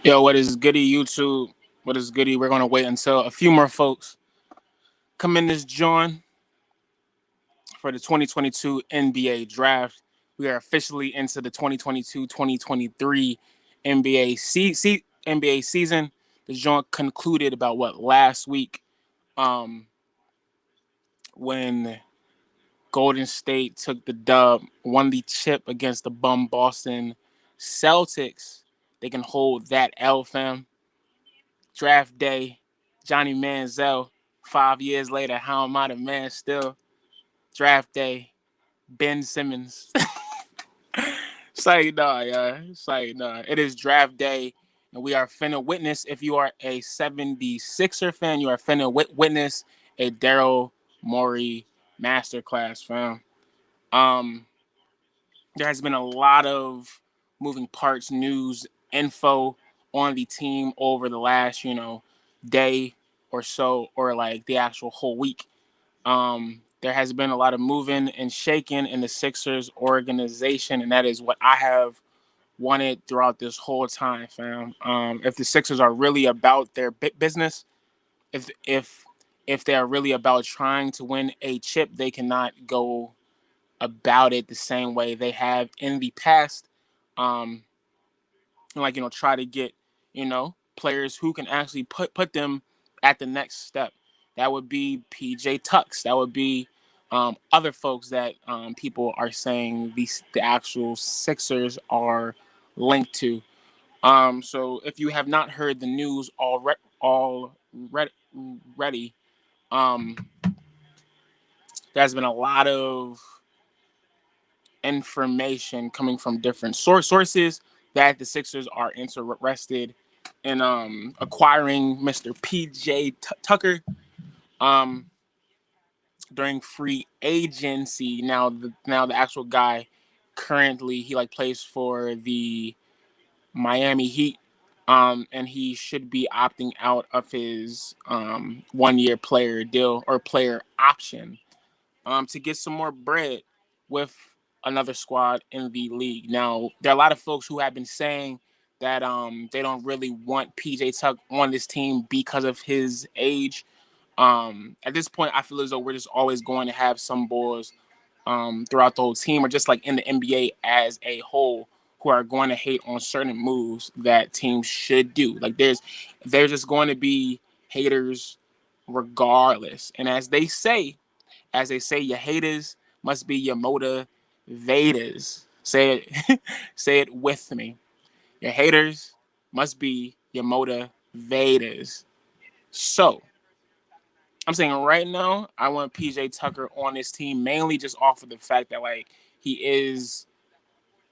Yo, what is goody, YouTube? What is goody? We're gonna wait until a few more folks come in this joint for the 2022 NBA draft. We are officially into the 2022-2023 NBA season. The joint concluded about what last week, um, when Golden State took the dub, won the chip against the bum Boston Celtics. They can hold that L, fam. Draft day, Johnny Manziel. 5 years later, how am I the man still? Draft day, Ben Simmons. Say no, yeah. Say no. It is draft day, and we are finna witness. If you are a 76er fan, you are finna witness a Daryl Morey masterclass, fam. Um, there has been a lot of moving parts, news, info on the team over the last, day or so, or like the actual whole week. There has been a lot of moving and shaking in the Sixers organization, and that is what I have wanted throughout this whole time, fam. If the Sixers are really about their business, if if if they are really about trying to win a chip, they cannot go about it the same way they have in the past. Um, try to get players who can actually put them at the next step. That would be PJ Tucks. That would be other folks that people are saying the actual Sixers are linked to. So if you have not heard the news already, um, there's been a lot of information coming from different sources that the Sixers are interested in acquiring Mr. PJ Tucker um, during free agency. Now the actual guy currently he plays for the Miami Heat. And he should be opting out of his 1 year player deal or player option to get some more bread with another squad in the league. Now, there are a lot of folks who have been saying that they don't really want PJ Tuck on this team because of his age. At this point, I feel as though we're just always going to have some boys throughout the whole team, or just like in the NBA as a whole, who are going to hate on certain moves that teams should do. Like there's just going to be haters regardless. And as they say, your haters must be your motivators. Say it, say it with me. Your haters must be your motivators. So I'm saying right now, I want PJ Tucker on this team mainly just off of the fact that he is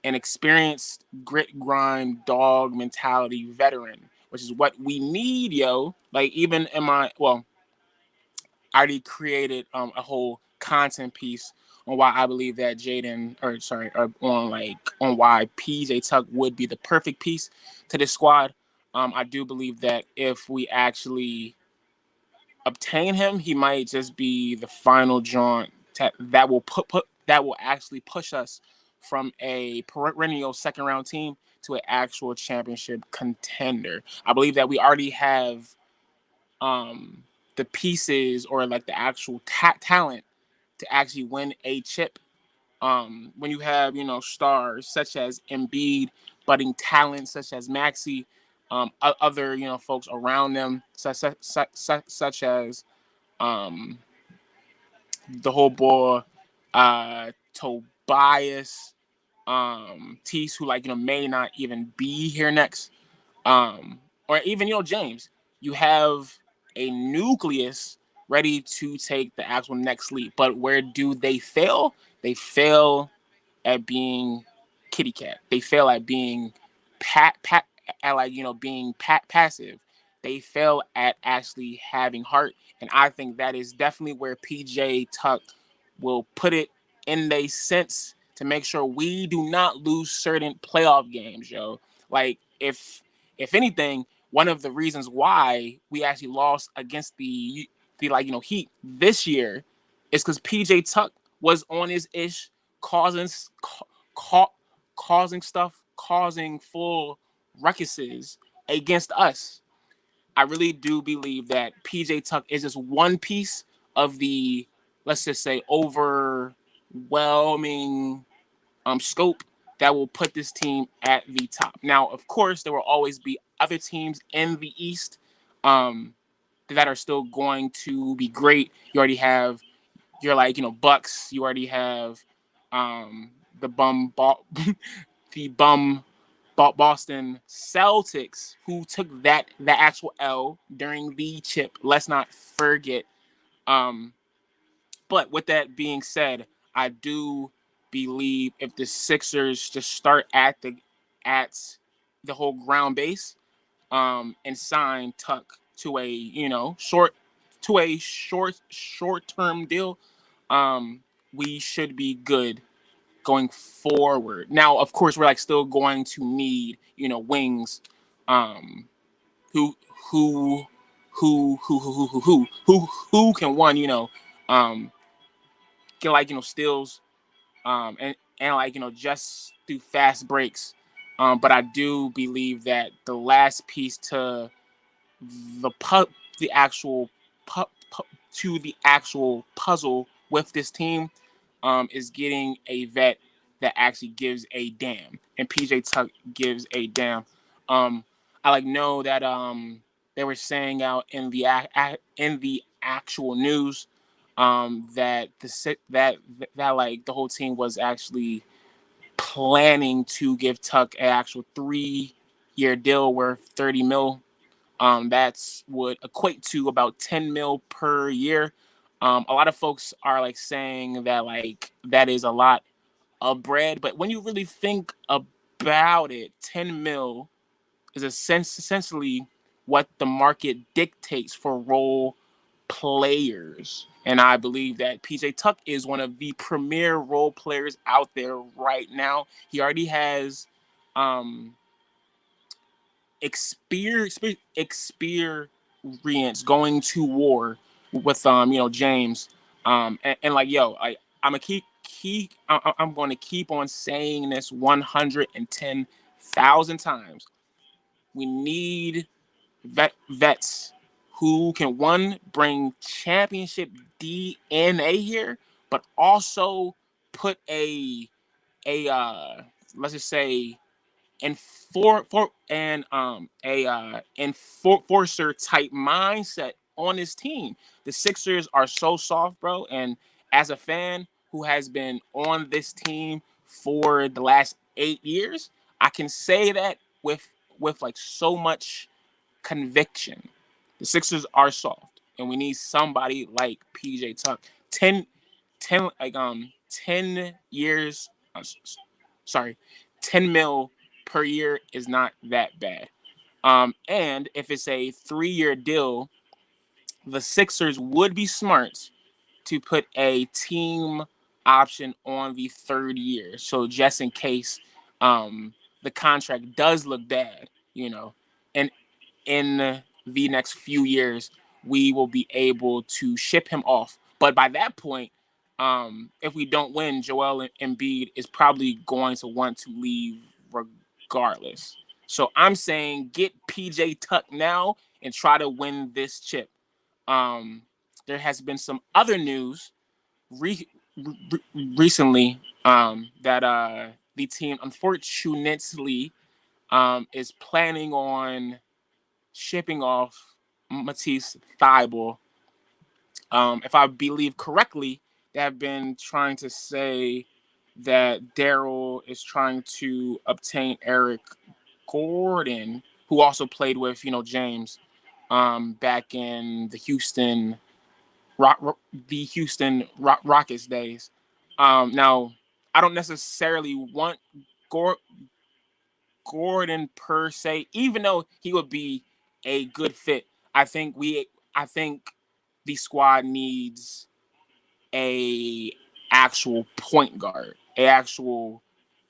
an experienced grit grind dog mentality veteran, which is what we need, yo. Like even in my I already created a whole content piece on why I believe that on why PJ Tuck would be the perfect piece to this squad. I do believe that if we actually obtain him, he might just be the final jaunt that will that will actually push us from a perennial second round team to an actual championship contender. I believe that we already have um, the pieces or like the actual talent to actually win a chip. When you have stars such as Embiid, budding talent such as Maxi, other folks around them such as um, the whole boy Tobias, Tease, who may not even be here next, or even James. You have a nucleus ready to take the actual next leap, but where do they fail? They fail at being kitty cat. They fail at being being passive. They fail at actually having heart, and I think that is definitely where PJ Tuck will put it in a sense to make sure we do not lose certain playoff games, yo. Like if anything, one of the reasons why we actually lost against the Heat this year is because PJ Tuck was on his ish, causing ca- causing stuff, causing full ruckuses against us. I really do believe that PJ Tuck is just one piece of the, let's just say, overwhelming scope that will put this team at the top. Now, of course, there will always be other teams in the East that are still going to be great. You already have Bucks. You already have the bum ball, the bum Boston Celtics, who took that actual L during the chip. Let's not forget. Um, but with that being said, I do believe if the Sixers just start at the whole ground base, and sign Tuck to a short term deal, we should be good going forward. Now, of course, we're like still going to need wings, um, who who who can um, get steals, and just do fast breaks. But I do believe that the last piece to the actual pu- to the actual puzzle with this team is getting a vet that actually gives a damn, and PJ Tuck gives a damn. I know that they were saying out in the actual news that the whole team was actually planning to give Tuck an actual 3-year deal worth 30 mil. That's would equate to about 10 mil per year. A lot of folks are saying that that is a lot of bread, but when you really think about it, 10 mil is essentially what the market dictates for role players. And I believe that PJ Tuck is one of the premier role players out there right now. He already has experience going to war with James, and I'm gonna I'm going to keep on saying this 110,000 times. We need vets who can, one, bring championship DNA here, but also put a let's just say enforcer type mindset on his team. The Sixers are so soft, bro. And as a fan who has been on this team for the last 8 years, I can say that with so much conviction. The Sixers are soft, and we need somebody like PJ Tuck. 10 years. Sorry, 10 mil per year is not that bad. And if it's a 3-year deal, the Sixers would be smart to put a team option on the 3rd year. So just in case the contract does look bad, and in the next few years, we will be able to ship him off. But by that point, if we don't win, Joel Embiid is probably going to want to leave regardless. So I'm saying get PJ Tuck now and try to win this chip. There has been some other news recently that the team unfortunately is planning on shipping off Matisse Thybulle. If I believe correctly, they have been trying to say that Daryl is trying to obtain Eric Gordon, who also played with James back in the Rockets days. Now, I don't necessarily want Gordon per se, even though he would be a good fit. I think the squad needs a actual point guard, a actual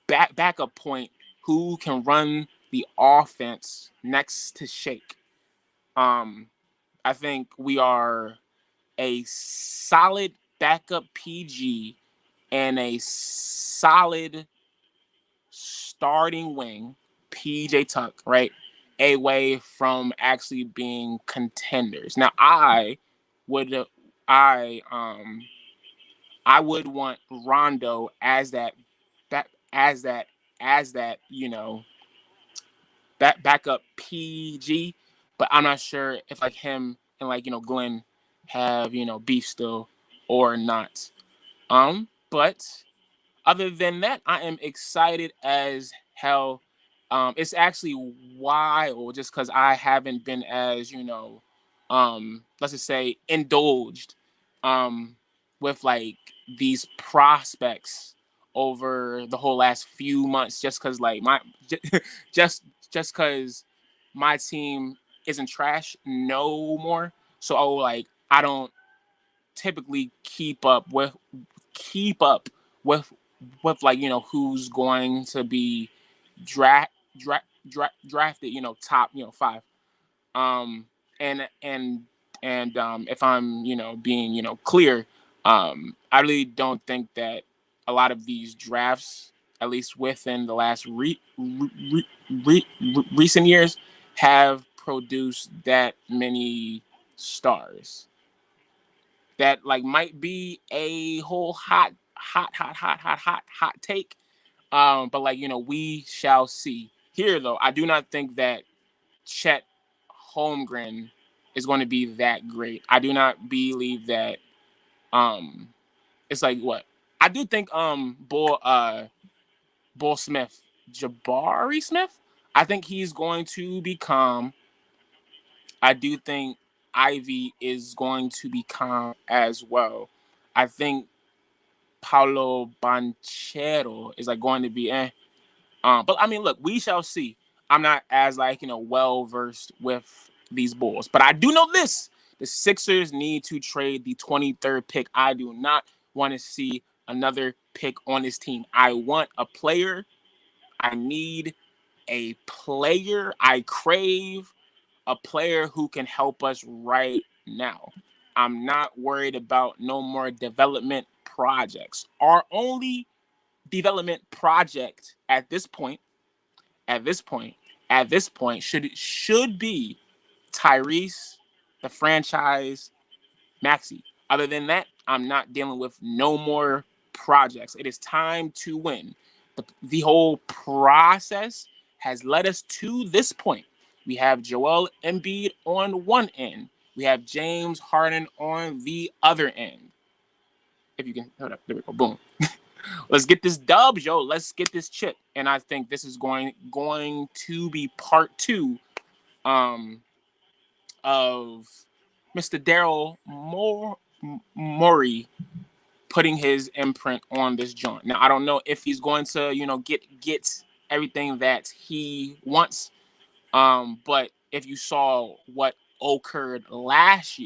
backup point who can run the offense next to Shake. I think we are a solid backup PG and a solid starting wing, PJ Tuck, right? away from actually being contenders. Now, would I I would want Rondo that as that as that that backup PG, but I'm not sure if like him and like Glenn have beef still or not. But other than that, I am excited as hell. It's actually wild just because I haven't been as let's just say indulged with like these prospects over the whole last few months, just because like just just because my team isn't trash no more. So like I don't typically keep up with like who's going to be drafted top five. um and if I'm being clear, I really don't think that a lot of these drafts, at least within the last recent years, have produced that many stars. That like might be a whole hot take. But like we shall see. Here though, I do not think that Chet Holmgren is going to be that great. I do not believe that. It's like what I do think. Bull Smith, Jabari Smith. I think he's going to become. I do think Ivy is going to become as well. I think Paulo Banchero is like going to be but I mean, look, we shall see. I'm not as like well versed with these Bulls, but I do know this: the Sixers need to trade the 23rd pick. I do not want to see another pick on this team. I want a player. I need a player. I crave a player who can help us right now. I'm not worried about no more development projects. Our only development project at this point, should be Tyrese, the franchise Maxi. Other than that, I'm not dealing with no more projects. It is time to win. The whole process has led us to this point. We have Joel Embiid on one end. We have James Harden on the other end. If you can, hold up, there we go, boom. Let's get this dub, yo. Let's get this chip. And I think this is going to be part two um, of Mr. Daryl Morey putting his imprint on this joint. Now I don't know if he's going to, get everything that he wants. But if you saw what occurred last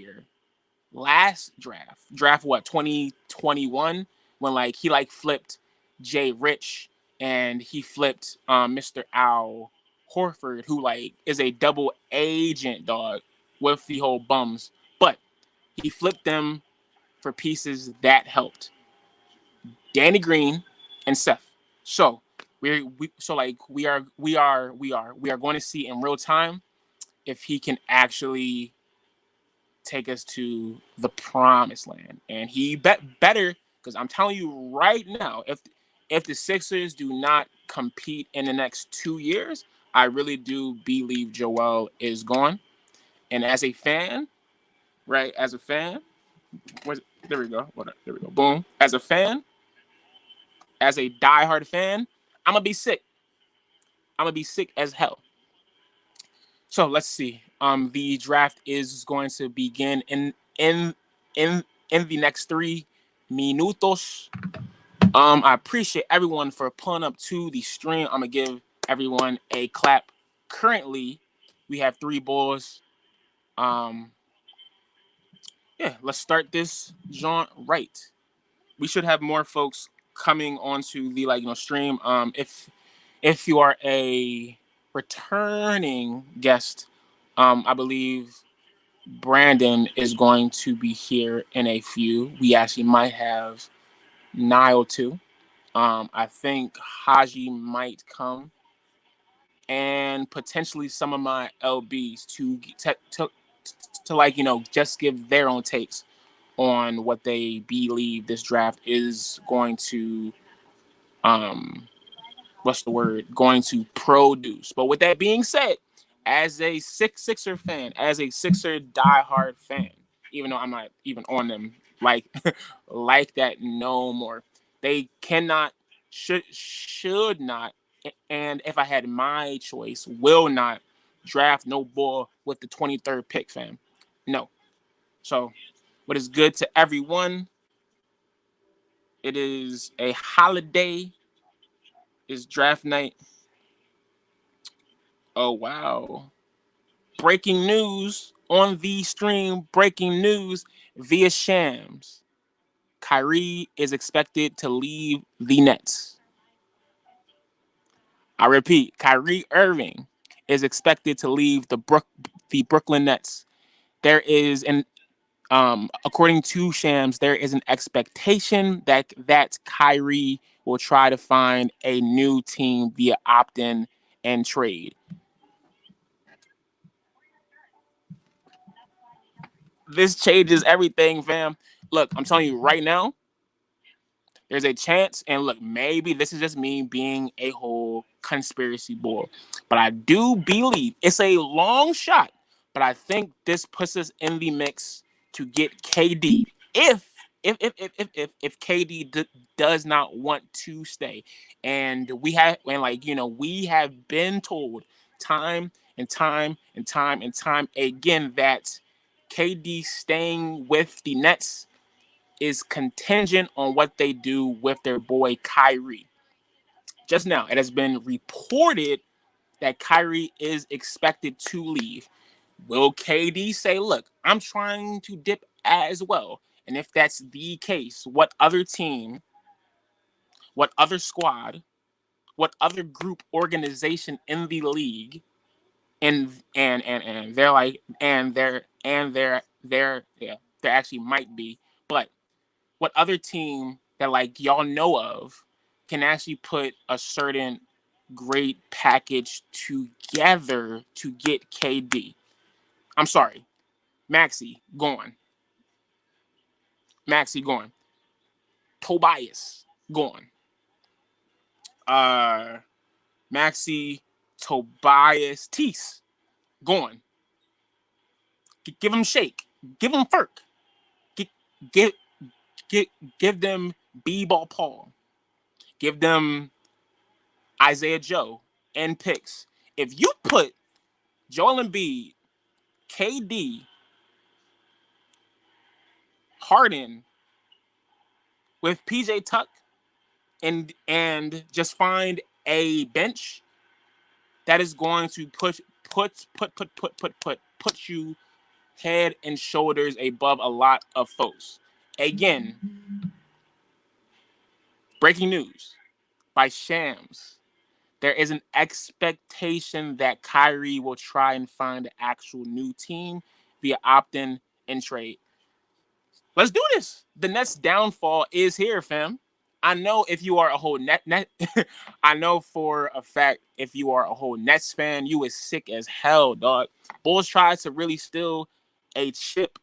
draft what 2021, when like he like flipped Jay Rich and he flipped Mr. Al Horford, who like is a double agent dog with the whole bums, but he flipped them for pieces that helped Danny Green and Seth. So we are going to see in real time if he can actually take us to the promised land. And he better, because I'm telling you right now, if the Sixers do not compete in the next 2 years, I really do believe Joel is gone. And as a fan, right? As a fan, there we go. There we go. Boom. As a fan, as a diehard fan, I'm gonna be sick. I'm gonna be sick as hell. So let's see. The draft is going to begin in in the next 3 minutos. I appreciate everyone for pulling up to the stream. I'm gonna give everyone a clap. Currently, we have 3 balls. Um, yeah, let's start this jaunt right. We should have more folks coming onto the stream. If you are a returning guest, I believe Brandon is going to be here in a few. We actually might have Nile too. I think Haji might come and potentially some of my LBs to like, just give their own takes on what they believe this draft is going to what's the word, going to produce. But with that being said, as a Sixer fan, as a Sixer diehard fan, even though I'm not even on them like like that no more, they cannot, should not, and if I had my choice, will not draft no ball with the 23rd pick, fam. No. So, what is good to everyone? It is a holiday. It's draft night. Oh wow. Breaking news on the stream. Breaking news via Shams. Kyrie is expected to leave the Nets. I repeat, Kyrie Irving is expected to leave the Brooklyn Nets. There is according to Shams, there is an expectation that Kyrie will try to find a new team via opt-in and trade. This changes everything, fam. Look, I'm telling you right now, there's a chance, and look, maybe this is just me being a whole conspiracy boy, but I do believe it's a long shot, but I think this puts us in the mix to get KD if KD does not want to stay, and we have been told time and time and time and time again that KD staying with the Nets is contingent on what they do with their boy Kyrie. Just now, it has been reported that Kyrie is expected to leave. Will KD say, look, I'm trying to dip as well? And if that's the case, what other team, what other squad, what other group organization in the league, and they're like, yeah, there actually might be, but what other team that like y'all know of can actually put a certain great package together to get KD? I'm sorry, Maxey gone. Maxey gone. Tobias gone. Uh, Maxey, Tobias, Tease gone. Give him Shake. Give him Ferk. Give give give, give them B-ball Paul. Give them Isaiah Joe and picks. If you put Joel Embiid, KD, Harden with PJ Tuck and just find a bench that is going to put you head and shoulders above a lot of folks. Again, breaking news by Shams. There is an expectation that Kyrie will try and find an actual new team via opt-in and trade. Let's do this. The Nets downfall is here, fam. I know if you are a whole net I know for a fact if you are a whole Nets fan, you is sick as hell, dog. Bulls tried to really steal a chip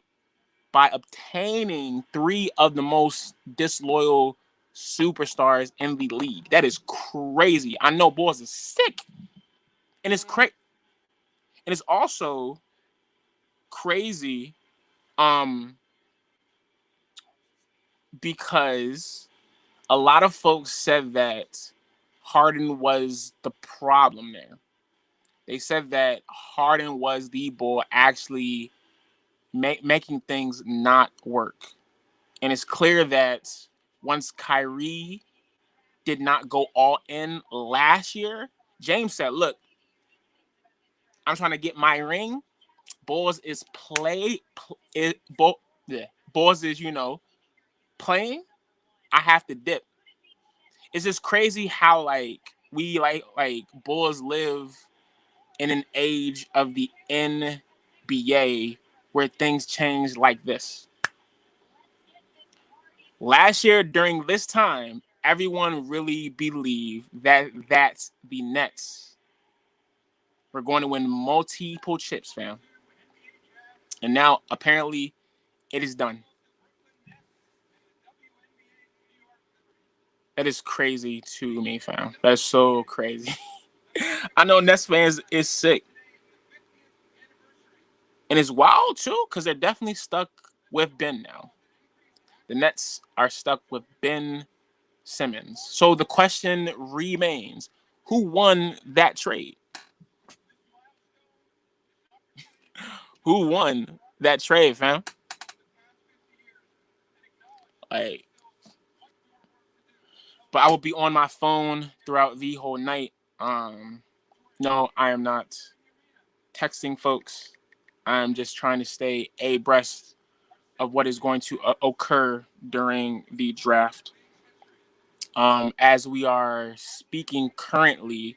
by obtaining three of the most disloyal superstars in the league. That is crazy. I know Bulls is sick. And it's and it's also crazy because a lot of folks said that Harden was the problem there. They said that Harden was the boy actually making things not work. And it's clear that once Kyrie did not go all in last year, James said, look, I'm trying to get my ring. Bulls is Bulls is, playing. I have to dip. It's just crazy how we Bulls live in an age of the NBA where things change like this. Last year during this time, everyone really believed that the Nets We're going to win multiple chips, fam. And now, apparently, it is done. That is crazy to me, fam. That's so crazy. I know Nets fans is sick. And it's wild, too, because they're definitely stuck with Ben now. The Nets are stuck with Ben Simmons. So the question remains, who won that trade? Who won that trade, fam? Like, but I will be on my phone throughout the whole night. No, I am not texting folks. I'm just trying to stay abreast of what is going to occur during the draft. As we are speaking currently,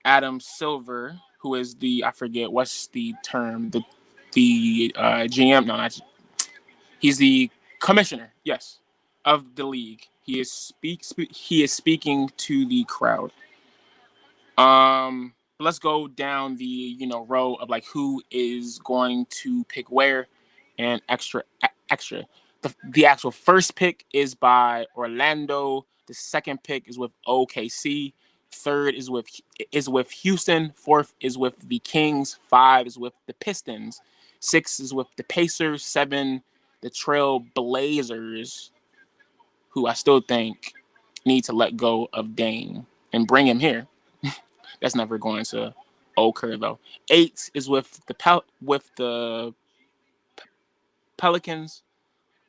Adam Silver, who is I forget what's the term, the GM, no, not, he's the commissioner, yes, of the league. He is speaking to the crowd. Let's go down the row of like who is going to pick where, and extra. The actual first pick is by Orlando. The second pick is with OKC. Third is with Houston. Fourth is with the Kings. Five is with the Pistons. Six is with the Pacers. Seven, the Trail Blazers, who I still think need to let go of Dame and bring him here. That's never going to occur though. Eight is with the Pelicans.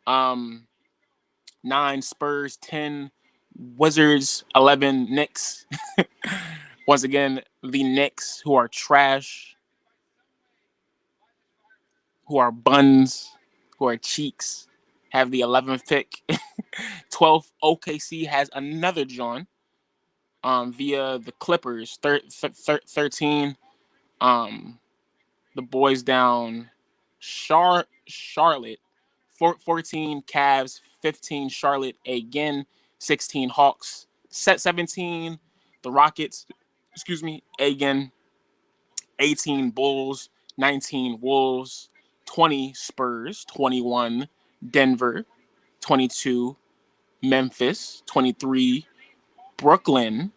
9 Spurs. 10 Wizards. 11 Knicks. Once again, the Knicks, who are trash, who are buns, who are cheeks, have the 11th pick. 12th, OKC has another John. Via the Clippers. 13. The boys down Charlotte. 14 Cavs. 15 Charlotte again. 16 Hawks. 17 the Rockets. Excuse me, again. 18 Bulls. 19 Wolves. 20 Spurs. 21 Denver. 22 Memphis. 23 Brooklyn.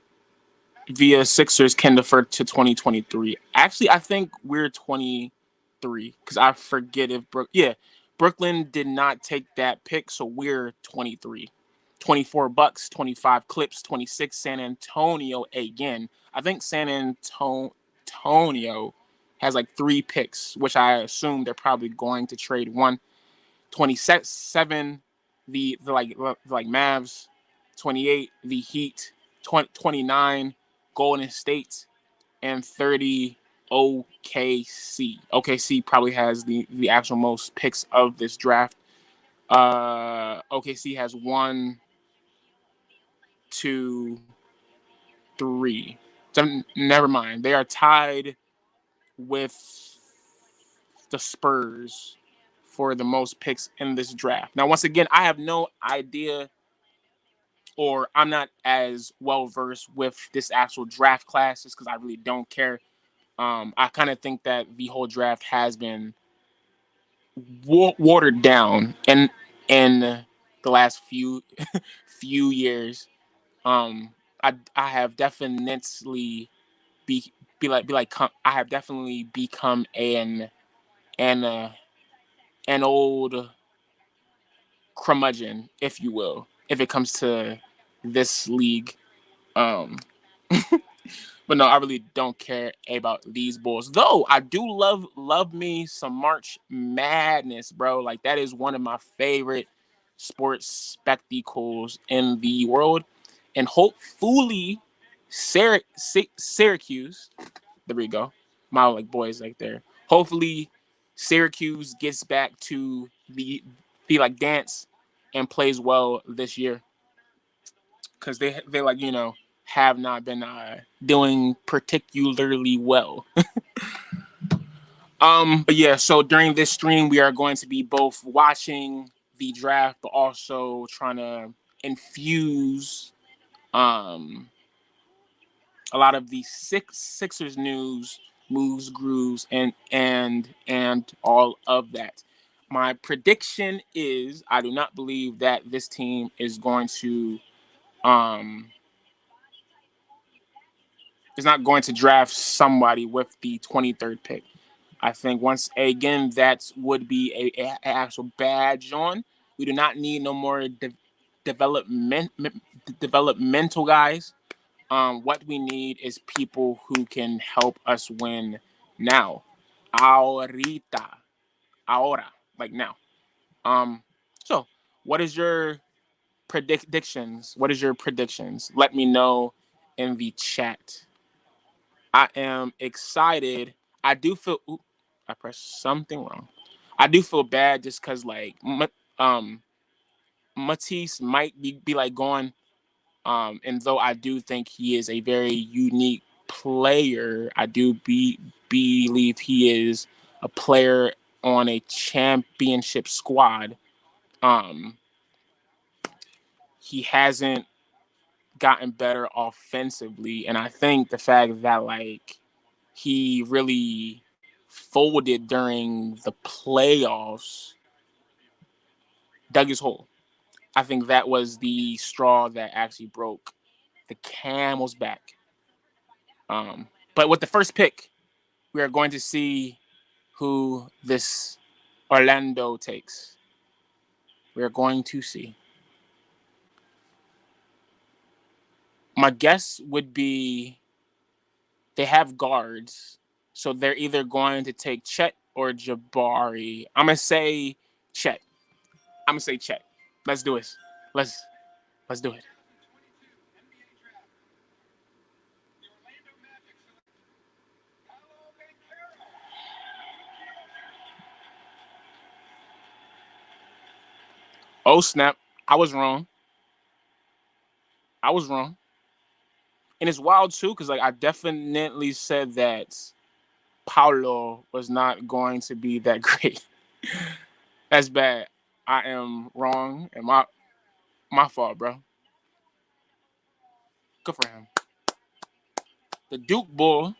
Via Sixers can defer to 2023. Actually, I think we're 23 because I forget if Brooklyn did not take that pick, so we're 23. 24 Bucks, 25 Clips, 26 San Antonio again. I think San Antonio has like 3 picks, which I assume they're probably going to trade one. 27 the like Mavs, 28 the Heat, 29 Golden State, and 30 OKC. OKC probably has the actual most picks of this draft. OKC has 1, 2, 3. So never mind. They are tied with the Spurs for the most picks in this draft. Now, once again, I have no idea, or I'm not as well versed with this actual draft class just because I really don't care. I kind of think that the whole draft has been watered down in the last few years. I have definitely I have definitely become an uh, an old curmudgeon, if you will, if it comes to this league. Um, But no, I really don't care about these Bulls. Though I do love me some March Madness, bro. Like that is one of my favorite sports spectacles in the world. And hopefully Syracuse, there we go. My like boys like there. Hopefully Syracuse gets back to the like dance and plays well this year. Because they like have not been doing particularly well. But yeah, so during this stream we are going to be both watching the draft but also trying to infuse a lot of the Sixers news moves, grooves, and all of that. My prediction is I do not believe that this team um is not going to draft somebody with the 23rd pick. I think once again that would be a actual badge on. We do not need no more development developmental guys. What we need is people who can help us win now, ahorita, ahora, like now. Um, so what is your predictions? What is your predictions? Let me know in the chat. I am excited. I do feel. Oop, I pressed something wrong. I do feel bad just because like Matisse might be like going. And though I do think he is a very unique player, I do believe he is a player on a championship squad. Um, he hasn't gotten better offensively, and I think the fact that like he really folded during the playoffs dug his hole. I think that was the straw that actually broke the camel's back. But with the first pick, we are going to see who this Orlando takes. We are going to see. My guess would be they have guards, so they're either going to take Chet or Jabari. I'm gonna say Chet. I'm gonna say Chet. Let's do it. Let's let's do it. Oh snap! I was wrong. I was wrong. And it's wild too, because like I definitely said that Paulo was not going to be that great. That's bad. I am wrong, and my fault, bro. Good for him. The Duke Bull,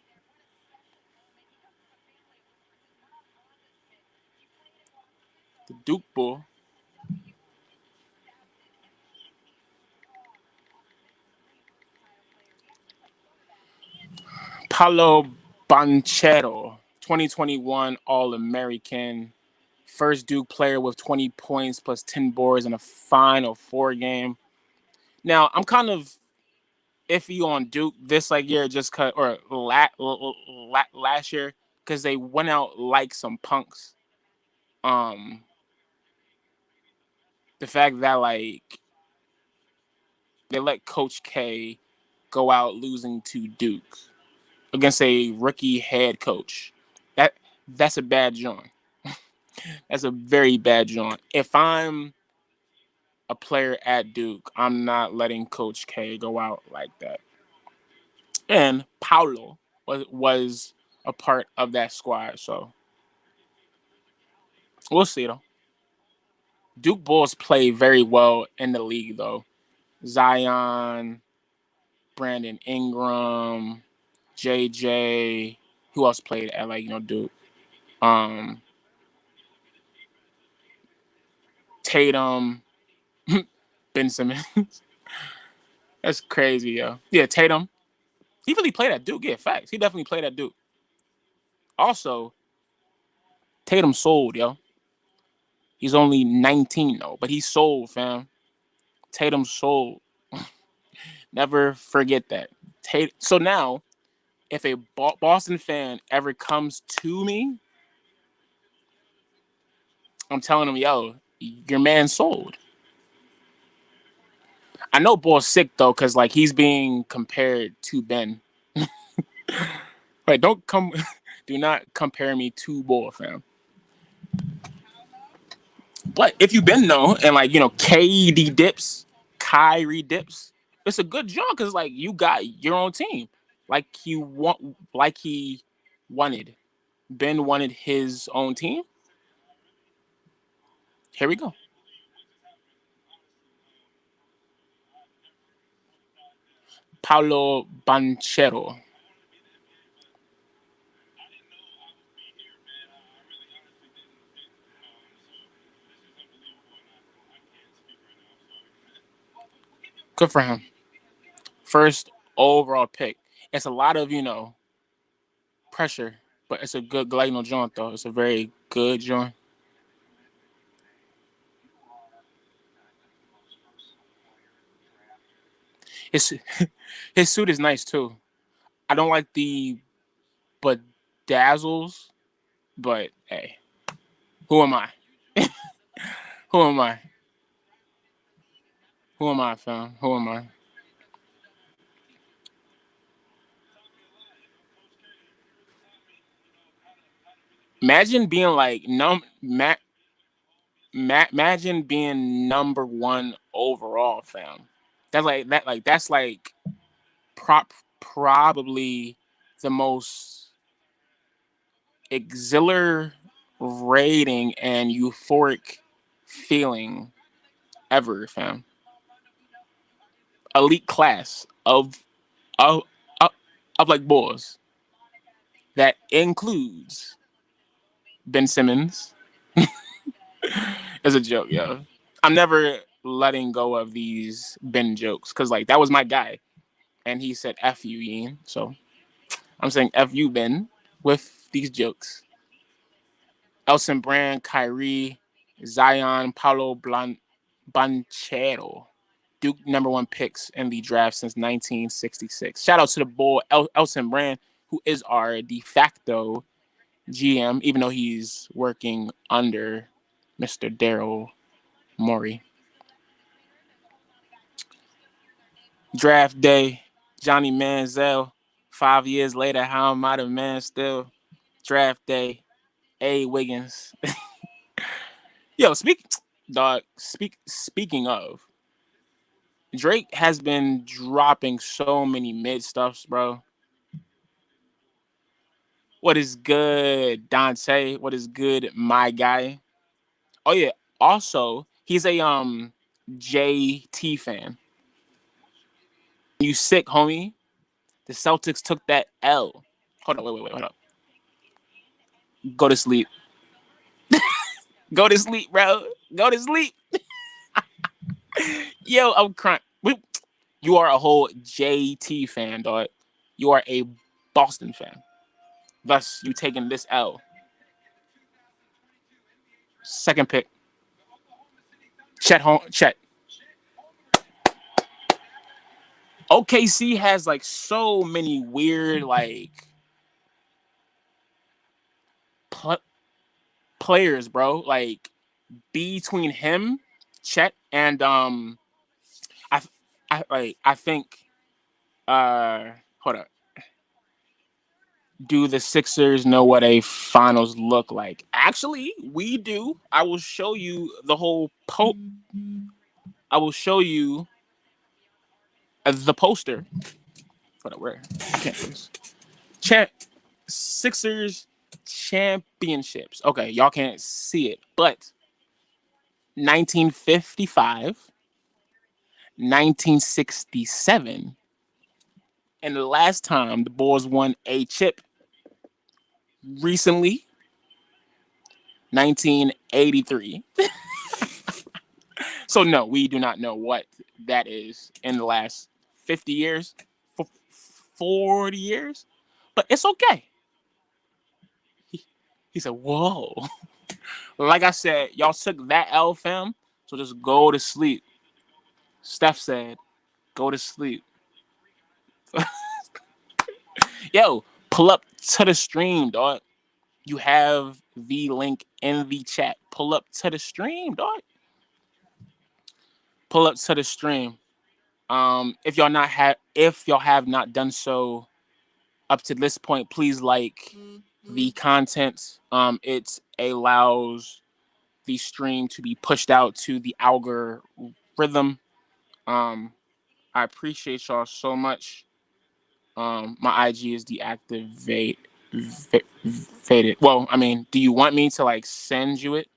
the Duke Bull, Paulo Banchero, 2021 All American, first Duke player with 20 points plus 10 boards in a Final Four game. Now I'm kind of iffy on Duke this like year just cause or last year because they went out like some punks. Um, the fact that like they let Coach K go out losing to Duke against a rookie head coach. That that's a bad joint. That's a very bad joint. If I'm a player at Duke, I'm not letting Coach K go out like that. And Paulo was a part of that squad, so we'll see though. Duke Bulls play very well in the league though. Zion, Brandon Ingram, JJ, who else played at like Duke? Um, Tatum, Ben Simmons. That's crazy, yo. Yeah, Tatum. He really played at Duke. Yeah, facts. He definitely played at Duke. Also, Tatum sold, yo. He's only 19 though, but he sold, fam. Tatum sold. Never forget that. So now, if a Boston fan ever comes to me, I'm telling him, yo, your man sold. I know Ball's sick though, cause like he's being compared to Ben. Like, don't come, do not compare me to Ball, fam. But if you've been though, and like KD dips, Kyrie dips, it's a good job because like you got your own team, like he wanted. Ben wanted his own team. Here we go. Paulo Banchero. Good for him. First overall pick. It's a lot of, pressure, but it's a good Galeno joint, though. It's a very good joint. His, his suit is nice, too. I don't like the bedazzles, but hey, who am I? Who am I? Who am I, fam? Who am I? Imagine being like imagine being number one overall, fam. That's like probably the most exhilarating and euphoric feeling ever, fam. Elite class of of, of like boys that includes Ben Simmons. It's a joke, yo. I'm never letting go of these Ben jokes because like that was my guy, and he said "F you, Ian." So I'm saying "F you, Ben," with these jokes. Elson Brand, Kyrie, Zion, Banchero, Duke number one picks in the draft since 1966. Shout out to the boy Elson Brand, who is our de facto GM, even though he's working under Mr. Daryl Morey. Draft day, Johnny Manziel. 5 years later, how am I the man still? Draft day, A. Wiggins. Yo, speaking of, Drake has been dropping so many mid stuffs, bro. What is good, Dante? What is good, my guy? Oh yeah. Also, he's a JT fan. You sick, homie? The Celtics took that L. Hold on, wait, hold up. Go to sleep. Go to sleep, bro. Go to sleep. Yo, I'm crying. You are a whole JT fan, dog. You are a Boston fan. Thus, you taking this L. Second pick. Chet. OKC has like so many weird like pl- players, bro. Like between him, Chet, and I I think hold up. Do the Sixers know what a finals look like? Actually, we do. I will show you the whole I will show you the poster. Hold up, where? I can't do this. Sixers championships. Okay, y'all can't see it, but 1955, 1967, and the last time the Bulls won a chip recently, 1983. So no, we do not know what that is in the last 50 years, 40 years, but it's okay. He said, "Whoa." Like I said, y'all took that L, fam. So just go to sleep. Steph said, "Go to sleep." Yo, pull up to the stream, dog. You have the link in the chat. Pull up to the stream, dog. Pull up to the stream. If y'all have not done so up to this point, please like the content. It allows the stream to be pushed out to the algorithm. Um, I appreciate y'all so much. My IG is deactivated. Well, I mean, do you want me to like send you it?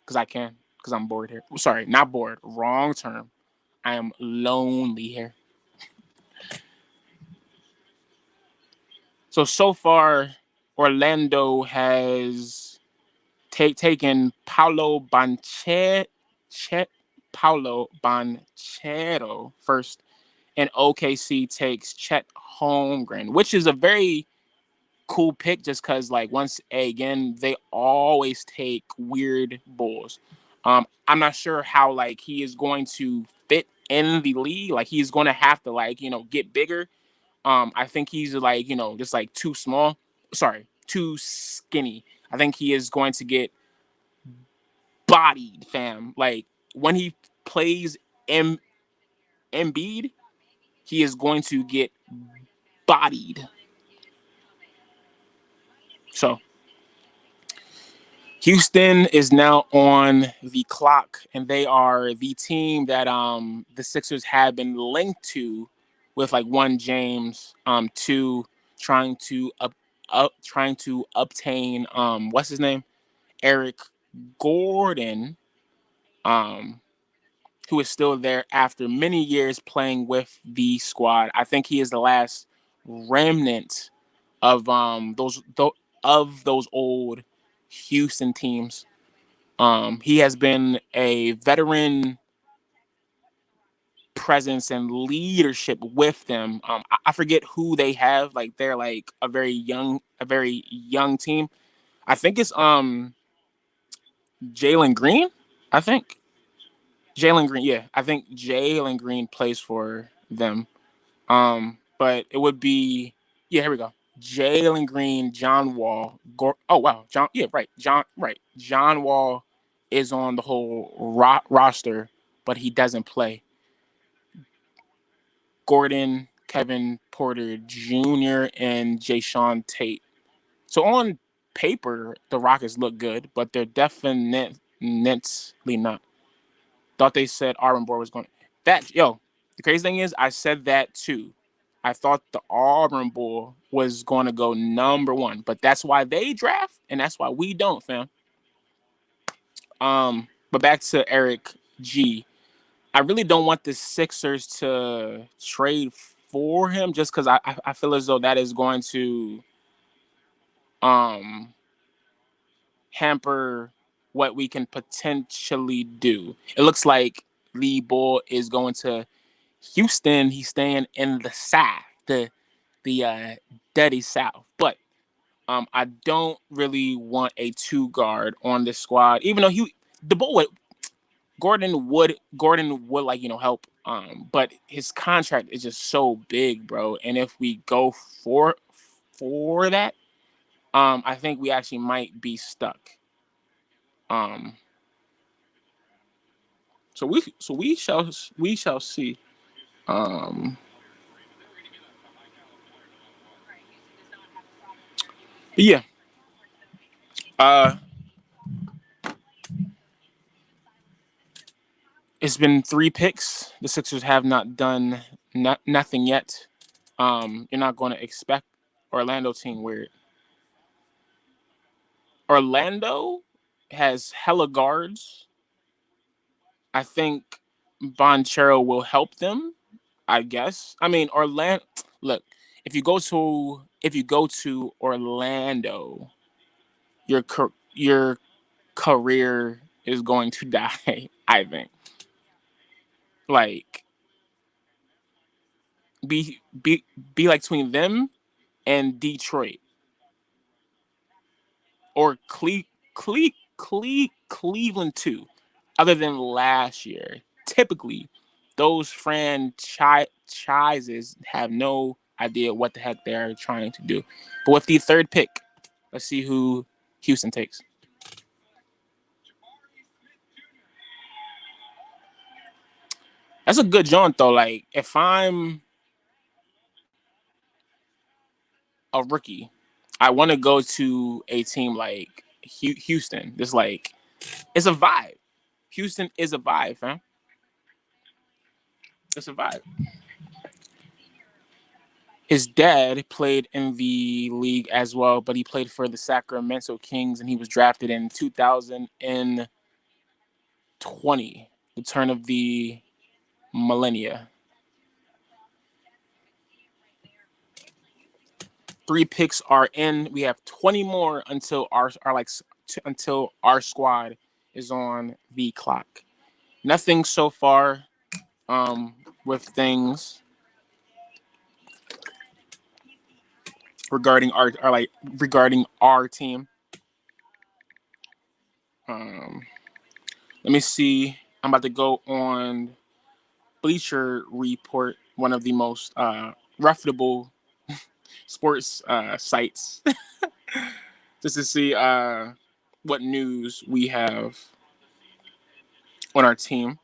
Because I can. Because I'm bored here. Sorry, not bored. Wrong term. I am lonely here. So far, Orlando has taken Paolo Banchero. Paulo Banchero first, and OKC takes Chet Holmgren, which is a very cool pick just because, like, once again, they always take weird bulls. I'm not sure how, like, he is going to fit in the league. Like, he's going to have to, like, get bigger. I think he's, like, just, like, too small. Sorry, too skinny. I think he is going to get bodied, fam. Like, when he plays Embiid, he is going to get bodied. So Houston is now on the clock, and they are the team that the Sixers have been linked to, with like one James, two trying to obtain what's his name, Eric Gordon, um who is still there after many years playing with the squad. I think he is the last remnant of those old Houston teams. He has been a veteran presence and leadership with them. I forget who they have. Like, they're like a very young team. I think it's Jalen Green. I think Jalen Green. Yeah, I think Jalen Green plays for them. But it would be, yeah. Here we go. Jalen Green, John Wall. Oh wow, John. Yeah, right. John Wall is on the whole roster, but he doesn't play. Gordon, Kevin Porter Jr., and Jayshawn Tate. So on paper, the Rockets look good, but they're definitely not. Thought they said Auburn Boy was going. The crazy thing is, I said that too. I thought the Auburn Bull was going to go number one, but that's why they draft, and that's why we don't, fam. But back to Eric G. I really don't want the Sixers to trade for him, just because I feel as though that is going to um hamper what we can potentially do. It looks like Lee Bull is going to Houston. He's staying in the South, the dirty South. But I don't really want a two guard on this squad, even though the Bull would Gordon would like help. But his contract is just so big, bro. And if we go for that, I think we actually might be stuck. Um, so we shall see. Um, but yeah. Uh, it's been 3 picks. The Sixers have not done nothing yet. You're not going to expect Orlando team weird. Orlando has hella guards. I think Bonchero will help them. I guess. I mean, Orlando. Look, if you go to Orlando, your career is going to die. I think. Like, be like between them and Detroit, or Cleveland too. Other than last year, typically those franchises have no idea what the heck they're trying to do. But with the third pick, let's see who Houston takes. That's a good joint though. Like, if I'm a rookie, I want to go to a team like Houston. Just like, it's a vibe. Houston is a vibe, fam. It's a vibe. His dad played in the league as well, but he played for the Sacramento Kings, and he was drafted in 2020, the turn of the millennia. 3 picks are in. We have 20 more until our squad is on the clock. Nothing so far with things regarding our team. Um, let me see. I'm about to go on Bleacher Report, one of the most reputable sports sites, just to see what news we have on our team.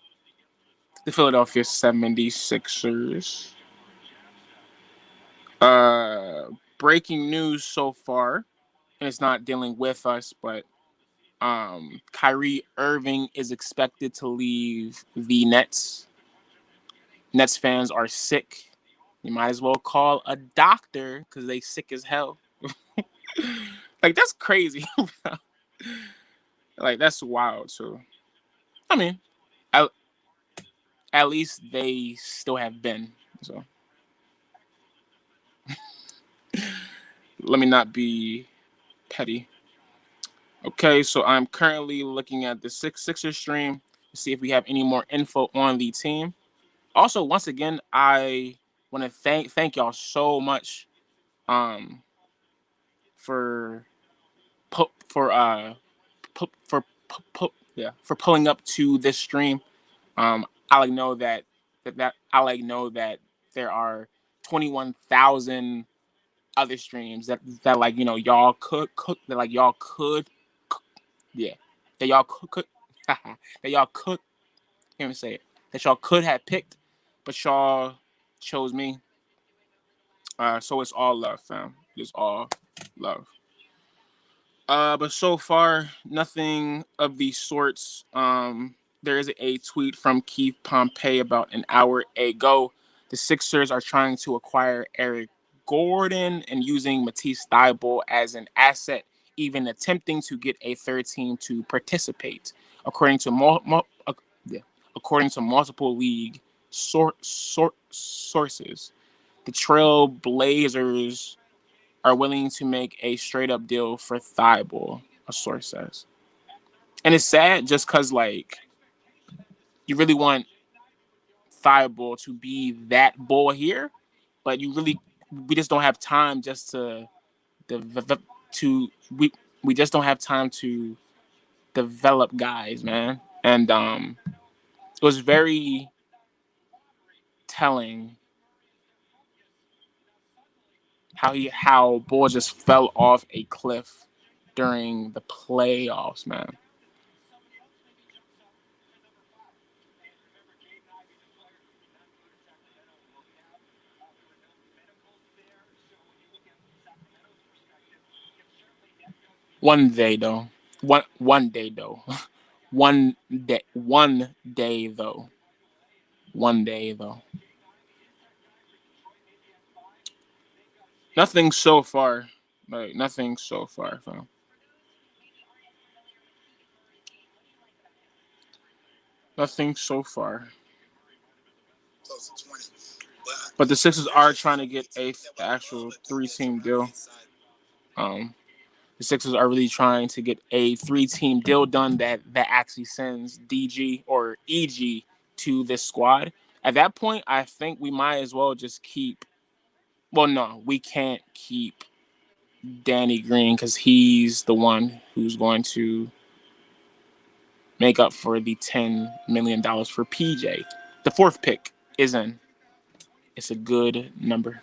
The Philadelphia 76ers. Uh, Breaking news so far, and it's not dealing with us, but Kyrie Irving is expected to leave the Nets. Nets fans are sick. You might as well call a doctor because they sick as hell. Like, that's crazy. Like, that's wild. So, I mean, at, at least they still have Ben. So, let me not be petty. Okay, so I'm currently looking at the Sixers stream to see if we have any more info on the team. Also, once again, I want to thank y'all so much um for for for pulling up to this stream. I like know that I like know that there are 21,000 other streams that like y'all could that like y'all could yeah that y'all could that y'all could hear me say it that y'all could have picked, but y'all chose me. So it's all love, fam. It's all love. But so far, nothing of these sorts. There is a tweet from Keith Pompey about an hour ago. The Sixers are trying to acquire Eric Gordon and using Matisse Thybulle as an asset, even attempting to get a third team to participate, according to according to multiple league sources. The Trail Blazers are willing to make a straight up deal for Thibault, a source says. And it's sad just because, like, you really want Thibault to be that bull here, but we just don't have time just to, to, we just don't have time to develop guys, man. And it was very telling how Bull just fell off a cliff during the playoffs, man. One day though. One day though. One day though. One day though. Nothing so far. Like nothing so far, fam. Nothing so far. But the Sixers are trying to get a actual three-team deal. Um, the Sixers are really trying to get a three-team deal done that actually sends DG or EG to this squad. At that point, I think we might as well just keep. Well, no, we can't keep Danny Green because he's the one who's going to make up for the $10 million for PJ. The fourth pick is in. It's a good number.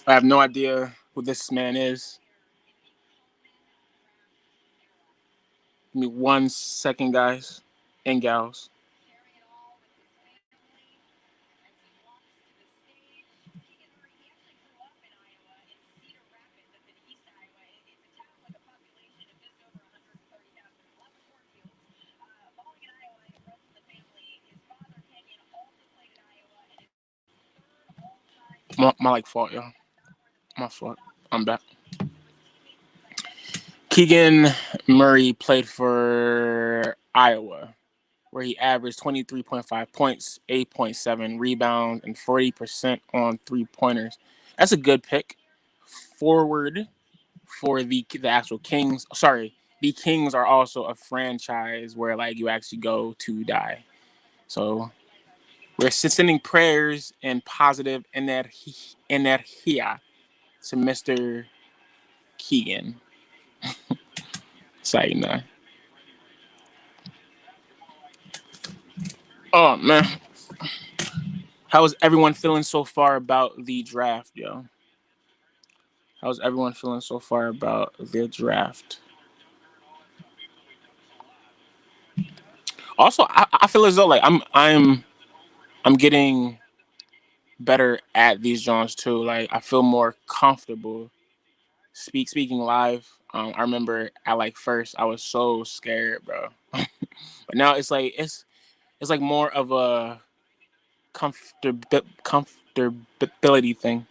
I have no idea who this man is. Give me 1 second, guys and gals. My like fault, y'all. My fault. I'm back. Keegan Murray played for Iowa, where he averaged 23.5 points, 8.7 rebounds, and 40% on three-pointers. That's a good pick. Forward for the actual Kings. Sorry, the Kings are also a franchise where like you actually go to die. So we're sending prayers and positive energia to Mr. Keegan. Sorry, no. Oh man, how is everyone feeling so far about the draft, yo? How's everyone feeling so far about the draft? Also, I feel as though like I'm getting better at these Jones too. Like I feel more comfortable speaking live. I remember at like first I was so scared, bro. But now it's like more of a comfortability thing.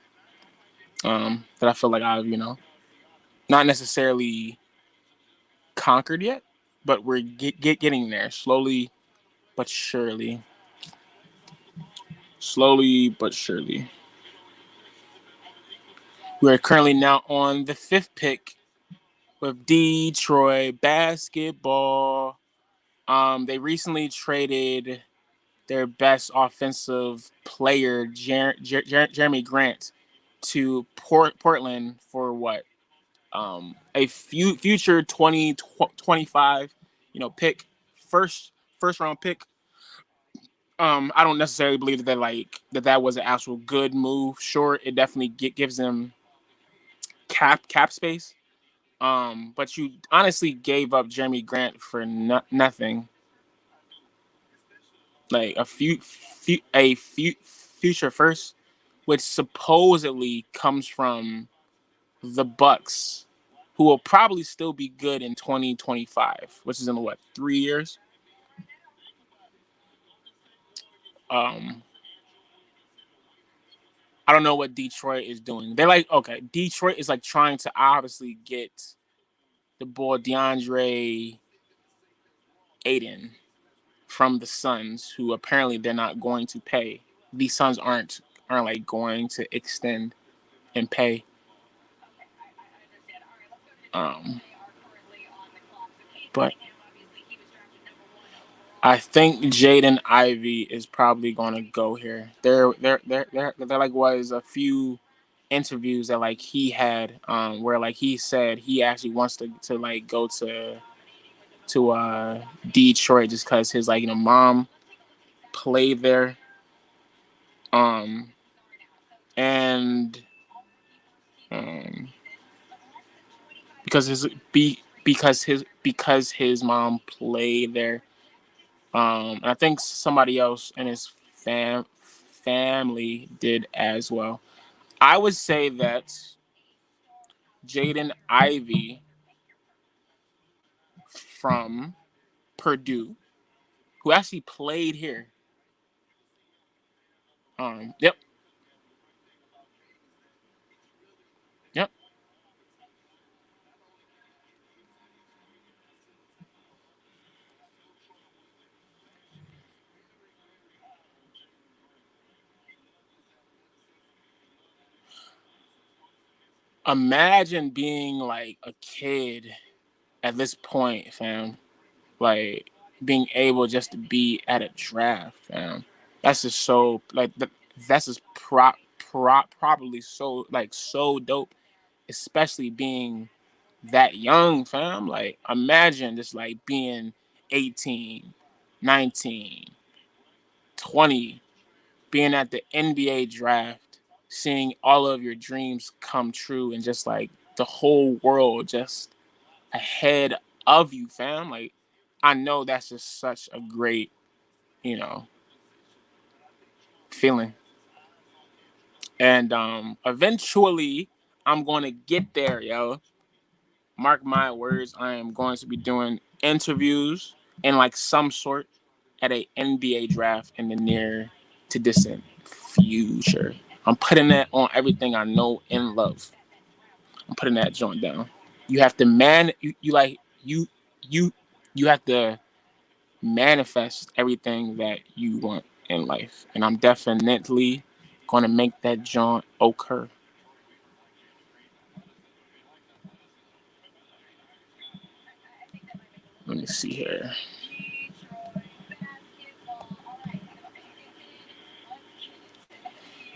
That I feel like I've not necessarily conquered yet, but we're getting there slowly but surely. Slowly but surely. We're currently now on the fifth pick with Detroit basketball. They recently traded their best offensive player, Jeremy Grant, to Portland for what? A future 2025, pick, first round pick. I don't necessarily believe that was an actual good move. Sure, it definitely gives them cap space. But you honestly gave up Jeremy Grant for nothing. Like future first, which supposedly comes from the Bucks, who will probably still be good in 2025, which is in what, 3 years. Um, I don't know what Detroit is doing. They're like, okay, Detroit is like trying to obviously get the boy DeAndre Ayton from the Suns, who apparently they're not going to pay. These Suns aren't like going to extend and pay. But I think Jaden Ivey is probably going to go here. There like was a few interviews that like he had where like he said he actually wants to like go to Detroit just because his mom played there, um and um because his mom played there, and I think somebody else in his family did as well. I would say that Jaden Ivey from Purdue, who actually played here. Yep, yep. Imagine being like a kid at this point, fam. Like being able just to be at a draft, fam. That's just so that's just probably so so dope, especially being that young, fam. Like imagine just like being 18, 19, 20, being at the NBA draft, seeing all of your dreams come true and just like the whole world just ahead of you, fam. Like I know that's just such a great, you know, feeling. And eventually I'm going to get there, yo. Mark my words, I am going to be doing interviews in like some sort at a NBA draft in the near to distant future. I'm putting that on everything I know and love. I'm putting that joint down. You have to you have to manifest everything that you want in life. And I'm definitely going to make that jaunt occur. Let me see here.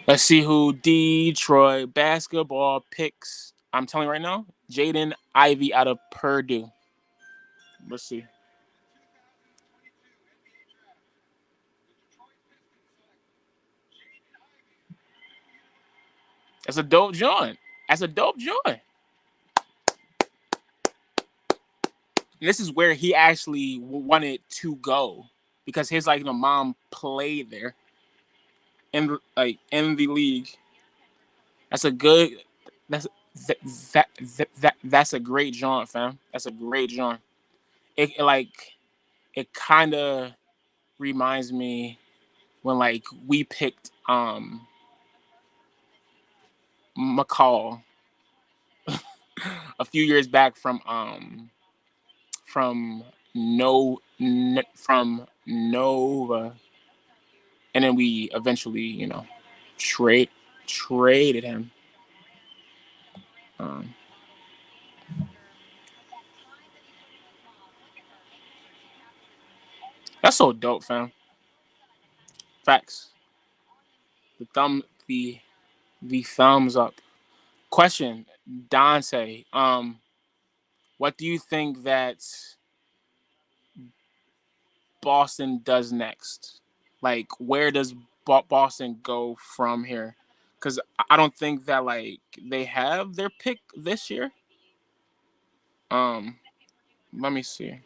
Let's see who Detroit basketball picks. I'm telling you right now, Jaden Ivey out of Purdue. Let's see. That's a dope joint. That's a dope joint. This is where he actually wanted to go because his mom played there in the league. That's a good. That's that's a great jaunt, fam. That's a great jaunt. It kind of reminds me when we picked McCall a few years back from from Nova, and then we eventually traded him. Um, that's so dope, fam. Facts. The thumb the thumbs up. Question, Dante. What do you think that Boston does next? Like, where does Boston go from here? Because I don't think that they have their pick this year. Um, Let me see.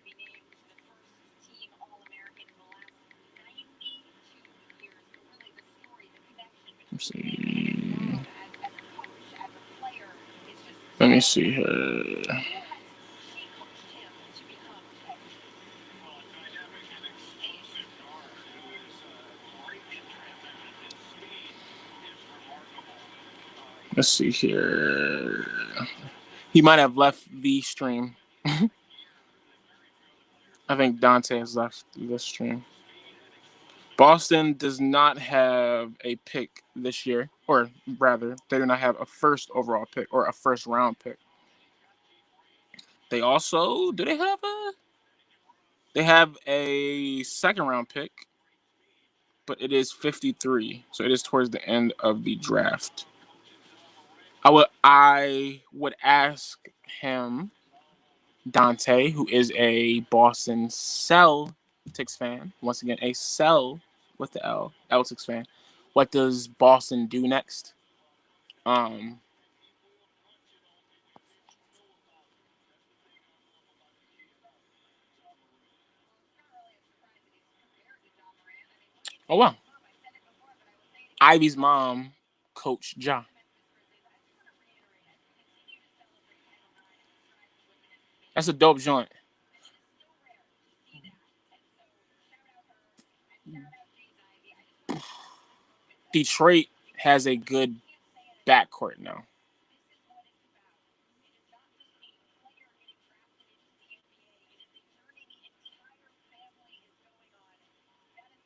Let's see. Let me see here. Let's see here. He might have left the stream. I think Dante has left the stream. Boston does not have a pick this year, or rather, they do not have a first overall pick or a first round pick. They also they have a second round pick, but it is 53, so it is towards the end of the draft. I would ask him, Dante, who is a Boston Celtics fan, once again a Cell with the L, Celtics fan. What does Boston do next? Um, oh wow, Ivy's mom, Coach Ja. That's a dope joint. Detroit has a good backcourt now.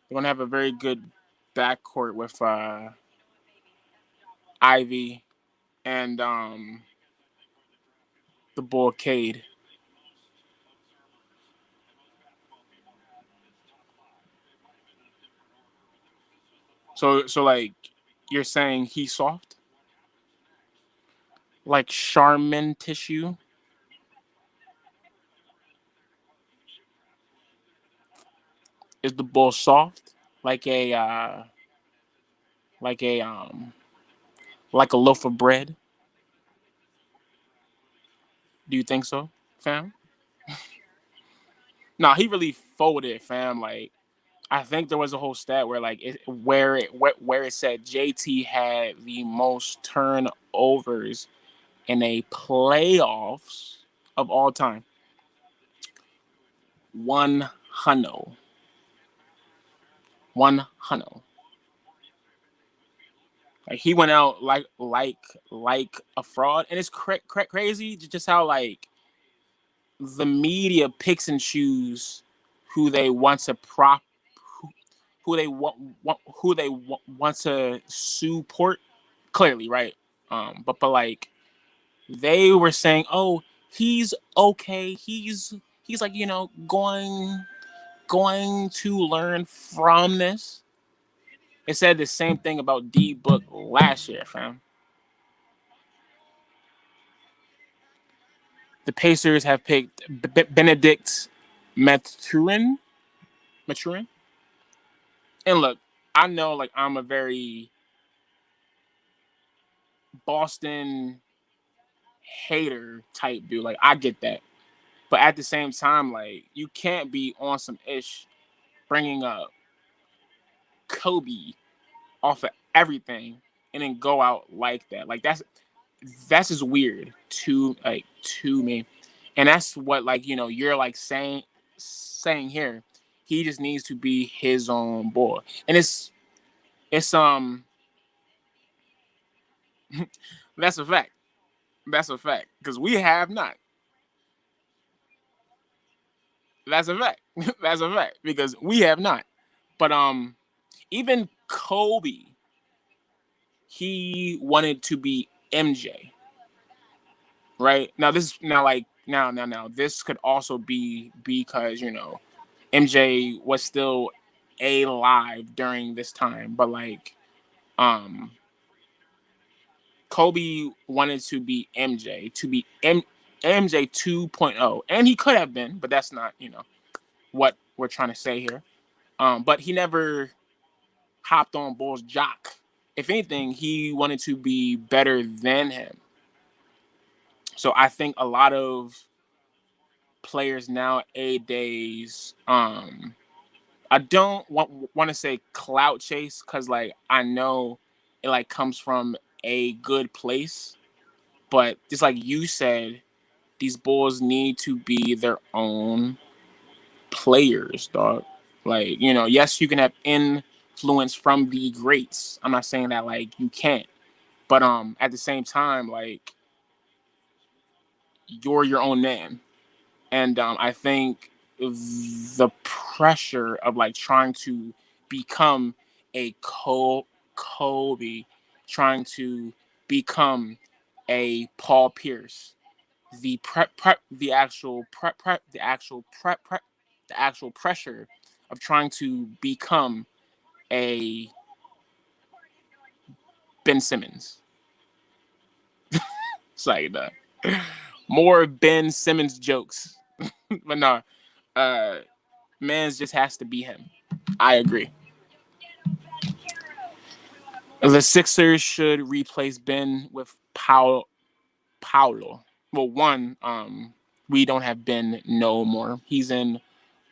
They're gonna have a very good backcourt with Ivy and the boy Cade. So you're saying he's soft, like Charmin tissue. Is the bull soft, like a like a like a loaf of bread? Do you think so, fam? No, he really folded, fam. Like I think there was a whole stat where where it said JT had the most turnovers in a playoffs of all time. 100. 100. Like he went out like a fraud, and it's crazy just how the media picks and choose who they want to prop, who they want to support. Clearly, right? But like they were saying, oh, he's okay. He's like going to learn from this. It said the same thing about D Book last year, fam. The Pacers have picked Benedict Mathurin. Maturin. And look, I know like I'm a very Boston hater type dude. Like I get that. But at the same time, like you can't be on some ish bringing up Kobe off of everything and then go out like that. Like that's just weird to me. And that's what like you're like saying here. He just needs to be his own boy. And it's that's a fact. That's a fact. Because we have not. That's a fact. That's a fact. Because we have not. But even Kobe, he wanted to be MJ. Right? Now this now like now this could also be because, MJ was still alive during this time. But like um Kobe wanted to be MJ, to be MJ 2.0. And he could have been, but that's not, what we're trying to say here. But he never hopped on Bull's jock. If anything, he wanted to be better than him. So I think a lot of players nowadays, I don't want to say clout chase because like I know it like comes from a good place, but just like you said, these Bulls need to be their own players, dog. Like, yes, you can have influence from the greats. I'm not saying that like you can't. But at the same time, like you're your own man. And I think the pressure of like trying to become a Kobe, trying to become a Paul Pierce, the actual pressure of trying to become a Ben Simmons. It's like more Ben Simmons jokes, but no, man's just has to be him. I agree. The Sixers should replace Ben with Paulo. Well, one, we don't have Ben no more. He's in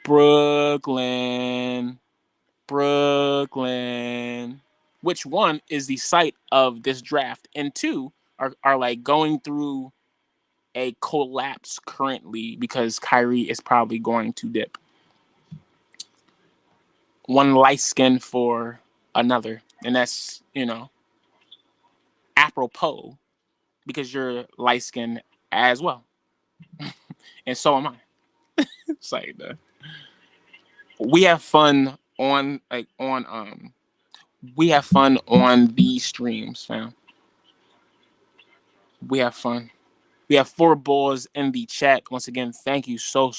Brooklyn. Brooklyn. Which one is the site of this draft? And two are like going through a collapse currently because Kyrie is probably going to dip. One light skin for another. And that's, apropos because you're light skinned as well. And so am I. It's like we have fun we have fun on these streams, fam. We have fun. We have 4 balls in the chat. Once again, thank you so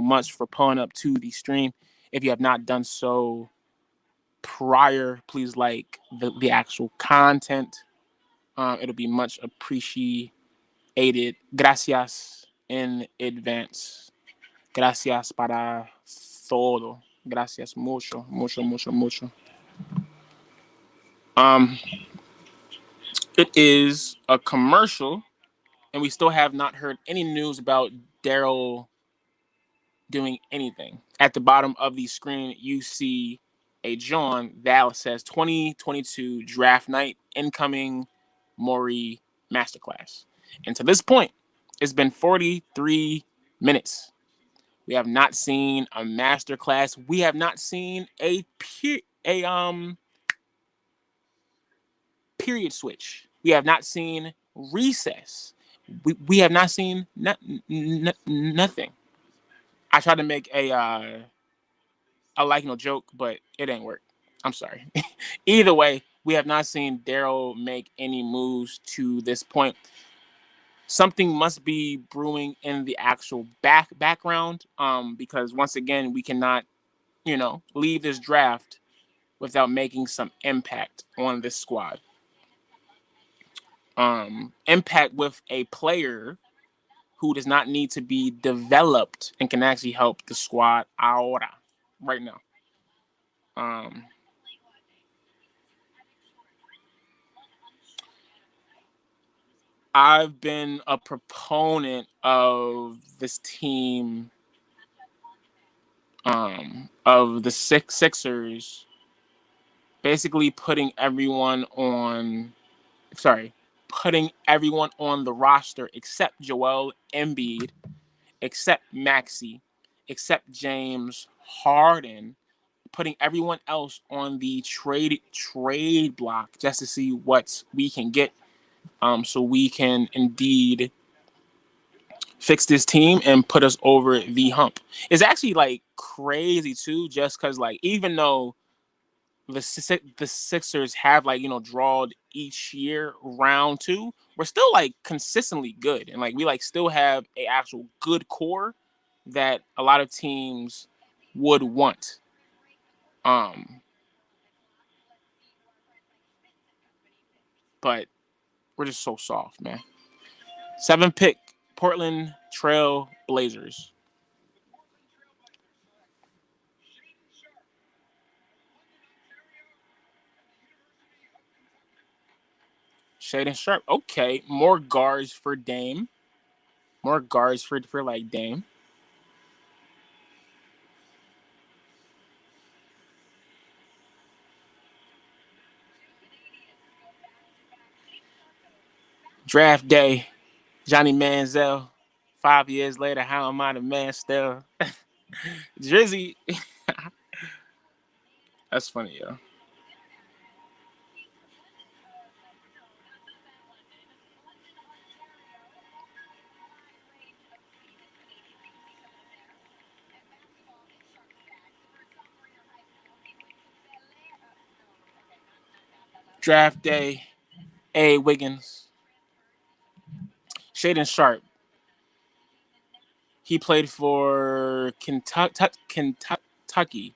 much for pulling up to the stream. If you have not done so prior, please like the actual content. It'll be much appreciated. Gracias in advance. Gracias para todo. Gracias mucho. It is a commercial, and we still have not heard any news about Daryl doing anything. At the bottom of the screen, you see a John that says 2022 draft night incoming Maury masterclass. And to this point, it's been 43 minutes. We have not seen a masterclass. We have not seen a period switch. We have not seen recess. We have not seen nothing. I tried to make a joke, but it ain't work. I'm sorry. Either way, we have not seen Daryl make any moves to this point. Something must be brewing in the actual background. Because once again, we cannot, leave this draft without making some impact on this squad. Impact with a player who does not need to be developed and can actually help the squad ahora, right now. Um, I've been a proponent of this team, of the Sixers, basically putting everyone on the roster except Joel Embiid, except Maxey, except James Harden, putting everyone else on the trade block just to see what we can get, so we can indeed fix this team and put us over the hump. It's actually like crazy too, just because like even though the Sixers have like drawed each year round two, we're still like consistently good, and like we like still have a actual good core that a lot of teams would want. Um, but we're just so soft, man. 7th pick, Portland Trail Blazers. Shaden Sharp. Okay, more guards for Dame. More guards for like Dame. Draft day, Johnny Manziel. 5 years later, how am I the man still? Drizzy. That's funny, yo. Draft day, A. Wiggins. Shaden Sharp. He played for Kentucky,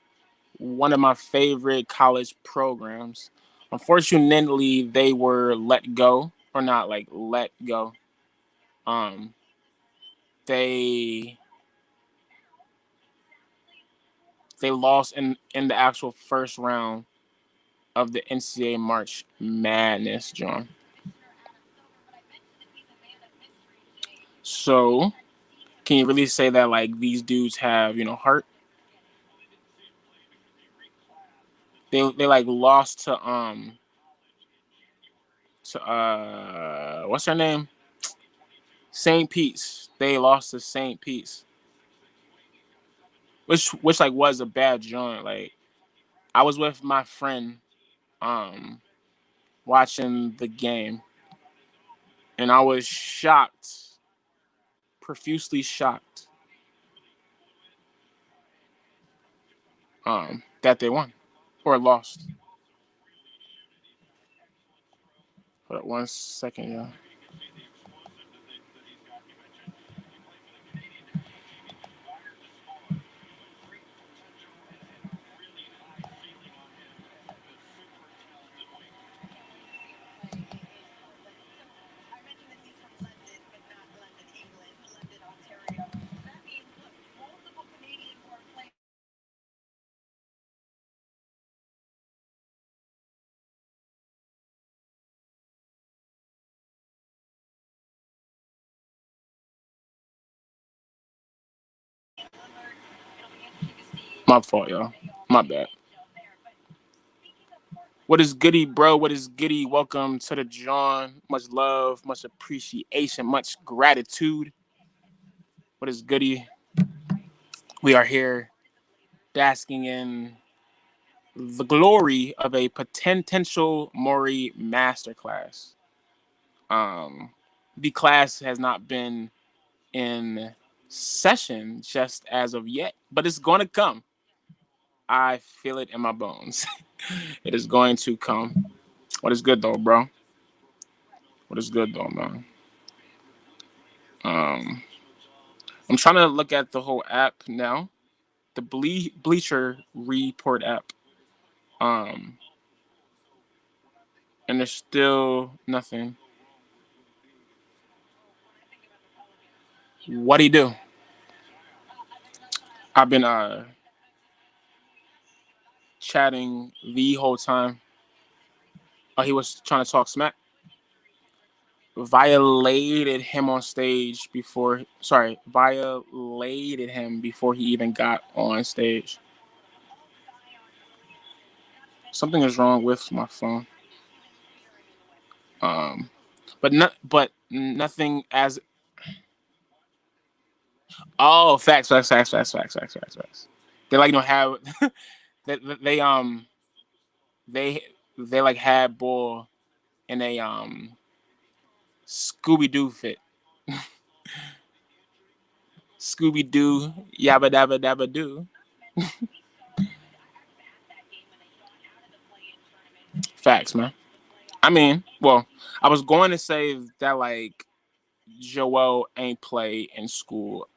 one of my favorite college programs. Unfortunately, they were let go, or not like let go. Um, they they lost in the actual first round of the NCAA March Madness, John. So, can you really say that like these dudes have heart? They like lost to what's her name? St. Pete's. They lost to St. Pete's, which like was a bad joint. Like I was with my friend, um watching the game, and I was shocked, profusely shocked, that they won or lost. Hold up 1 second, yeah. My fault, y'all. My bad. What is goody, bro? What is goody? Welcome to the John. Much love, much appreciation, much gratitude. What is goody? We are here basking in the glory of a potential Maury masterclass. The class has not been in session just as of yet, but it's going to come. I feel it in my bones. It is going to come. What is good though, bro? What is good though, man? Um, I'm trying to look at the whole app now. The Bleacher Report app. Um, and there's still nothing. What do you do? I've been chatting the whole time. Oh, he was trying to talk smack. Violated him on stage before. Sorry, violated him before he even got on stage. Something is wrong with my phone. Um, but nothing as. Oh, facts. They like have they, they um they they like had bull in a Scooby Doo fit. Scooby Doo yabba dabba dabba doo. Facts, man. I mean, well, I was going to say that like Joel ain't play in school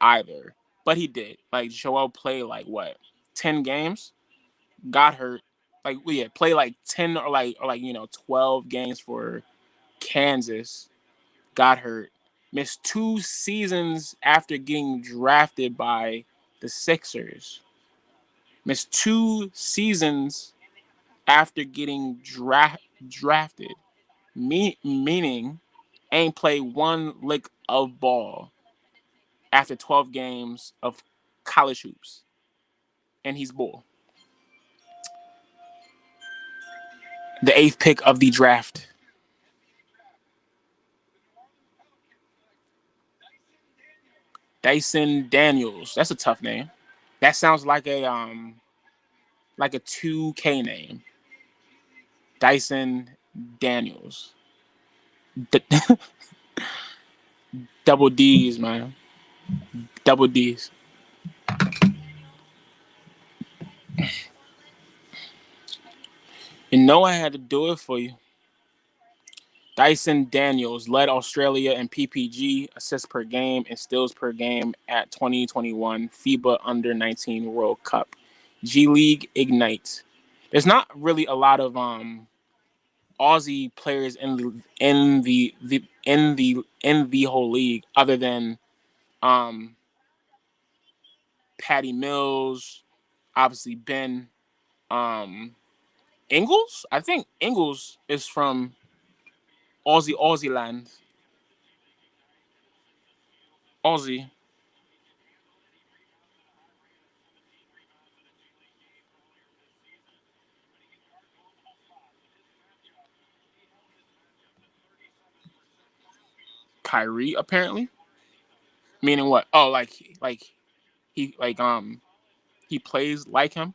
either, but he did. Like Joel played like what 10 games, got hurt. Like yeah, play like 10 or 12 games for Kansas, got hurt, missed 2 seasons after getting drafted by the Sixers, missed 2 seasons after getting drafted, meaning ain't played one lick of ball after 12 games of college hoops, and he's bull. The eighth pick of the draft. Dyson Daniels. That's a tough name. That sounds like a 2K name. Dyson Daniels. D- Double D's, man. Double D's. You know I had to do it for you. Dyson Daniels led Australia in PPG, assists per game, and steals per game at 2021 FIBA Under 19 World Cup. G League Ignite. There's not really a lot of Aussie players in the whole league other than um Patty Mills, obviously Ben Ingles. I think Ingles is from Aussie land. Aussie. Kyrie apparently. Meaning what? Oh, he he plays like him,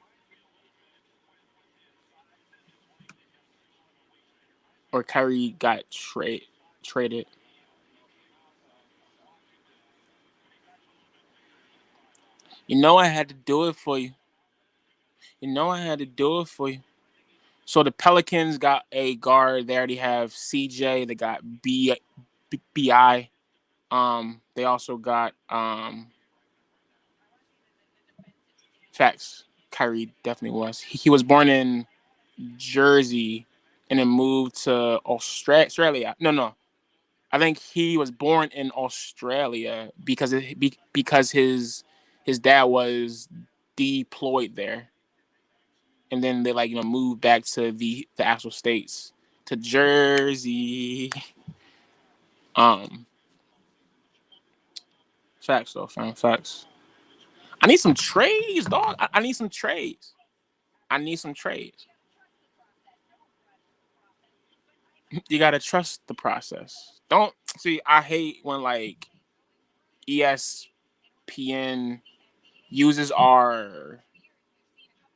or Kyrie got traded. You know I had to do it for you. You know I had to do it for you. So the Pelicans got a guard. They already have CJ. They got Bi. They also got facts. Kyrie definitely was. He was born in Jersey and then moved to Australia. No. I think he was born in Australia because his dad was deployed there, and then they moved back to the actual states to Jersey. Um, facts though, fam. Facts. I need some trades, dog. I need some trades. I need some trades. You gotta trust the process. Don't see. I hate when ESPN uses our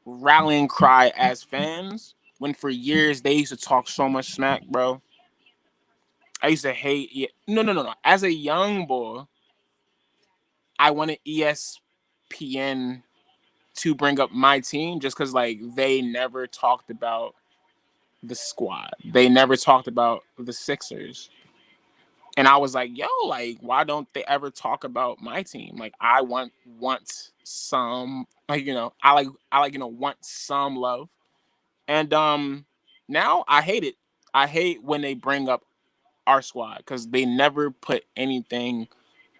rallying cry as fans when for years they used to talk so much smack, bro. I used to hate it. No. As a young boy, I wanted ESPN to bring up my team just because like they never talked about the squad. They never talked about the Sixers. And I was like, yo, like, why don't they ever talk about my team? Like, I want some, like, want some love. And now I hate it. I hate when they bring up our squad because they never put anything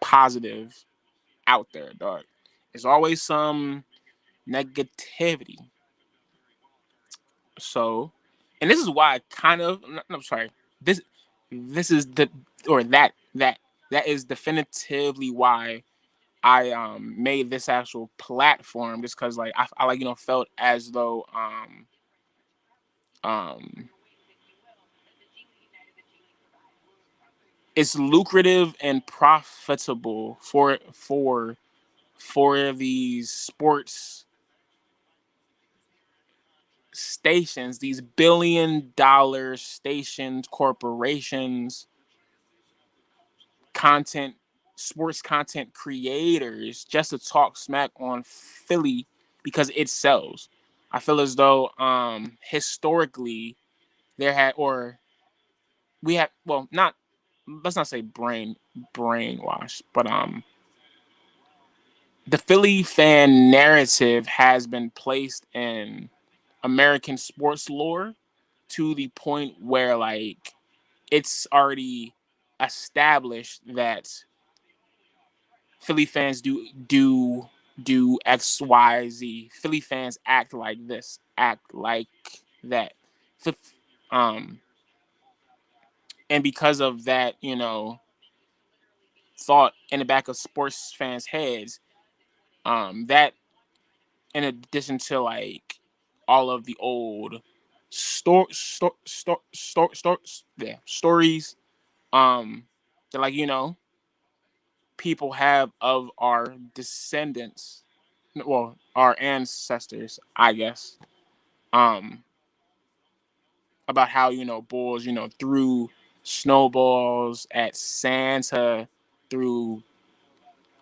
positive out there, dog. There's always some negativity. So, and this is why I kind of, I'm sorry, this this is the or that is definitively why I made this actual platform, just because like I like felt as though um it's lucrative and profitable for these sports stations, these $1 billion stations, corporations, content, sports content creators, just to talk smack on Philly because it sells. I feel as though historically there had or we had well not let's not say brainwash, but the Philly fan narrative has been placed in American sports lore to the point where like it's already established that Philly fans do X Y Z. Philly fans act like this, act like that. Um, and because of that, thought in the back of sports fans' heads, that in addition to like all of the old stories, that like people have of our descendants, well, our ancestors, I guess, um, about how bulls threw snowballs at Santa, through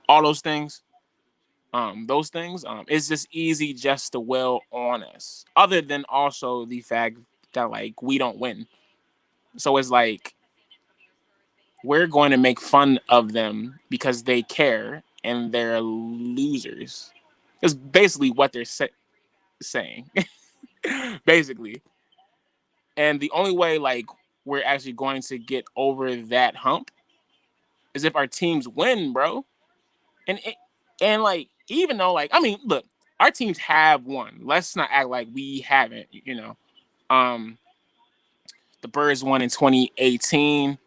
all those things, it's just easy just to wail on us. Other than also the fact that like we don't win, so it's like we're going to make fun of them because they care and they're losers. It's basically what they're saying, basically. And the only way like we're actually going to get over that hump is if our teams win, bro. And like even though like I mean, look, our teams have won. Let's not act like we haven't. Um, the Birds won in 2018,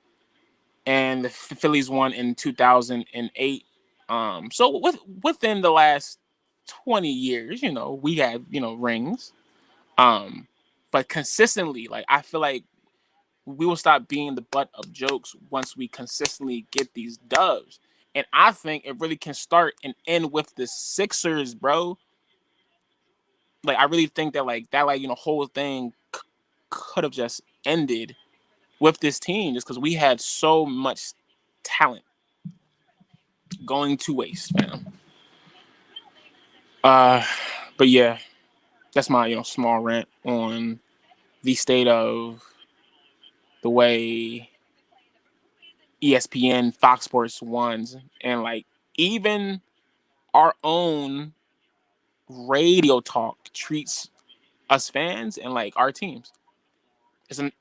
and the Phillies won in 2008. So within the last 20 years, we have rings. Um, but consistently, like I feel like we will stop being the butt of jokes once we consistently get these dubs. And I think it really can start and end with the Sixers, bro. Like I really think that whole thing could have just ended with this team just because we had so much talent going to waste, man. Uh, but yeah, that's my small rant on the state of the way ESPN, Fox Sports ones, and like even our own radio talk treats us fans and like our teams. It's an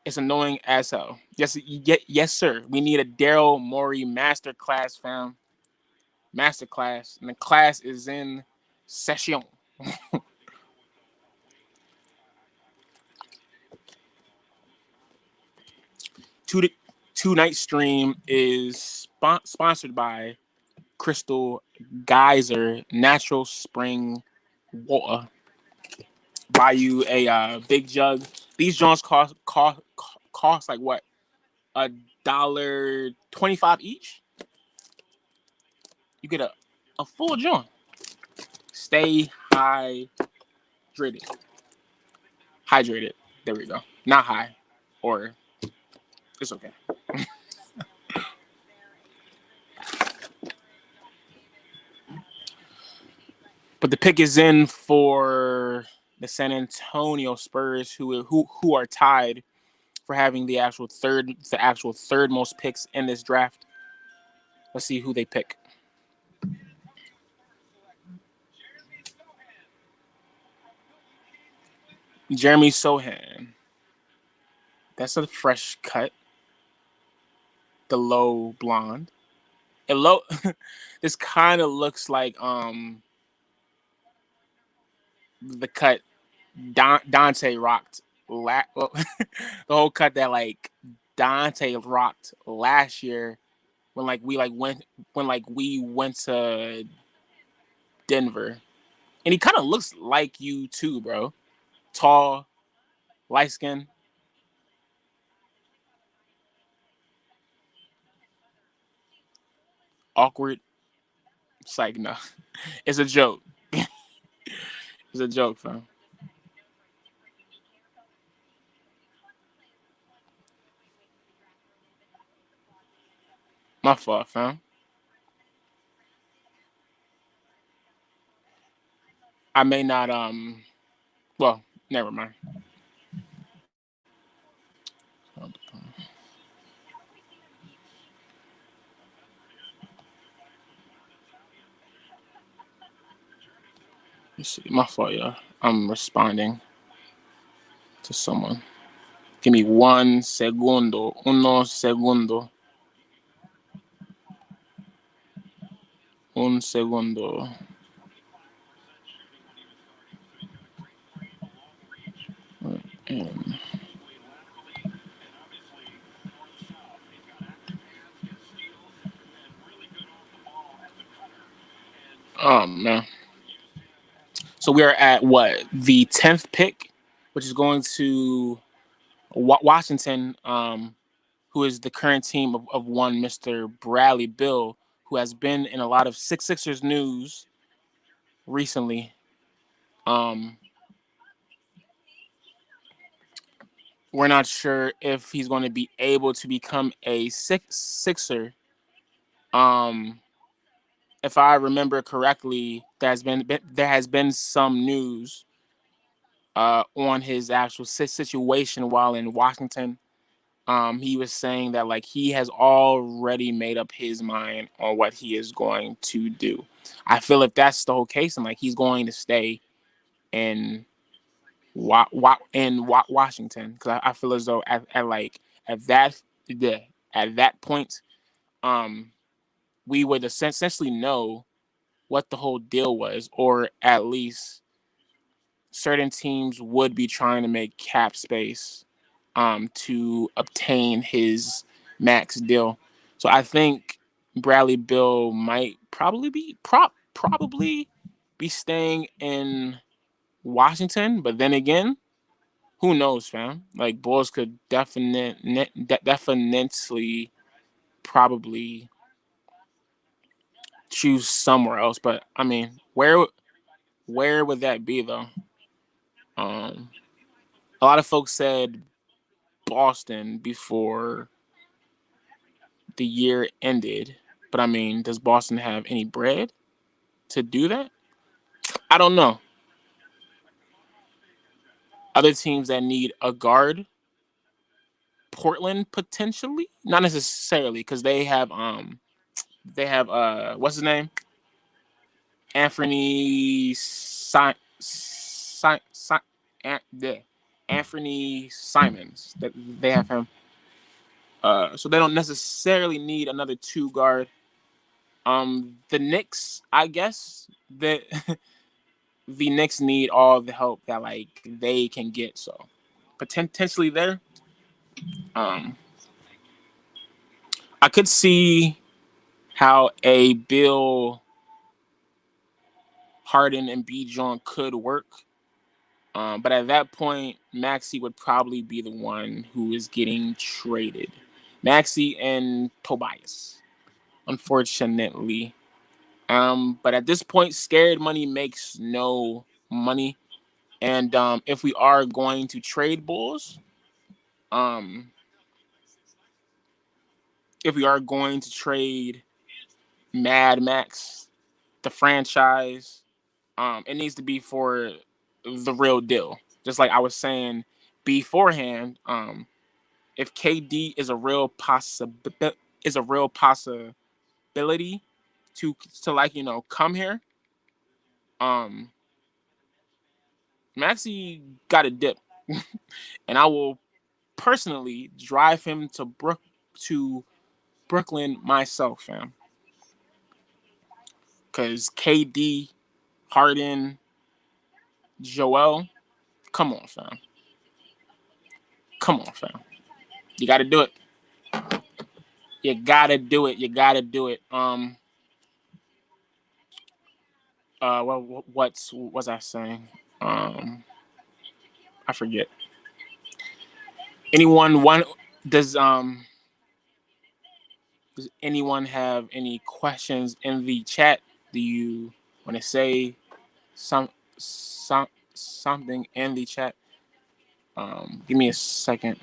it's annoying as hell. Yes, sir. We need a Daryl Morey masterclass, fam. Masterclass, and the class is in session. Two Two-night stream is sponsored by Crystal Geyser Natural Spring Water. Buy you a big jug. These joints cost like what, $1.25 each. You get a full joint. Stay hydrated. Hydrated. There we go. Not high, or it's okay. But the pick is in for the San Antonio Spurs, who are tied for having the actual third most picks in this draft. Let's see who they pick. Jeremy Sohan. That's a fresh cut. The low blonde. It low. This kind of looks like the cut Dante rocked. Well, the whole cut that like Dante rocked last year when we went to Denver, and he kind of looks like you too, bro. Tall, light skin, awkward. It's like no, it's a joke. It's a joke, fam. My fault, fam. I may not. Well, never mind. Let's see. My fault, yeah. I'm responding to someone. Give me 1 segundo. Uno segundo. Un segundo. And, oh man. So we are at what, the 10th pick, which is going to Washington, who is the current team of one Mr. Bradley Bill, who has been in a lot of Sixers news recently. Um, we're not sure if he's going to be able to become a Sixer. Um, if I remember correctly, there has been some news on his actual situation while in Washington. He was saying that like he has already made up his mind on what he is going to do. I feel if that's the whole case, and like he's going to stay in Washington, because I feel as though at that at that point, um, we would essentially know what the whole deal was, or at least certain teams would be trying to make cap space to obtain his max deal. So I think Bradley Bill might probably be staying in Washington, but then again, who knows, fam? Like Bulls could definitely probably choose somewhere else, but I mean, where would that be though? Um, a lot of folks said Boston before the year ended, but I mean, does Boston have any bread to do that? I don't know. Other teams that need a guard, Portland potentially, not necessarily, because they have what's his name, Anthony Anthony Simons. That they have him. So they don't necessarily need another two guard. The Knicks, I guess that the Knicks need all the help that like they can get. So potentially there. Um, I could see how a Bill Harden and B. John could work. But at that point, Maxi would probably be the one who is getting traded. Maxi and Tobias, unfortunately. But at this point, scared money makes no money. And if we are going to trade Bulls, um, if we are going to trade Mad Max, the franchise, It needs to be for the real deal. Just like I was saying beforehand, if KD is a real possibility to like come here, um, Maxi got a dip, and I will personally drive him to Brooklyn myself, fam. Cause KD, Harden, Joel, come on, fam. Come on, fam. You got to do it. You gotta do it. You gotta do it. What was I saying? I forget. Anyone one does does anyone have any questions in the chat? Do you want to say something in the chat? Give me a second.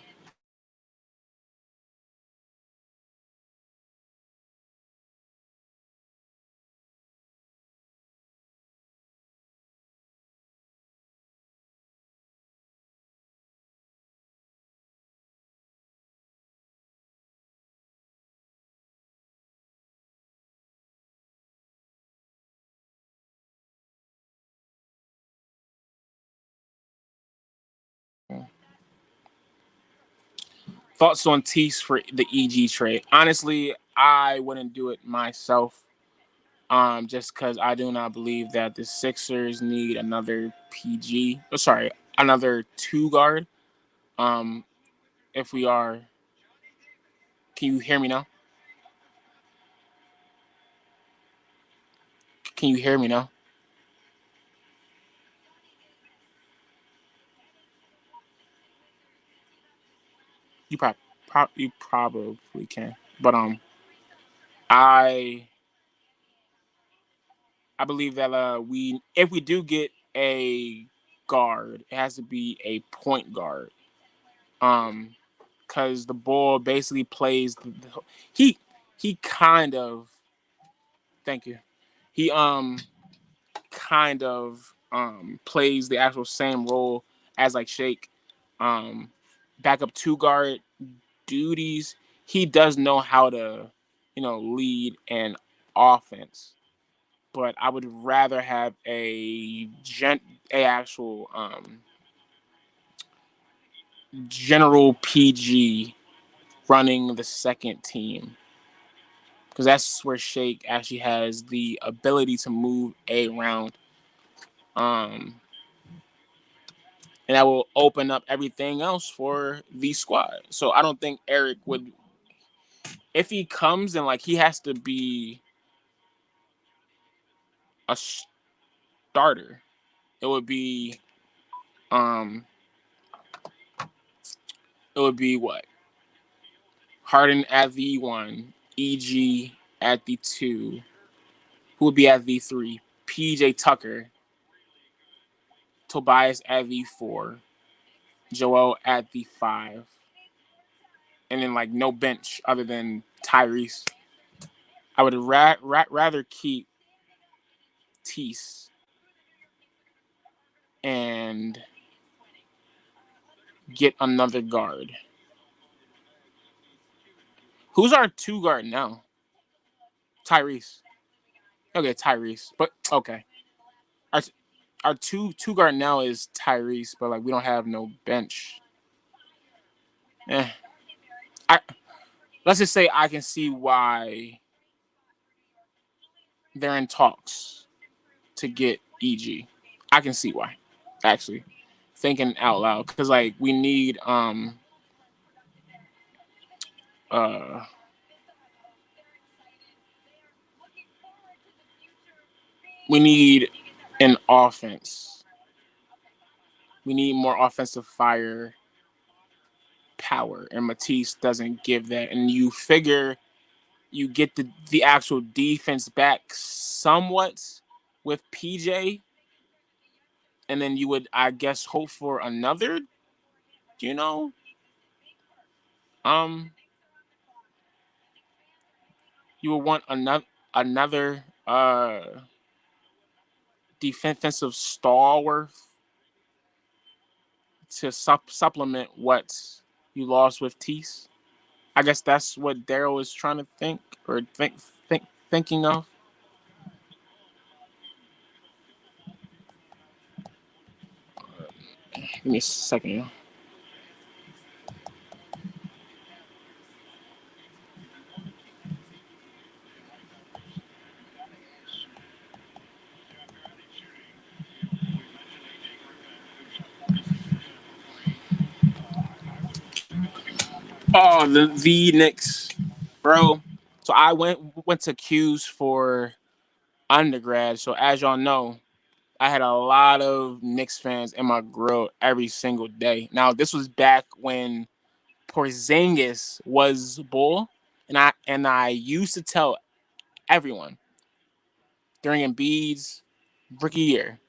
Thoughts on Tease for the EG trade? Honestly, I wouldn't do it myself. Just because I do not believe that the Sixers need another PG. Oh, sorry, another two guard. Um, if we are, can you hear me now? Can you hear me now? You you probably can, but I I believe that we if we do get a guard, it has to be a point guard. Um, because the ball basically plays he he kind of thank you he kind of plays the actual same role as like Shake, um backup two guard duties. He does know how to lead an offense, but I would rather have a actual general PG running the second team, because that's where Shake actually has the ability to move around, um, and that will open up everything else for the squad. So I don't think Eric would, if he comes and like he has to be a starter. It would be um, it would be what Harden at the one, EG at the two, who would be at the three, PJ Tucker, Tobias at the four, Joel at the five, and then like no bench other than Tyrese. I would rather keep Tease and get another guard. Who's our two guard now? Tyrese. Okay, Tyrese. But okay, our our two guard now is Tyrese, but like we don't have no bench. Eh. I let's just say I can see why they're in talks to get EG. I can see why, actually, thinking out loud, because like uh we need an offense. We need more offensive fire power, and Matisse doesn't give that. And you figure you get the actual defense back somewhat with PJ, and then you would, I guess, hope for another, you know, um, you would want another defensive stalwart to supplement what you lost with Tease. I guess that's what Daryl is trying to think or thinking of. Give me a second. Yeah. Oh, the Knicks, bro. So I went to Q's for undergrad. So as y'all know, I had a lot of Knicks fans in my grill every single day. Now this was back when Porzingis was bull, and I used to tell everyone during Embiid's rookie year,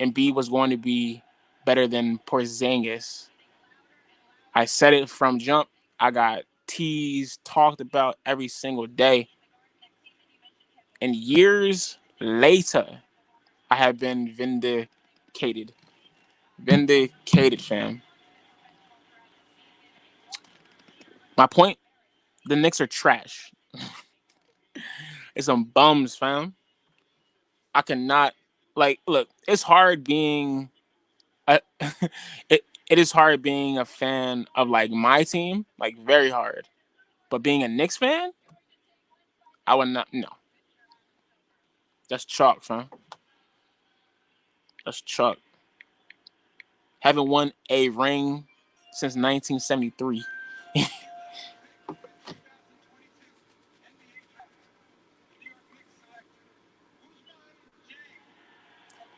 Embiid was going to be better than Porzingis. I said it from jump. I got teased, talked about every single day. And years later, I have been vindicated. Vindicated, fam. My point, the Knicks are trash. It's some bums, fam. I cannot, like, look, it's hard being, a, it is hard being a fan of, like, my team, like, very hard. But being a Knicks fan, I would not, no. That's chalk, fam. That's chalk. Haven't won a ring since 1973.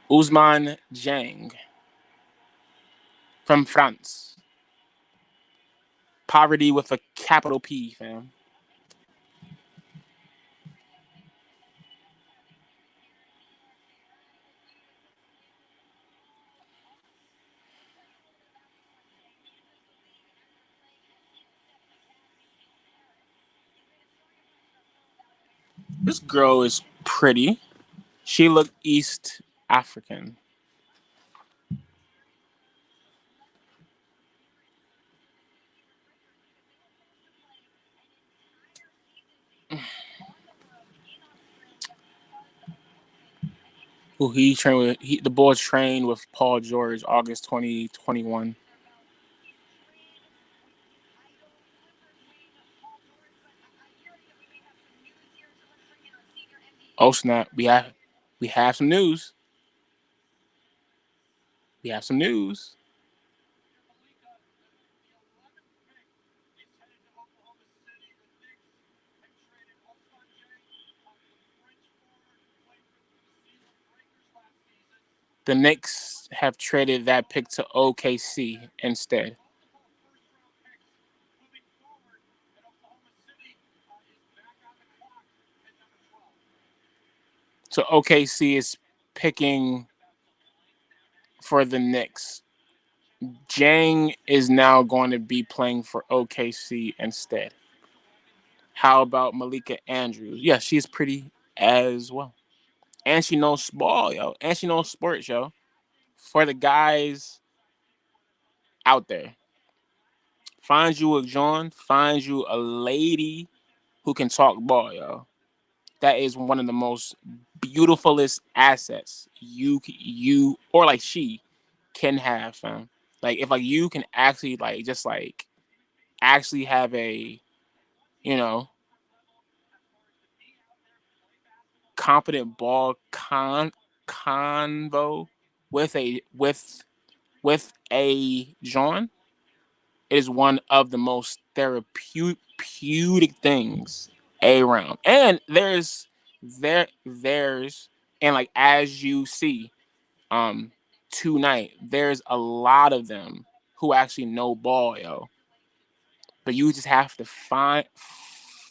Ousmane Dieng from France. Poverty with a capital P, fam. This girl is pretty. She looked East African. Who he trained with? The boy trained with Paul George, August 2021. Oh snap! We have some news. We have some news. The Knicks have traded that pick to OKC instead. So OKC is picking for the Knicks. Jang is now going to be playing for OKC instead. How about Malika Andrews? Yeah, she's pretty as well. And she knows ball, yo. And she knows sports, yo. For the guys out there, find you a John, find you a lady who can talk ball, yo. That is one of the most beautifulest assets you or like she can have, fam. Like if like you can actually like just like actually have a you know competent ball convo with a John, it is one of the most therapeutic things around. And there's and like as you see um tonight, there's a lot of them who actually know ball, yo. But you just have to find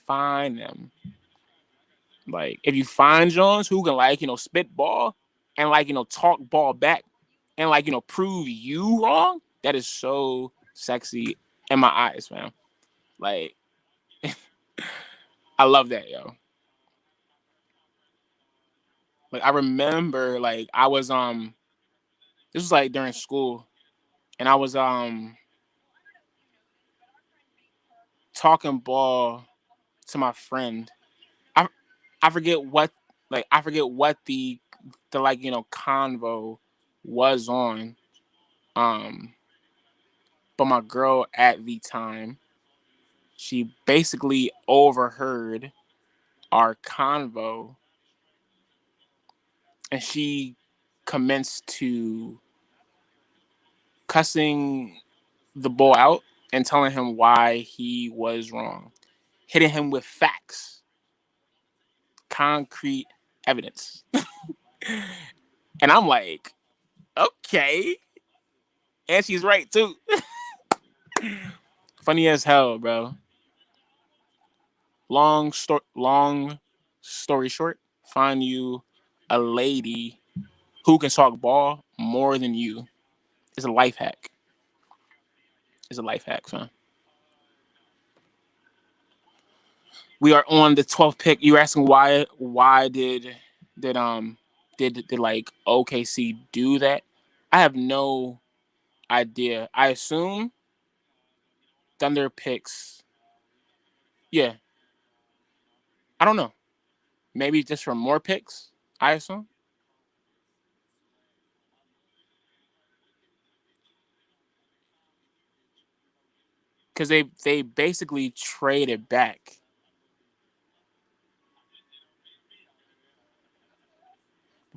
them. Like if you find Jones who can like spit ball and like talk ball back and like prove you wrong, that is so sexy in my eyes, man. Like I love that, yo. Like I remember, like I was this was like during school, and I was talking ball to my friend. I I forget what I forget what the like convo was on. Um, but my girl at the time, she basically overheard our convo, and she commenced to cussing the bull out and telling him why he was wrong, hitting him with facts, concrete evidence. And I'm like, okay. And she's right too. Funny as hell, bro. Long story short, find you a lady who can talk ball more than you. It's a life hack. It's a life hack, fam. We are on the 12th pick. You're asking why did like OKC do that? I have no idea. I assume Thunder picks. Yeah, I don't know. Maybe just for more picks. I assume because they basically traded back.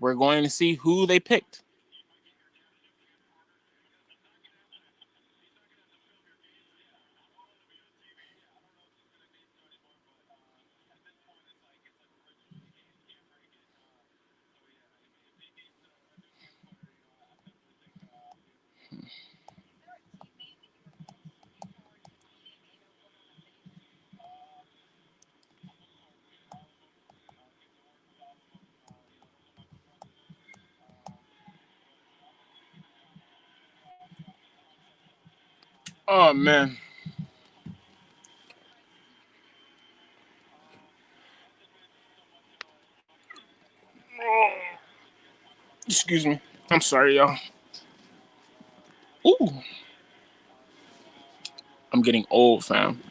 We're going to see who they picked. Oh man. Excuse me. I'm sorry, y'all. Ooh, I'm getting old, fam.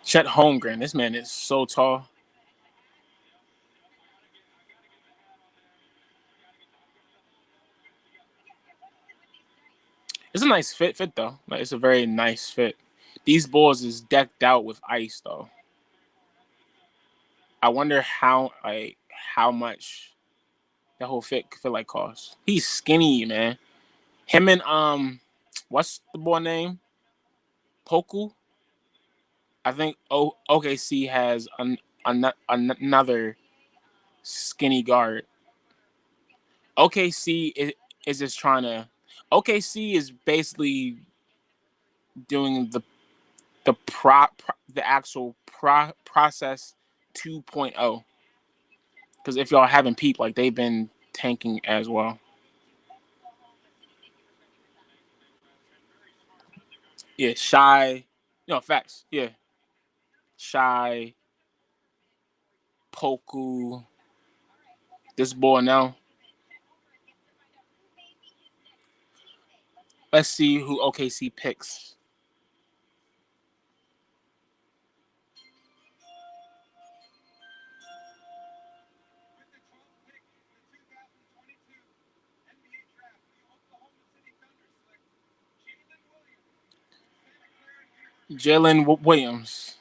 Chet Holmgren. This man is so tall. It's a nice fit though. Like it's a very nice fit. These Bulls is decked out with ice though. I wonder how much that whole fit could feel like cost. He's skinny, man. Him and what's the boy name? Poku. I think OKC has another skinny guard. OKC is just trying to. OKC is basically doing the actual process 2.0. Because if y'all haven't peeped, like they've been tanking as well. Yeah, shy. No facts. Yeah, shy. Poku. This boy now. Let's see who OKC picks. Jalen Williams.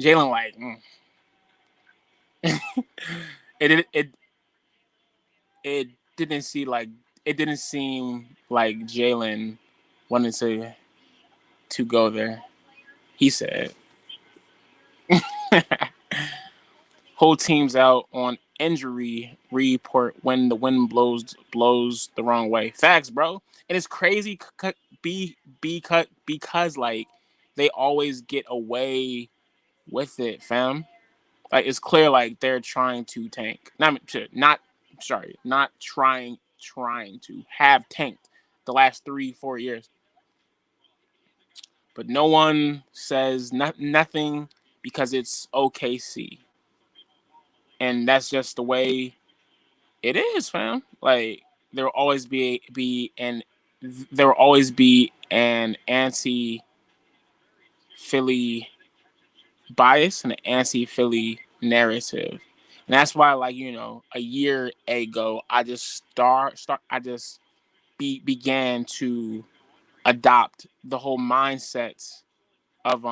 Jalen like it it didn't see like it didn't seem like Jalen wanted to go there. He said, "Whole team's out on injury report when the wind blows the wrong way." Facts, bro. And it's crazy. Because like they always get away with it, fam. Like it's clear like they're trying to tank. Not sorry, not trying to have tanked the last 3-4 years. but no one says nothing because it's OKC, and that's just the way it is, fam. Like there will always be an anti Philly bias and an anti Philly narrative, and that's why, like, a year ago, I just began to adopt the whole mindset of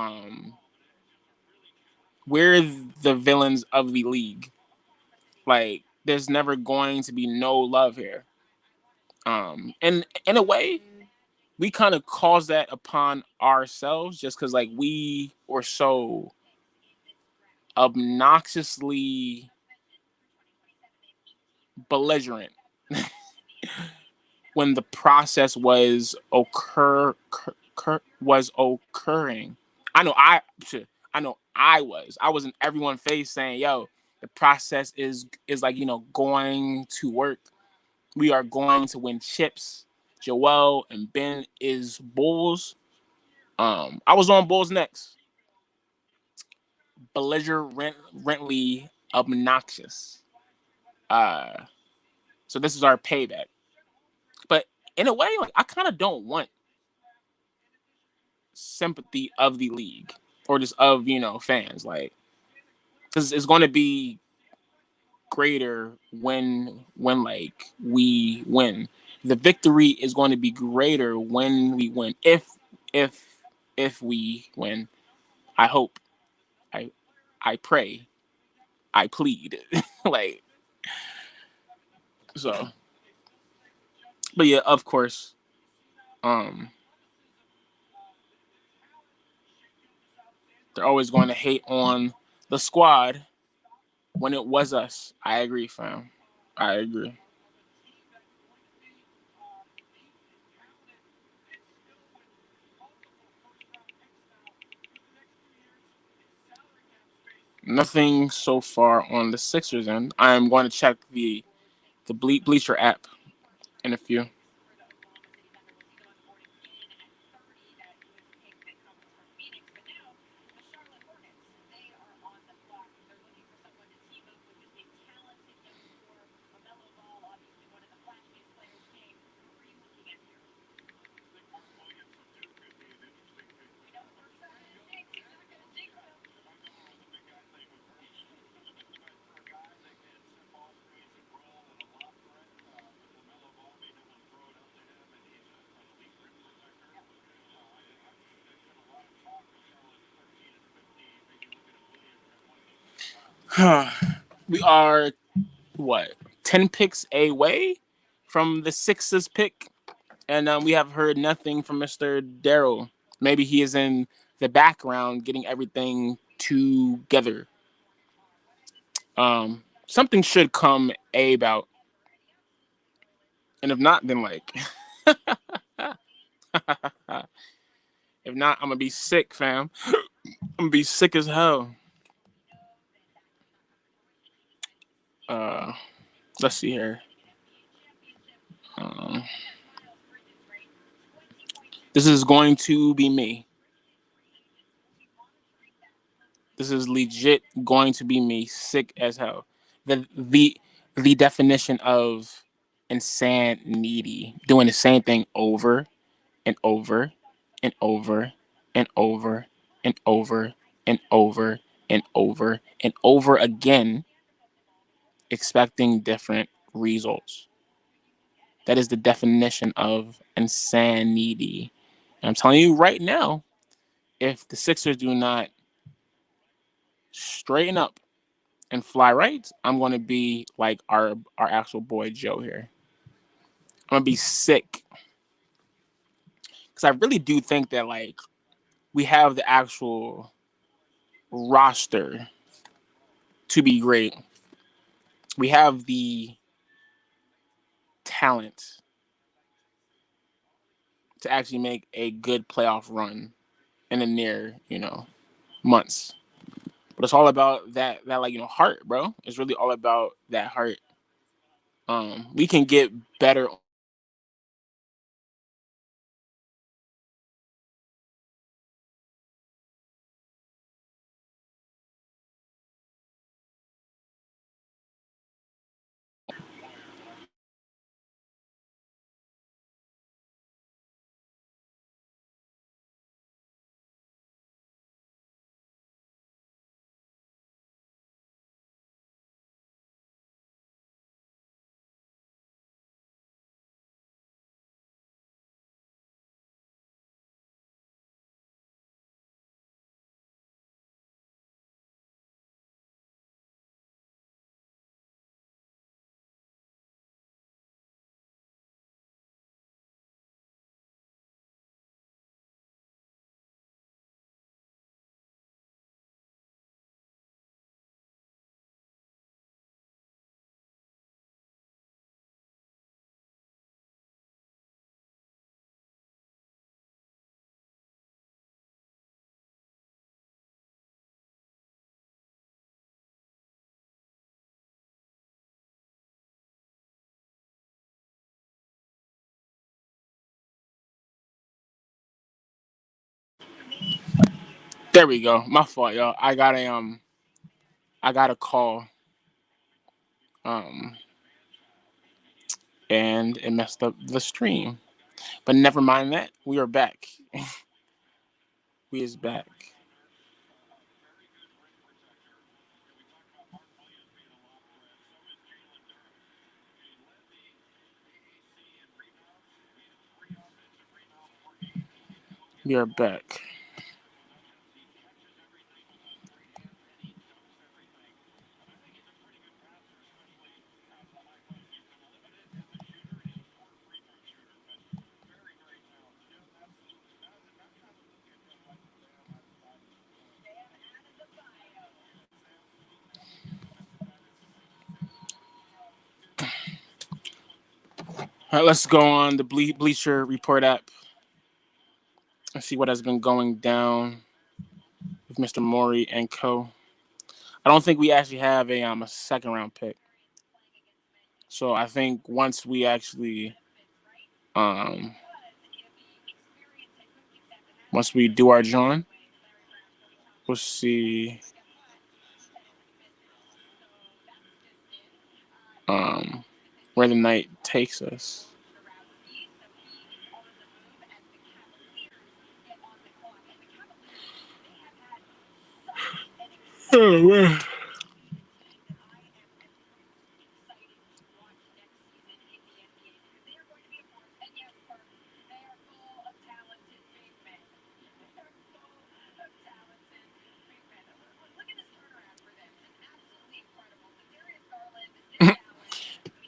we're the villains of the league. Like there's never going to be no love here. And in a way, we kind of caused that upon ourselves just because like we were so obnoxiously belligerent when the process was occurring. I know I was in everyone's face saying, "Yo, the process is like going to work. We are going to win chips. Joel and Ben is Bulls. I was on Bulls next. Belligerently obnoxious. Uh, so this is our payback. But in a way, like I kind of don't want sympathy of the league or just of fans, like because it's going to be greater when like we win. The victory is going to be greater when we win. If if we win, I hope. I I pray. I plead. Like so. But yeah, of course. Um, they're always going to hate on the squad when it was us. I agree, fam. I agree. Nothing so far on the Sixers end. I am going to check the Bleacher app in a few. We are what 10 picks away from the Sixers pick, and we have heard nothing from Mr. Darrow. Maybe he is in the background getting everything together. Something should come about, and if not, then like, if not, I'm gonna be sick, fam. I'm gonna be sick as hell. Uh, let's see here. Um, this is going to be me. This is legit going to be me, sick as hell. The definition of insanity, doing the same thing over and over and over and over and over and over and over and over again, expecting different results. That is the definition of insanity. And I'm telling you right now, if the Sixers do not straighten up and fly right, I'm gonna be like our actual boy Joe here. I'm gonna be sick because I really do think that like we have the actual roster to be great. We have the talent to actually make a good playoff run in the near months. But it's all about that like heart, bro. It's really all about that heart. We can get better There we go. My fault, y'all. I got a call. Um, and it messed up the stream. But never mind that. We are back. We is back. We are back. All right, let's go on the Bleacher Report app and see what has been going down with Mr. Maury and co. I don't think we actually have a second round pick. So I think once we actually um once we do our John, we'll see um where the night takes us. Oh man.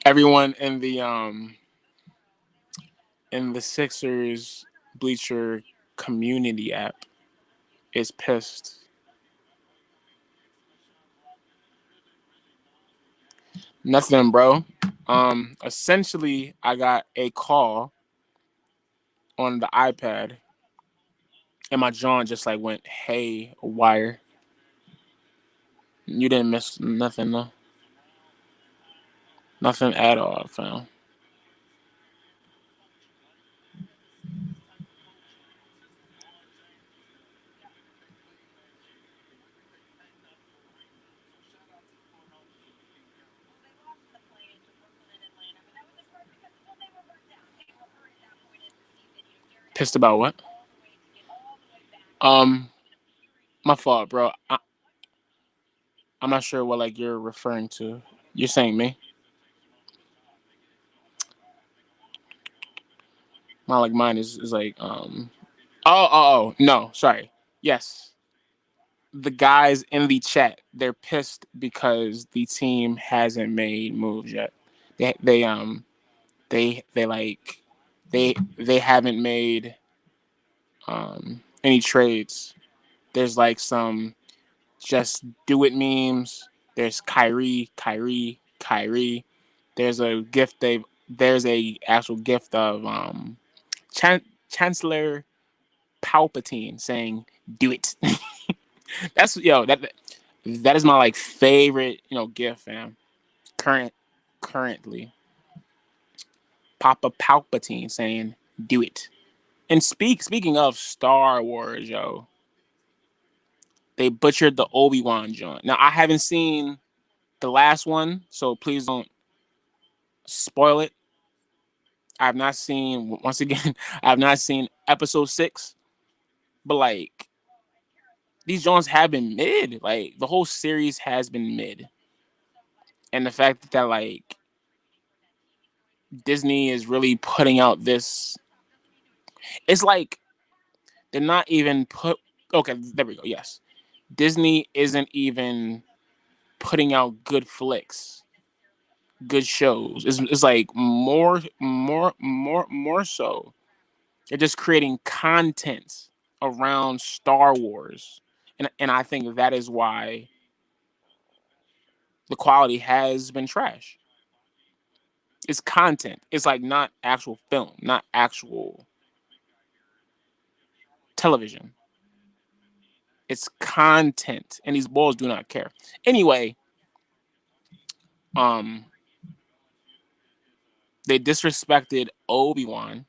Everyone in the Sixers Bleacher community app is pissed. Nothing, bro. Essentially, I got a call on the iPad, and my John just like went, "Hey, wire." You didn't miss nothing, though. Nothing at all, fam. Pissed about what? Um, my fault, bro. I'm not sure what like you're referring to. You're saying me? Mine is like no, sorry. Yes. The guys in the chat, they're pissed because the team hasn't made moves yet. They like they haven't made any trades. There's like some just do it memes. There's Kyrie. There's a gift there's a actual gift of Chancellor Palpatine saying do it. That's that is my like favorite, gift, fam. Currently. Papa Palpatine saying do it. And speaking of Star Wars, they butchered the Obi-Wan joint. Now I haven't seen the last one, so please don't spoil it. I've not seen once again. I've not seen episode 6, but like these joints have been mid. Like the whole series has been mid, and the fact that like Disney is really putting out this, it's like they're not even put. Okay, there we go. Yes, Disney isn't even putting out good flicks, good shows. It's like more so. They're just creating content around Star Wars, and I think that is why the quality has been trash. It's content. It's like not actual film, not actual television. It's content, and these boys do not care. Anyway, um, they disrespected Obi-Wan.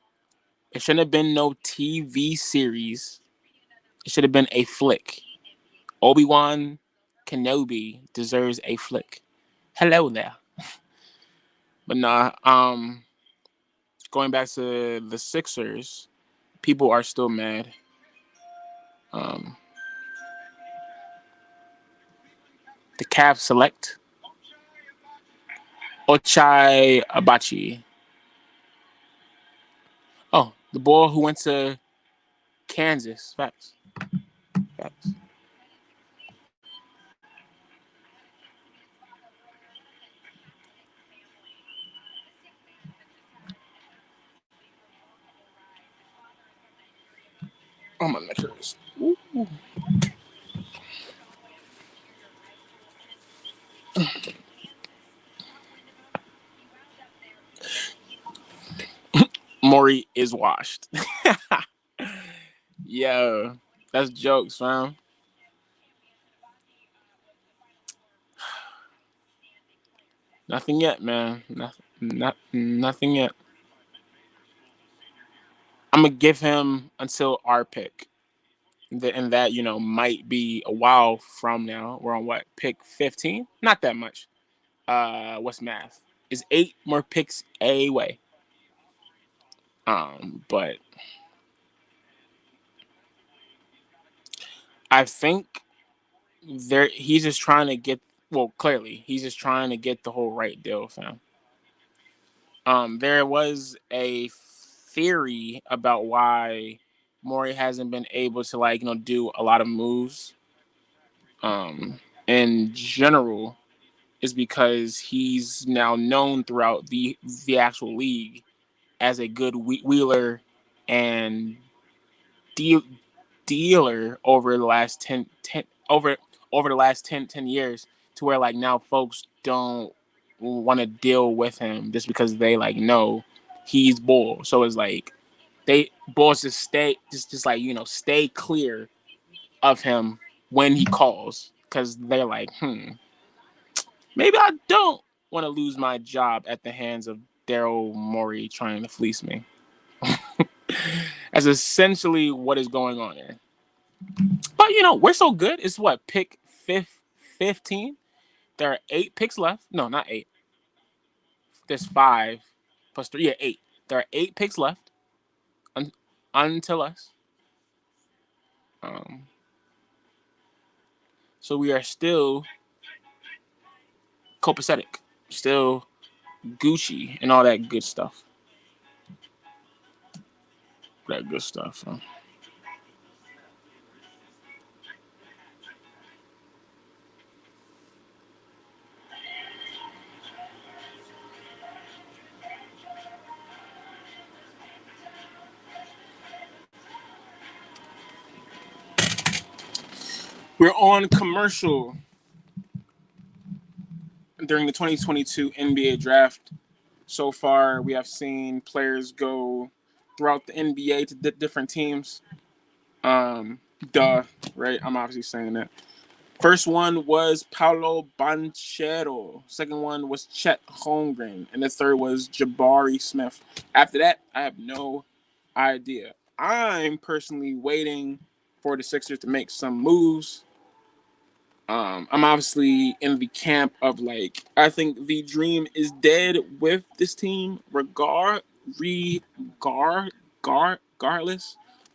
It shouldn't have been no TV series. It should have been a flick. Obi-Wan Kenobi deserves a flick. Hello there. But nah, going back to the Sixers, people are still mad. Um, the Cavs select Ochai Abachi. Oh, the boy who went to Kansas. Facts. Facts. Oh, my neck hurts. Ooh. Maury is washed. Yo, that's jokes, fam. Nothing yet, man. Nothing yet. I'm gonna give him until our pick, and that might be a while from now. We're on what, pick 15? Not that much. What's math? Is 8 more picks away. But I think he's just trying to get. Well, clearly, he's just trying to get the whole right deal, fam. There was a theory about why Maury hasn't been able to do a lot of moves. In general, is because he's now known throughout the actual league as a good wheeler and deal, dealer over the last 10 over the last 10 years, to where now folks don't want to deal with him just because they know he's bull. So it's they bulls just stay clear of him when he calls, because they're maybe I don't want to lose my job at the hands of Daryl Morey trying to fleece me. That's essentially what is going on there. But we're so good. It's what, pick 15? There are 8 picks left. No, not 8. There's 5 plus 3. Yeah, 8. There are 8 picks left until us. Um, so we are still copacetic, still Gucci, and all that good stuff. That good stuff. Huh? We're on commercial during the 2022 NBA draft. So far, we have seen players go throughout the NBA to different teams. Duh, right? I'm obviously saying that. First one was Paolo Banchero. Second one was Chet Holmgren. And the third was Jabari Smith. After that, I have no idea. I'm personally waiting for the Sixers to make some moves. I'm obviously in the camp of I think the dream is dead with this team, regardless.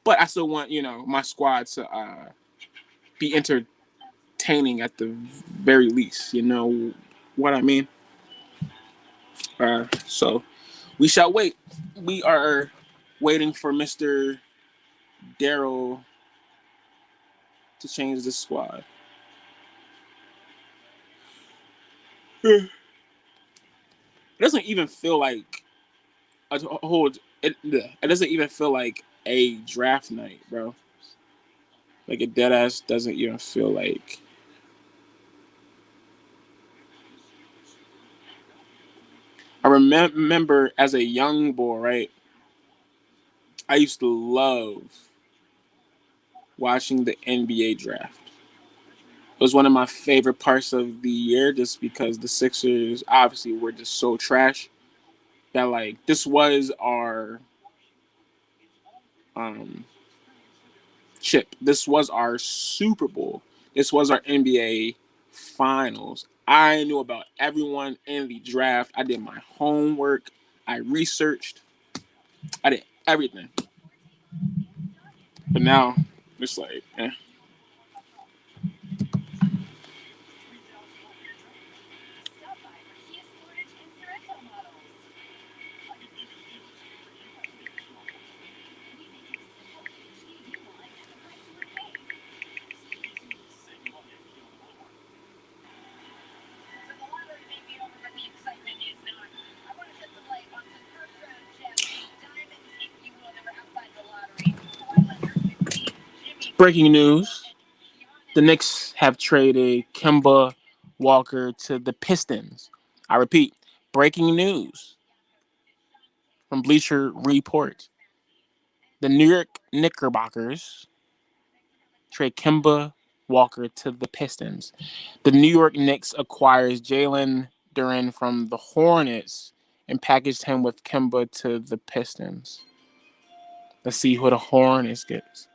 But I still want my squad to be entertaining at the very least. You know what I mean? So we shall wait. We are waiting for Mr. Daryl to change the squad. It doesn't even feel like a whole. It doesn't even feel like a draft night, bro. A dead ass doesn't even feel like. I remember as a young boy, right? I used to love watching the NBA draft. It was one of my favorite parts of the year, just because the Sixers obviously were just so trash that this was our um chip. This was our Super Bowl. This was our NBA finals. I knew about everyone in the draft. I did my homework. I researched. I did everything. But now it's like, eh. Breaking news. The Knicks have traded Kemba Walker to the Pistons. I repeat, breaking news from Bleacher Report. The New York Knickerbockers trade Kemba Walker to the Pistons. The New York Knicks acquires Jalen Duren from the Hornets and packaged him with Kemba to the Pistons. Let's see who the Hornets gets.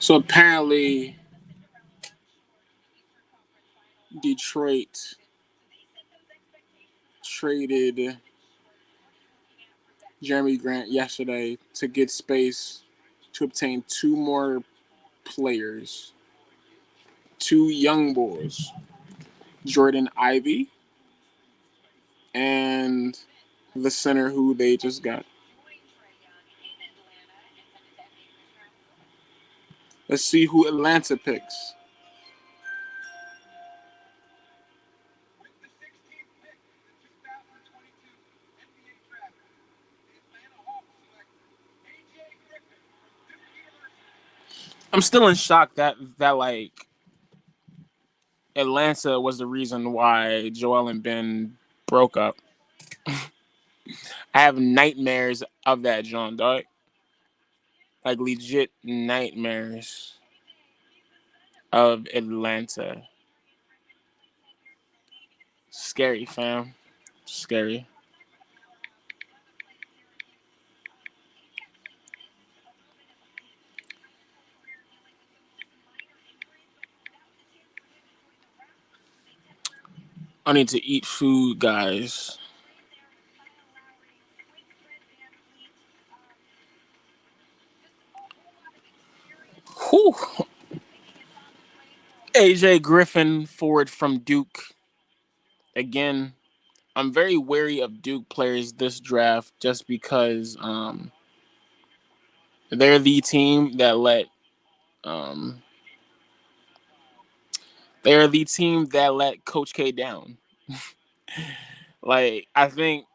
So apparently, Detroit traded Jeremy Grant yesterday to get space to obtain two more players, two young bulls, Jordan Ivy and the center who they just got. Let's see who Atlanta picks. I'm still in shock that like Atlanta was the reason why Joel and Ben broke up. I have nightmares of that, John, dog. Like legit nightmares of Atlanta. Scary, fam. Scary. I need to eat food, guys. Whew. AJ Griffin Ford from Duke. Again, I'm very wary of Duke players this draft just because they're the team that um they're the team that let Coach K down. Like I think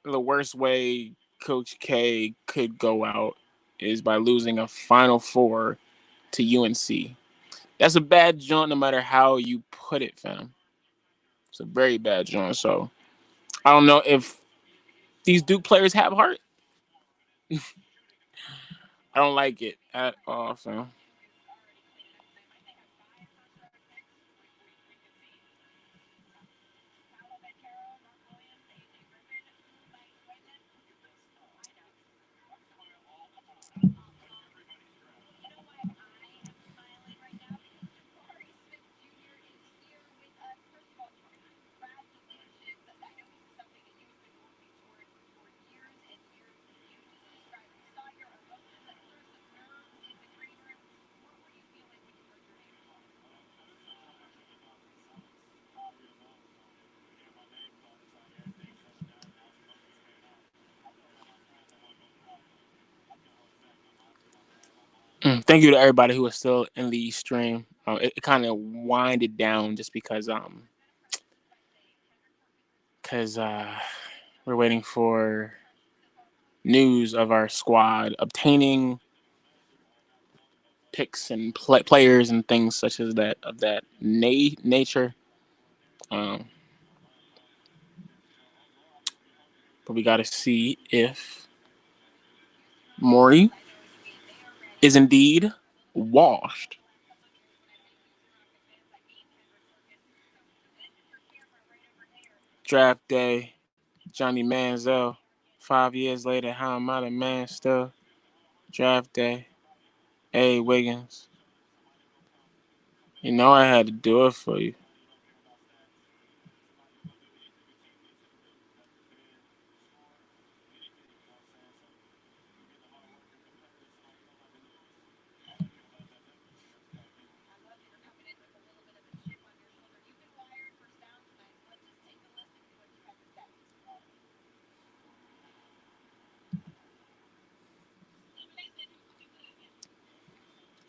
the worst way Coach K could go out is by losing a Final Four to UNC. That's a bad joint no matter how you put it, fam. It's a very bad joint. So I don't know if these Duke players have heart. I don't like it at all, fam. Thank you to everybody who is still in the stream. It kind of winded down just because we're waiting for news of our squad obtaining picks and players and things such as that of that nature. Um, but we got to see if Maury is indeed washed. Draft day, Johnny Manziel. 5 years later, how am I the man still? Draft day, A. Wiggins. You know I had to do it for you.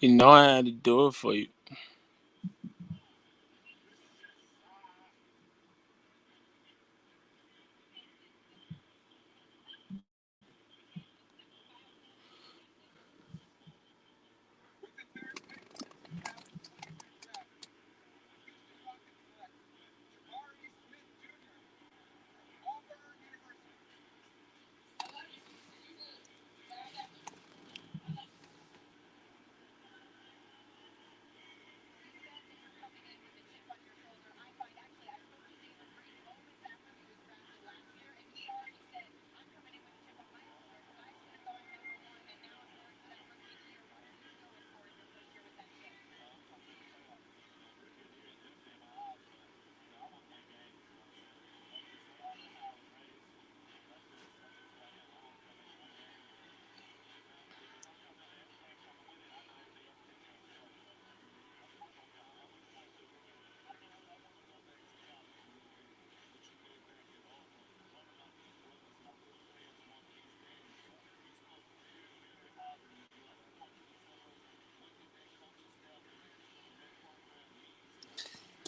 You know I had to do it for you.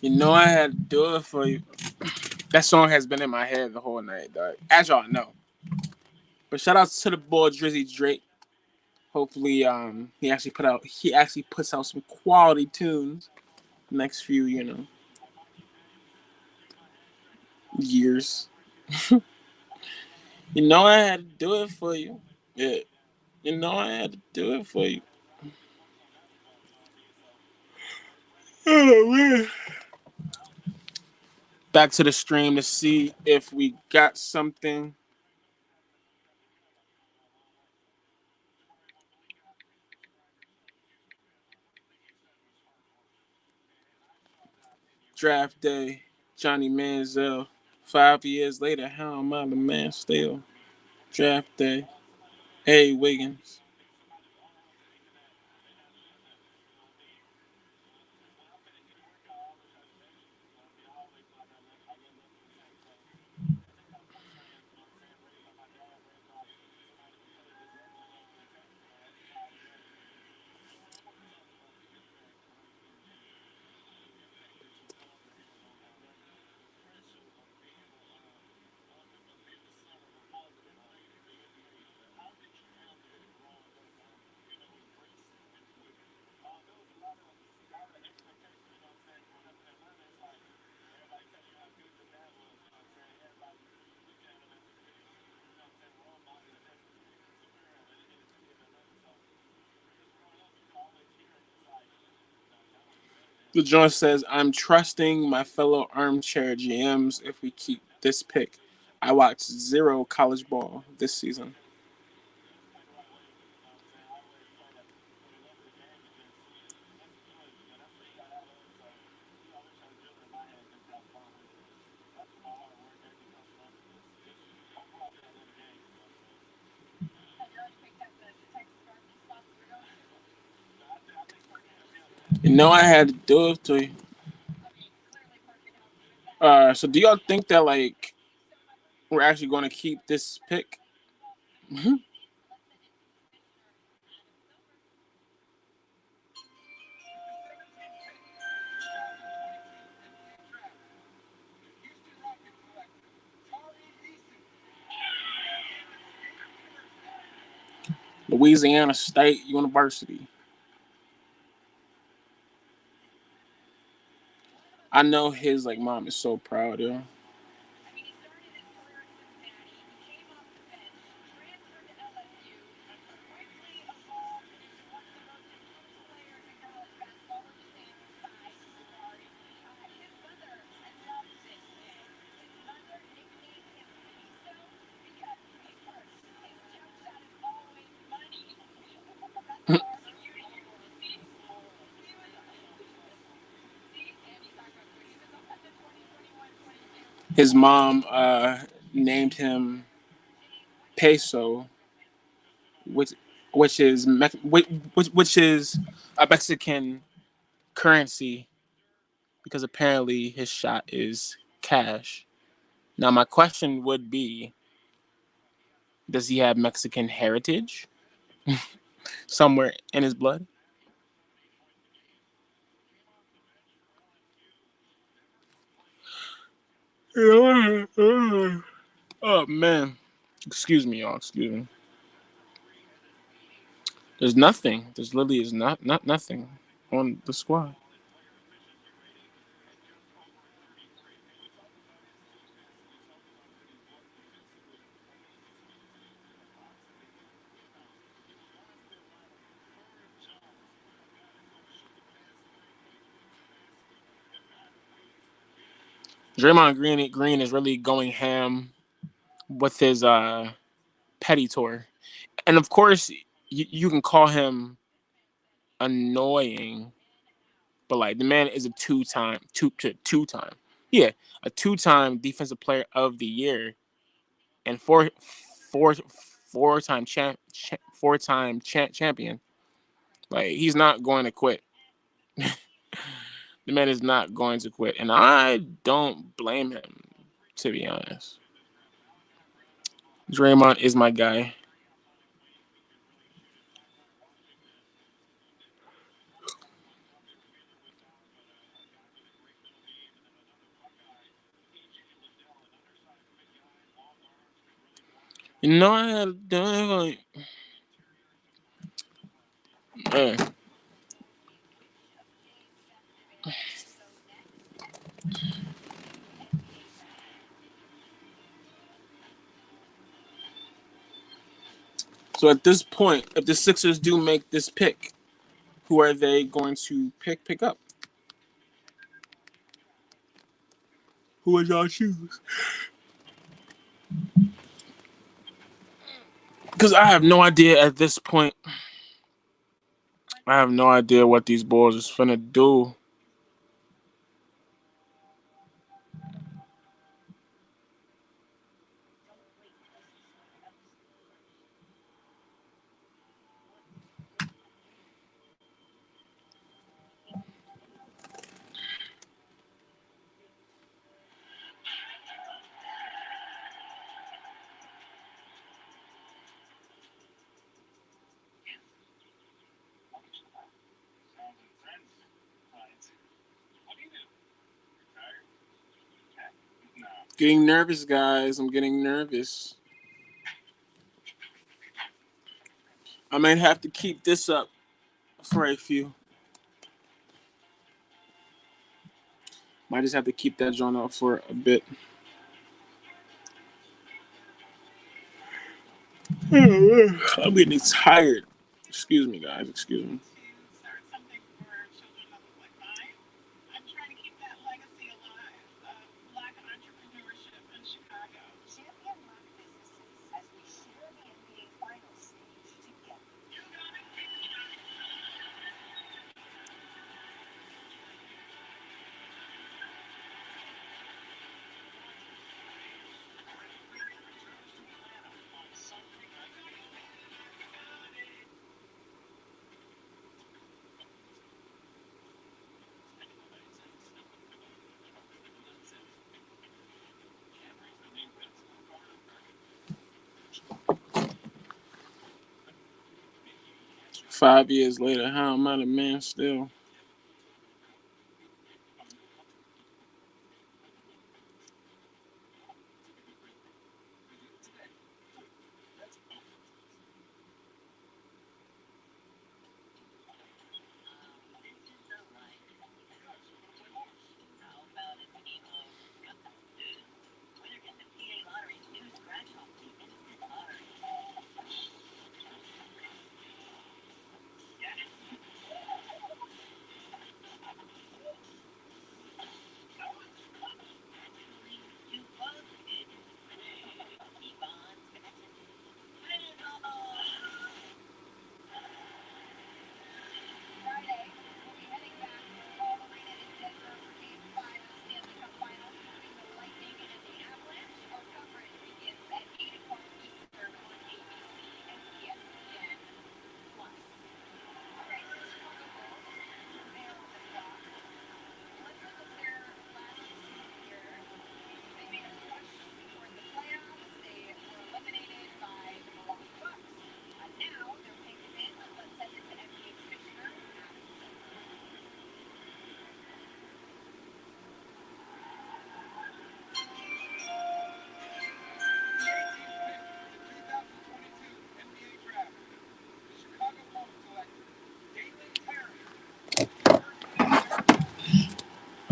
You know I had to do it for you. That song has been in my head the whole night, dog. As y'all know. But shout out to the boy Drizzy Drake. Hopefully, he actually puts out some quality tunes next few, years. You know I had to do it for you. Yeah. You know I had to do it for you. Oh man. Back to the stream to see if we got something. Draft day, Johnny Manziel. 5 years later, how am I the man still? Draft day, hey Wiggins. The joint says, I'm trusting my fellow armchair GMs if we keep this pick. I watched zero college ball this season. You know I had to do it to you. So do y'all think that like we're actually going to keep this pick? Louisiana State University. I know his like mom is so proud of him. His mom named him Peso, which which is a Mexican currency because apparently his shot is cash. Now my question would be, does he have Mexican heritage somewhere in his blood? Oh man. Excuse me, y'all. Excuse me. There's nothing. There's literally is not nothing on the squad. Draymond Green is really going ham with his petty tour, and of course you can call him annoying, but like the man is a two time, yeah, a two-time defensive player of the year and four four-time champion. Like he's not going to quit. The man is not going to quit, and I don't blame him. To be honest, Draymond is my guy. You know I had to do it. So at this point, if the Sixers do make this pick, who are they going to pick up? Who would y'all choose? Because I have no idea at this point. I have no idea what these boys is finna do. Getting nervous, guys. I'm getting nervous. I might have to keep this up for a few. Might just have to keep that joint up for a bit. I'm getting tired. Excuse me, guys. Excuse me. $5 years later, how am I the man still?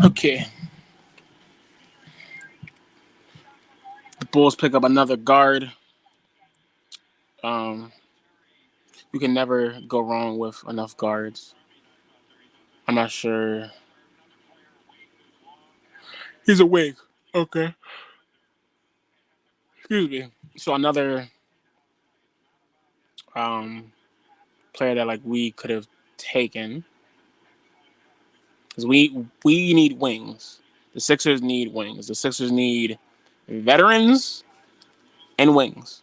Okay. The Bulls pick up another guard. Um, you can never go wrong with enough guards. I'm not sure. He's a wing. Okay. Excuse me. So another um player that like we could have taken because we need wings. The Sixers need wings. The Sixers need veterans and wings,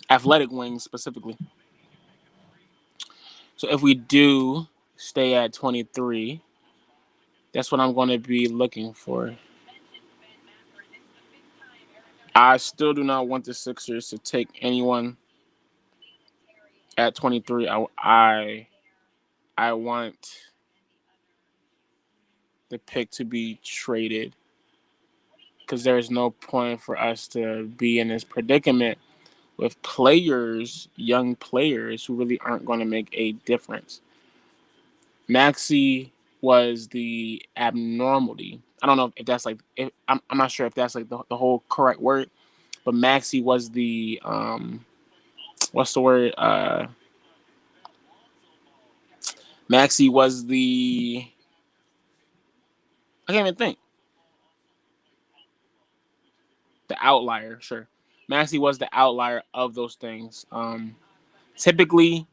athletic wings specifically. So if we do stay at 23, that's what I'm going to be looking for. I still do not want the Sixers to take anyone at 23. I want the pick to be traded because there's no point for us to be in this predicament with players, young players who really aren't going to make a difference. Maxey was the abnormality. I don't know if that's like, if, I'm not sure if that's like the whole correct word, but Maxey was the, what's the word? Maxey was the, I can't even think. The outlier, sure. Maxey was the outlier of those things. Typically,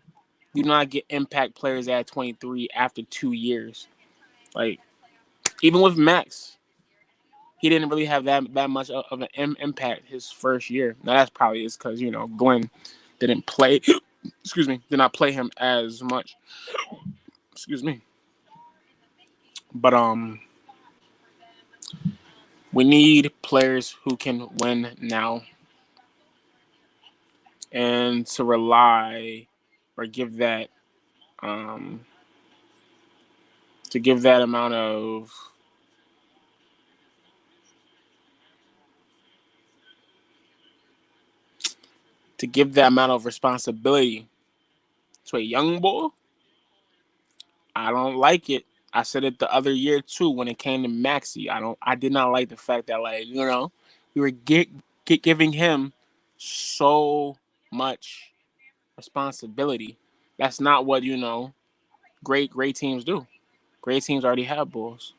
you do not get impact players at 23 after 2 years. Like, even with Max, he didn't really have that much of an impact his first year. Now that's probably is because Glenn didn't play. Excuse me, did not play him as much. Excuse me, but we need players who can win now, and to rely or give that um to give that amount of responsibility to a young boy. I don't like it. I said it the other year too when it came to Maxi. I did not like the fact that we were giving him so much responsibility. That's not what great teams do. Great teams already have bulls.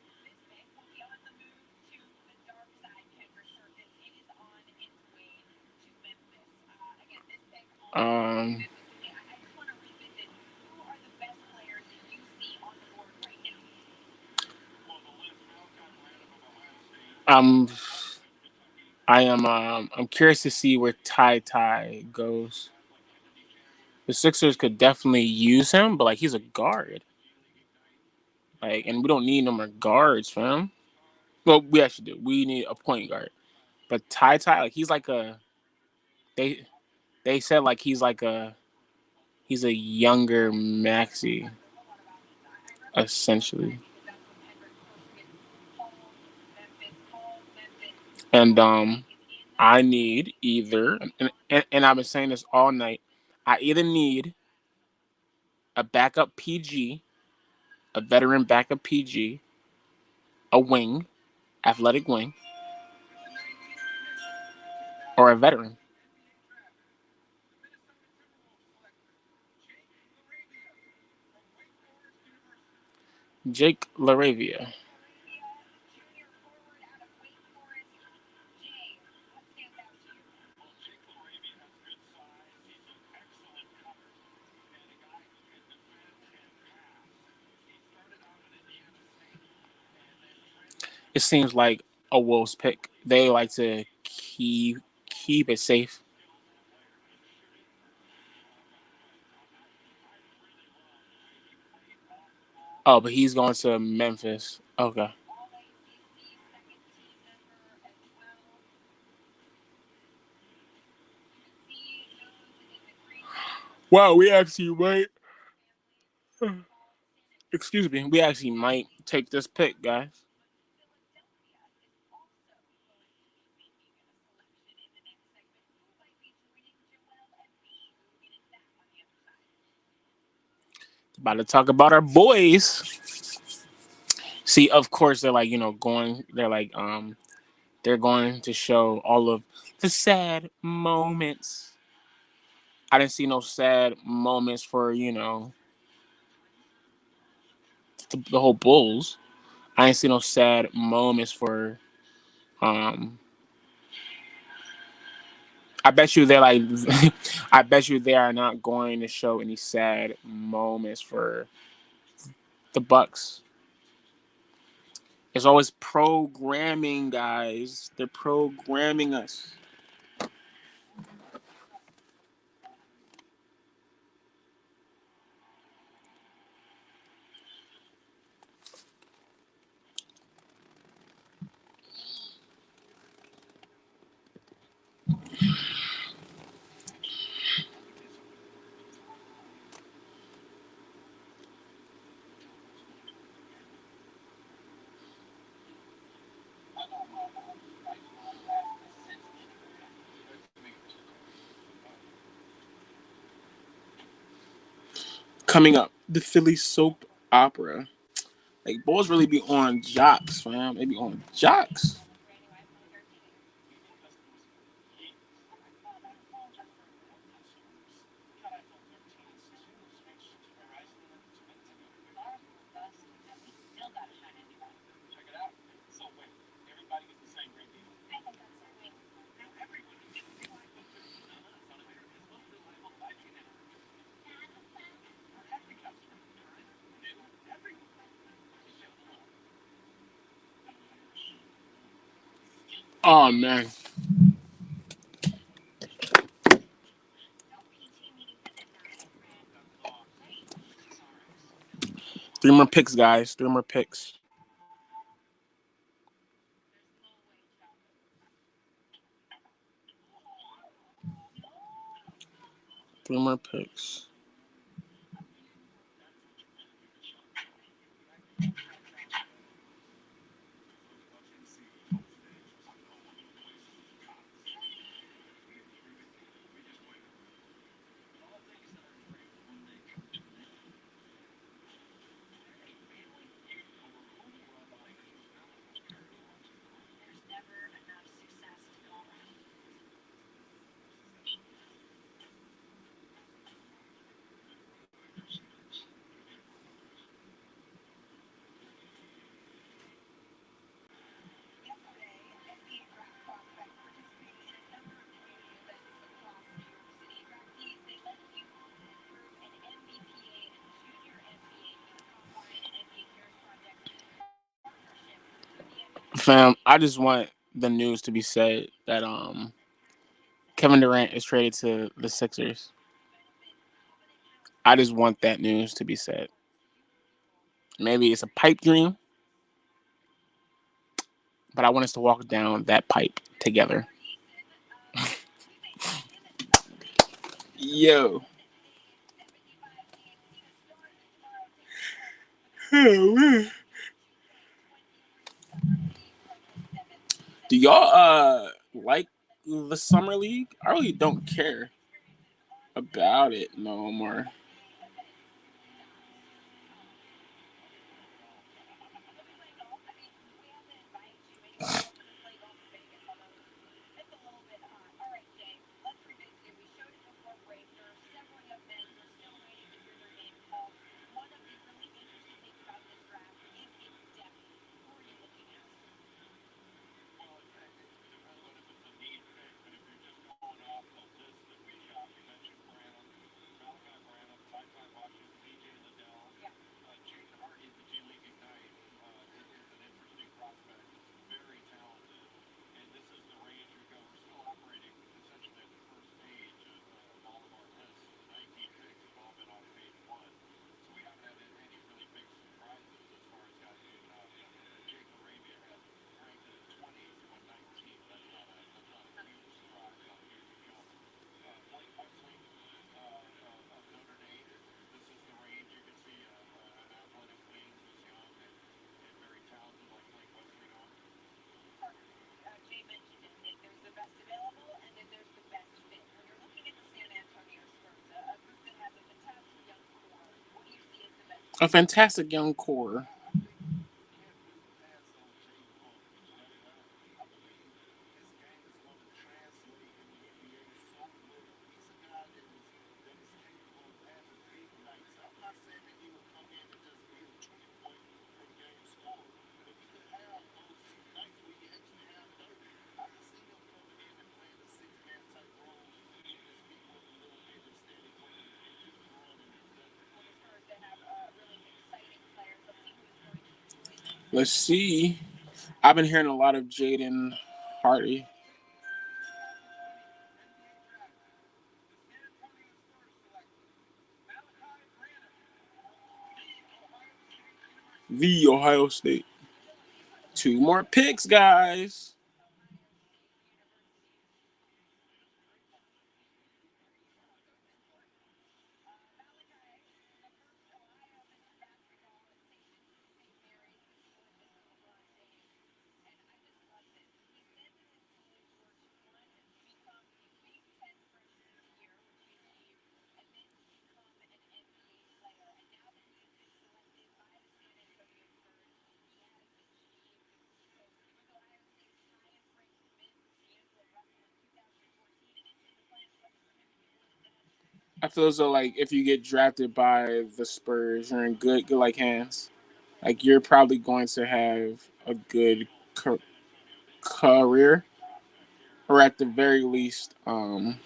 Um, I'm I'm curious to see where Ty goes. The Sixers could definitely use him, but like he's a guard. Like, and we don't need no more guards, fam. Well, we actually do. We need a point guard. But like he's like they they said like he's a younger Maxi, essentially. And I need either and I've been saying this all night. I either need a backup PG, a veteran backup PG, a wing, athletic wing, or a veteran. Jake Laravia. It seems like a Wolves pick. They like to keep it safe. Oh, but he's going to Memphis. Okay. Wow, we actually might. Excuse me. We actually might take this pick, guys. About to talk about our boys. See, of course, they're like going. They're going to show all of the sad moments. I didn't see no sad moments for the whole Bulls. I didn't see no sad moments for um. I bet you they're like, I bet you they are not going to show any sad moments for the Bucks. It's always programming, guys. They're programming us. Coming up, the Philly soap opera. Like, Bulls really be on jocks, fam. They be on jocks. Oh, man. 3 more picks, guys. 3 more picks. 3 more picks. Fam, I just want the news to be said that Kevin Durant is traded to the Sixers. I just want that news to be said. Maybe it's a pipe dream, but I want us to walk down that pipe together. Yo. Do y'all like the summer league? I really don't care about it no more. A fantastic young core. Let's see. I've been hearing a lot of Jaden Hardy. The Ohio State. 2 more picks, guys. I feel as though like if you get drafted by the Spurs, you're in good like hands. Like you're probably going to have a good career, or at the very least, um,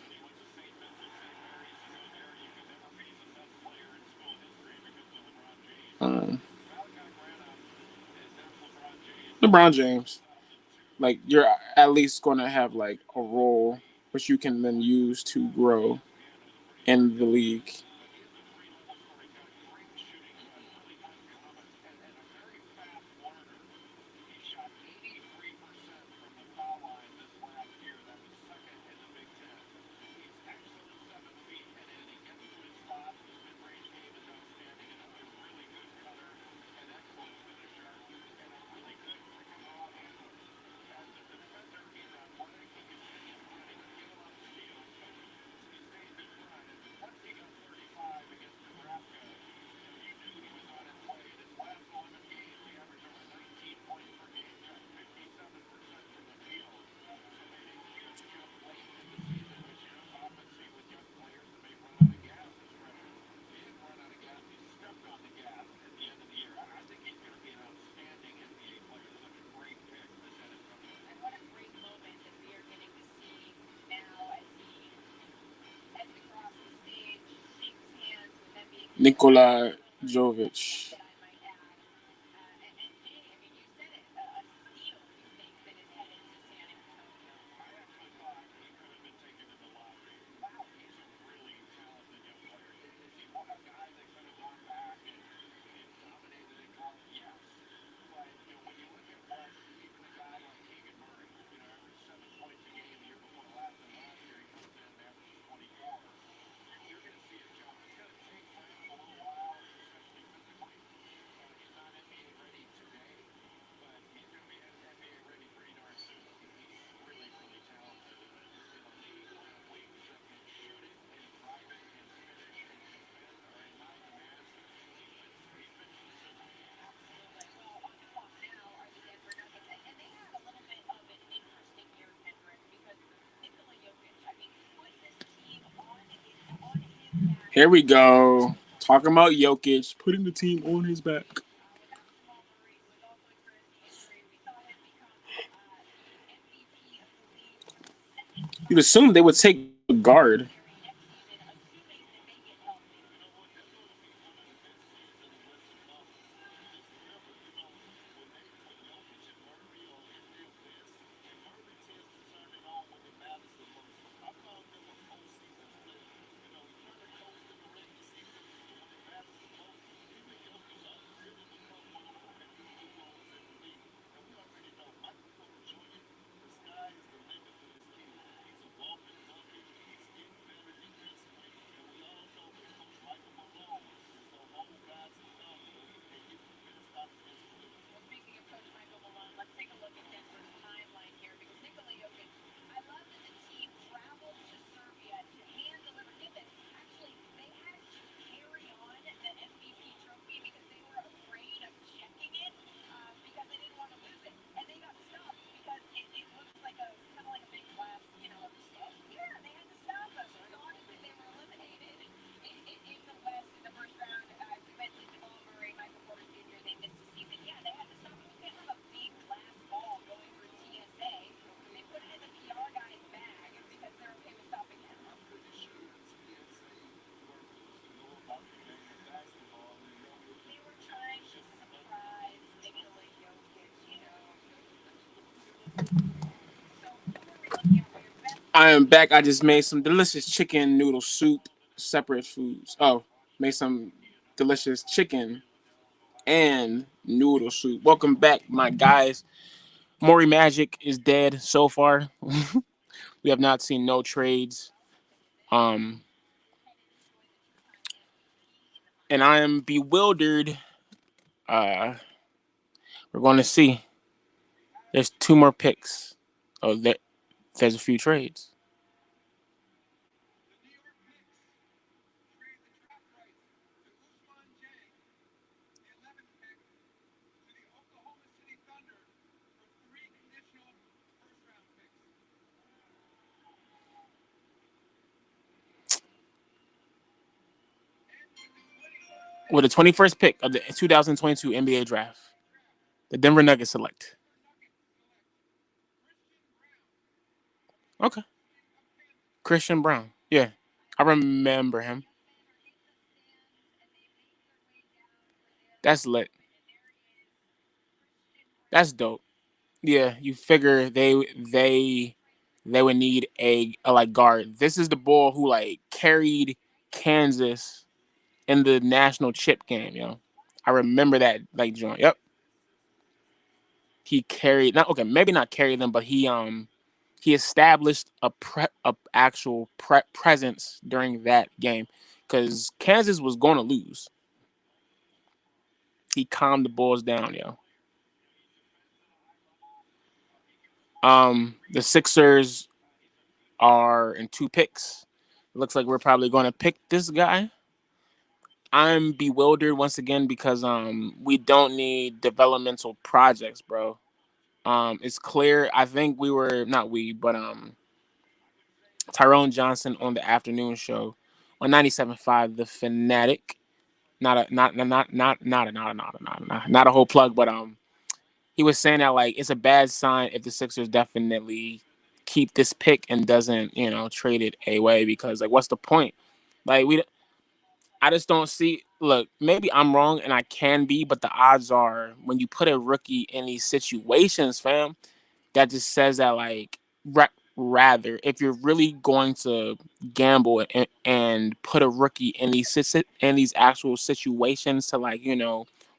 LeBron James. Like you're at least going to have like a role which you can then use to grow in the league. Nikola Jovic. Here we go. Talking about Jokic putting the team on his back. You'd assume they would take a guard. I am back. I just made some delicious chicken noodle soup, separate foods. Oh, made some delicious chicken and noodle soup. Welcome back, my guys. Maury Magic is dead so far. We have not seen no trades. Um, and I am bewildered. Uh, we're going to see. There's two more picks. Oh, there's a few trades. with the 21st pick of the 2022 NBA draft, the Denver Nuggets select. Okay. Christian Brown. Yeah. I remember him. That's lit. That's dope. Yeah, you figure they would need a like guard. This is the boy who like carried Kansas in the national chip game, I remember that like joint. Yep. He carried not okay, maybe not carried them, but he established a actual presence during that game because Kansas was going to lose. He calmed the Bulls down, yo. The Sixers are in two picks. It looks like we're probably going to pick this guy. I'm bewildered once again because we don't need developmental projects, bro. It's clear. I think we were not we, but Tyrone Johnson on the afternoon show on 97.5 The Fanatic. Not a whole plug, but he was saying that like it's a bad sign if the Sixers definitely keep this pick and doesn't trade it away because like what's the point? Like I just don't see. Look, maybe I'm wrong and I can be, but the odds are when you put a rookie in these situations, fam, that just says that like rather if you're really going to gamble and put a rookie in these actual situations to like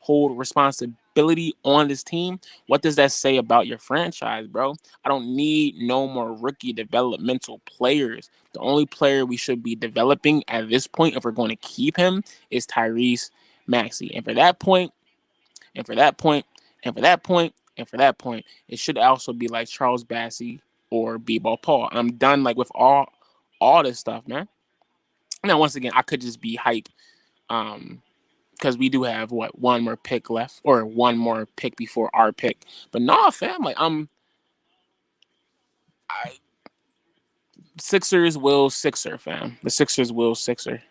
hold responsibility on this team, what does that say about your franchise, bro? I don't need no more rookie developmental players. The only player we should be developing at this point, if we're going to keep him, is Tyrese Maxey. And for that point, and for that point, and for that point, and for that point, it should also be like Charles Bassey or B-Ball Paul. I'm done like with all this stuff, man. Now, once again, I could just be hype, because we do have one more pick left or one more pick before our pick. But nah, fam, like I Sixers will Sixer, fam. The Sixers will Sixer.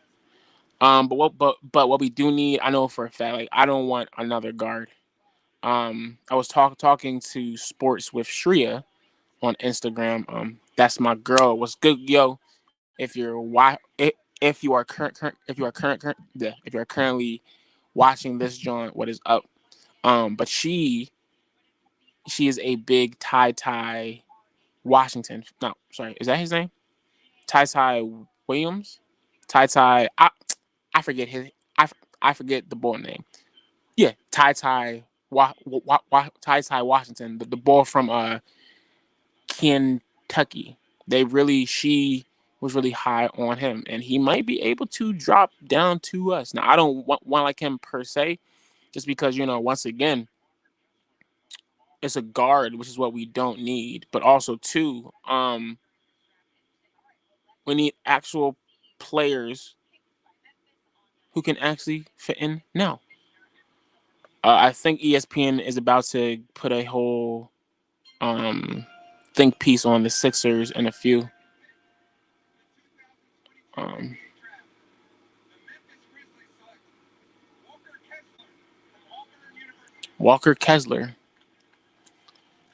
But what we do need, I know for a fact, like I don't want another guard. I was talking to Sports with Shreya on Instagram. That's my girl. What's good, yo? If you are if you are currently watching this joint, what is up? But she is a big Ty Washington. No, sorry, is that his name? Ty Williams. Ty. I forget his. I forget the boy name. Yeah, Ty Washington, the ball from Kentucky. She was really high on him, and he might be able to drop down to us. Now, I don't want like him per se, just because once again, it's a guard, which is what we don't need. But also too, we need actual players who can actually fit in now. I think ESPN is about to put a whole think piece on the Sixers and a few. Um, Walker Kessler.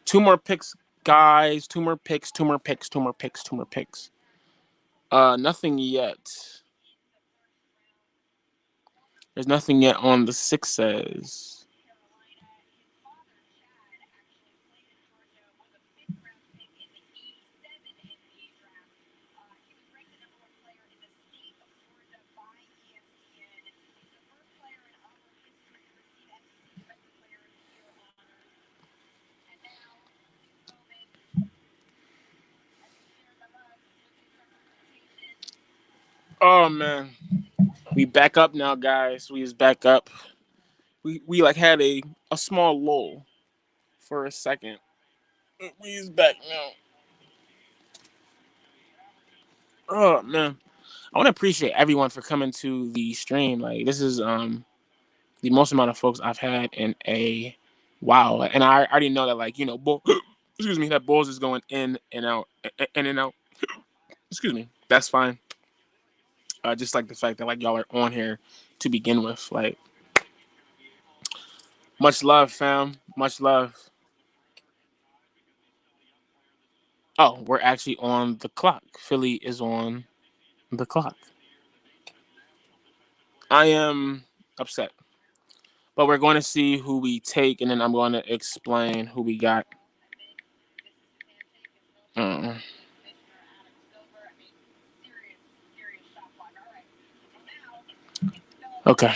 Two more picks, guys. Two more picks. Two more picks. Two more picks. Two more picks. Nothing yet. There's nothing yet on the Sixers. Oh man, we back up now, guys. We is back up. We like had a small lull for a second. We is back now. Oh man, I want to appreciate everyone for coming to the stream. Like this is the most amount of folks I've had in a while, and I already know that like excuse me, that Bulls is going in and out. Excuse me, that's fine. Just like the fact that like y'all are on here to begin with. Like, much love, fam. Much love. Oh, we're actually on the clock. Philly is on the clock. I am upset. But we're going to see who we take, and then I'm going to explain who we got. Uh, okay.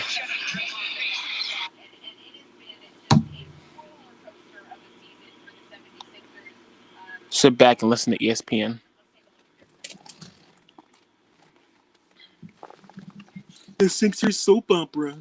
Sit back and listen to ESPN. The Sixers soap opera.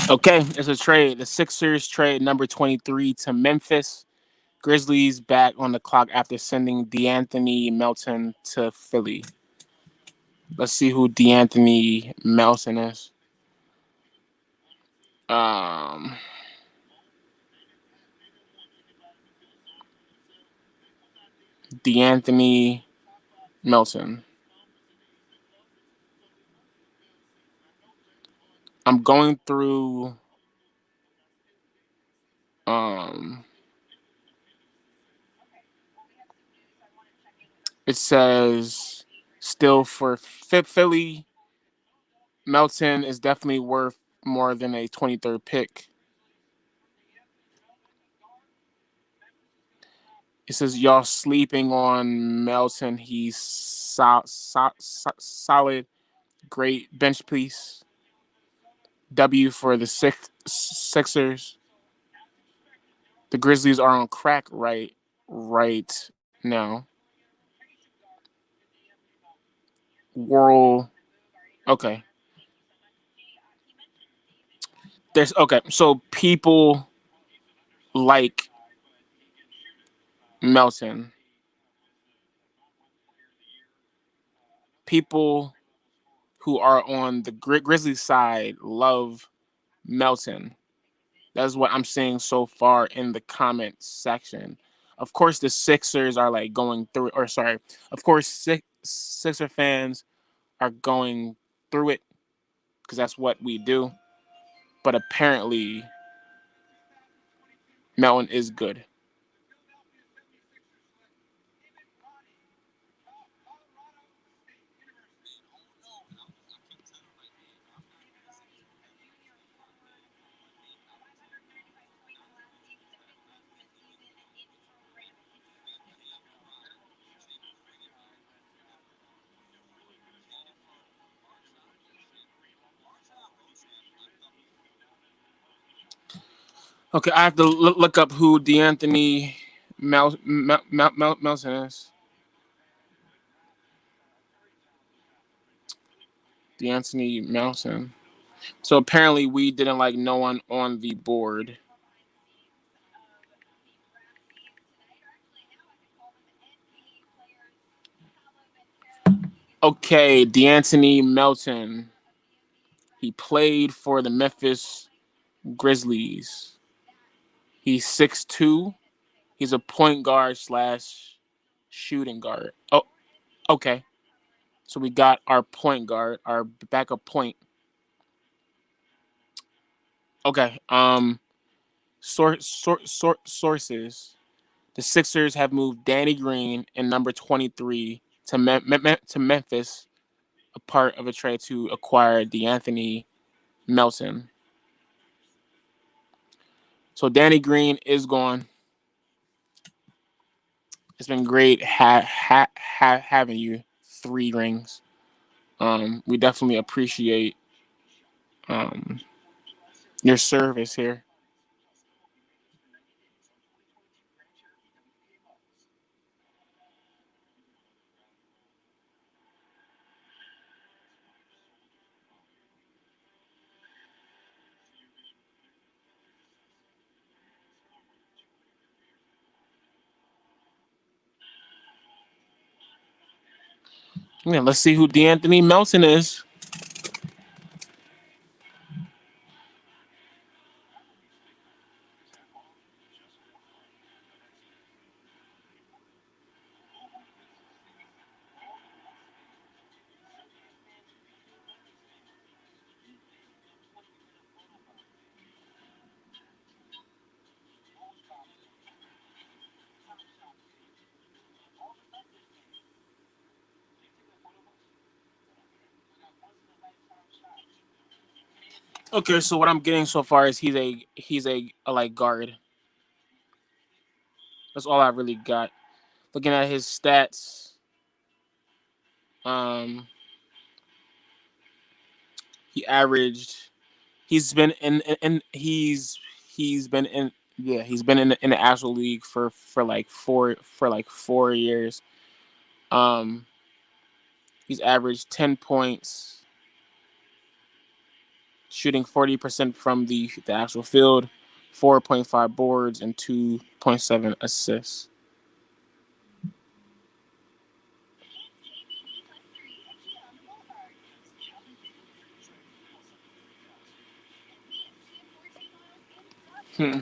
Okay, it's a trade. The Sixers trade number 23 to Memphis. Grizzlies back on the clock after sending D'Anthony Melton to Philly. Let's see who D'Anthony Melton is. Um, D'Anthony Melton. I'm going through. Um, it says still for Philly. Melton is definitely worth more than a 23rd pick. It says y'all sleeping on Melton. He's solid, great bench piece. W for the Sixers. The Grizzlies are on crack right now. World. Okay. There's okay. So people like Melton. People who are on the Grizzlies side love Melton. That's what I'm seeing so far in the comment section. Of course, the Sixers are like going through, or sorry, of course, Sixer fans are going through it because that's what we do. But apparently, Melton is good. Okay, I have to look up who D'Anthony Melton is. D'Anthony Melton. So apparently, we didn't like no one on the board. Okay, D'Anthony Melton. He played for the Memphis Grizzlies. He's 6'2". He's a point guard slash shooting guard. Oh, okay. So we got our point guard, our backup point. Okay. Sources. The Sixers have moved Danny Green and number 23 to Memphis a part of a trade to acquire D'Anthony Melton. So Danny Green is gone. It's been great having you. 3 rings. We definitely appreciate um, your service here. Yeah, let's see who D'Anthony Melton is. Okay, so what I'm getting so far is he's a like guard. That's all I really got. Looking at his stats, um, he averaged. He's been in he's been in yeah he's been in the actual league for like 4 years. Um, he's averaged 10 points, shooting 40% from the actual field, 4.5 boards and 2.7 assists. Hmm.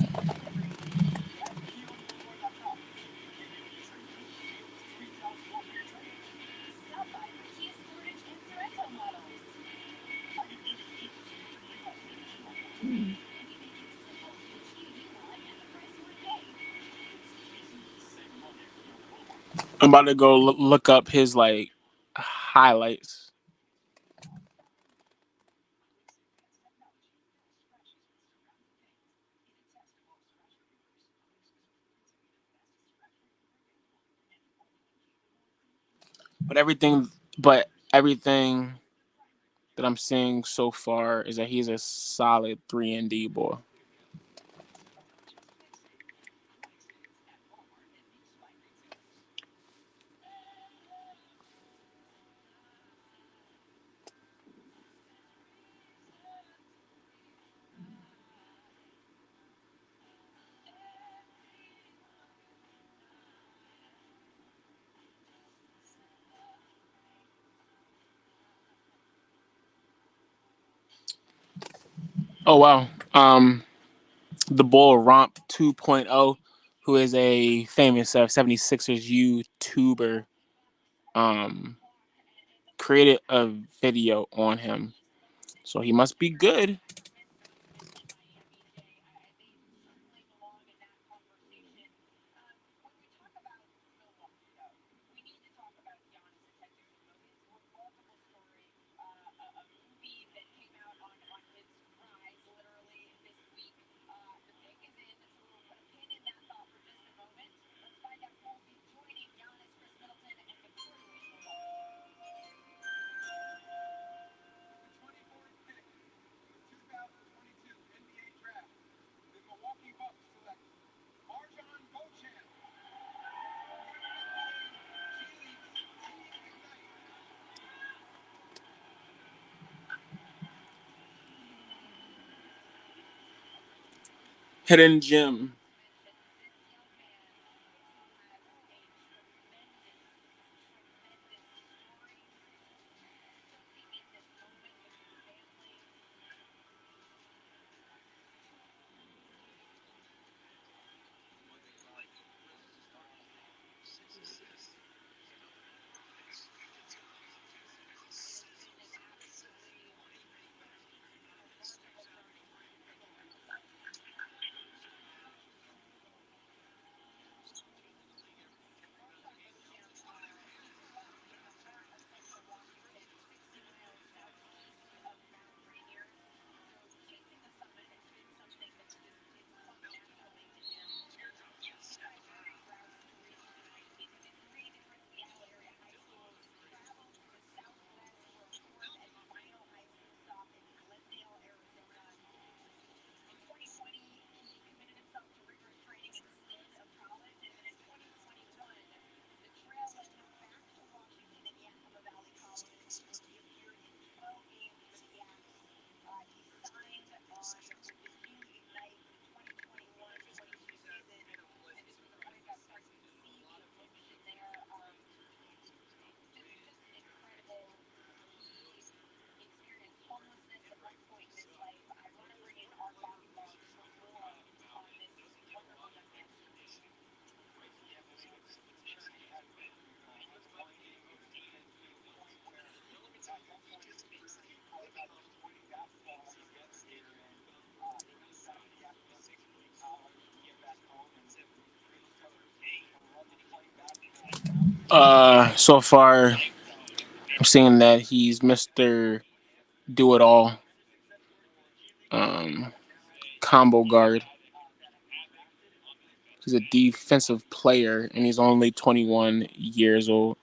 I'm about to go look up his like highlights. But everything that I'm seeing so far is that he's a solid 3 and D boy. Oh wow. The Bull Romp 2.0, who is a famous 76ers YouTuber, um, created a video on him. So he must be good. Hidden gem. So far, I'm seeing that he's Mr. Do It All, um, combo guard. He's a defensive player, and he's only 21 years old.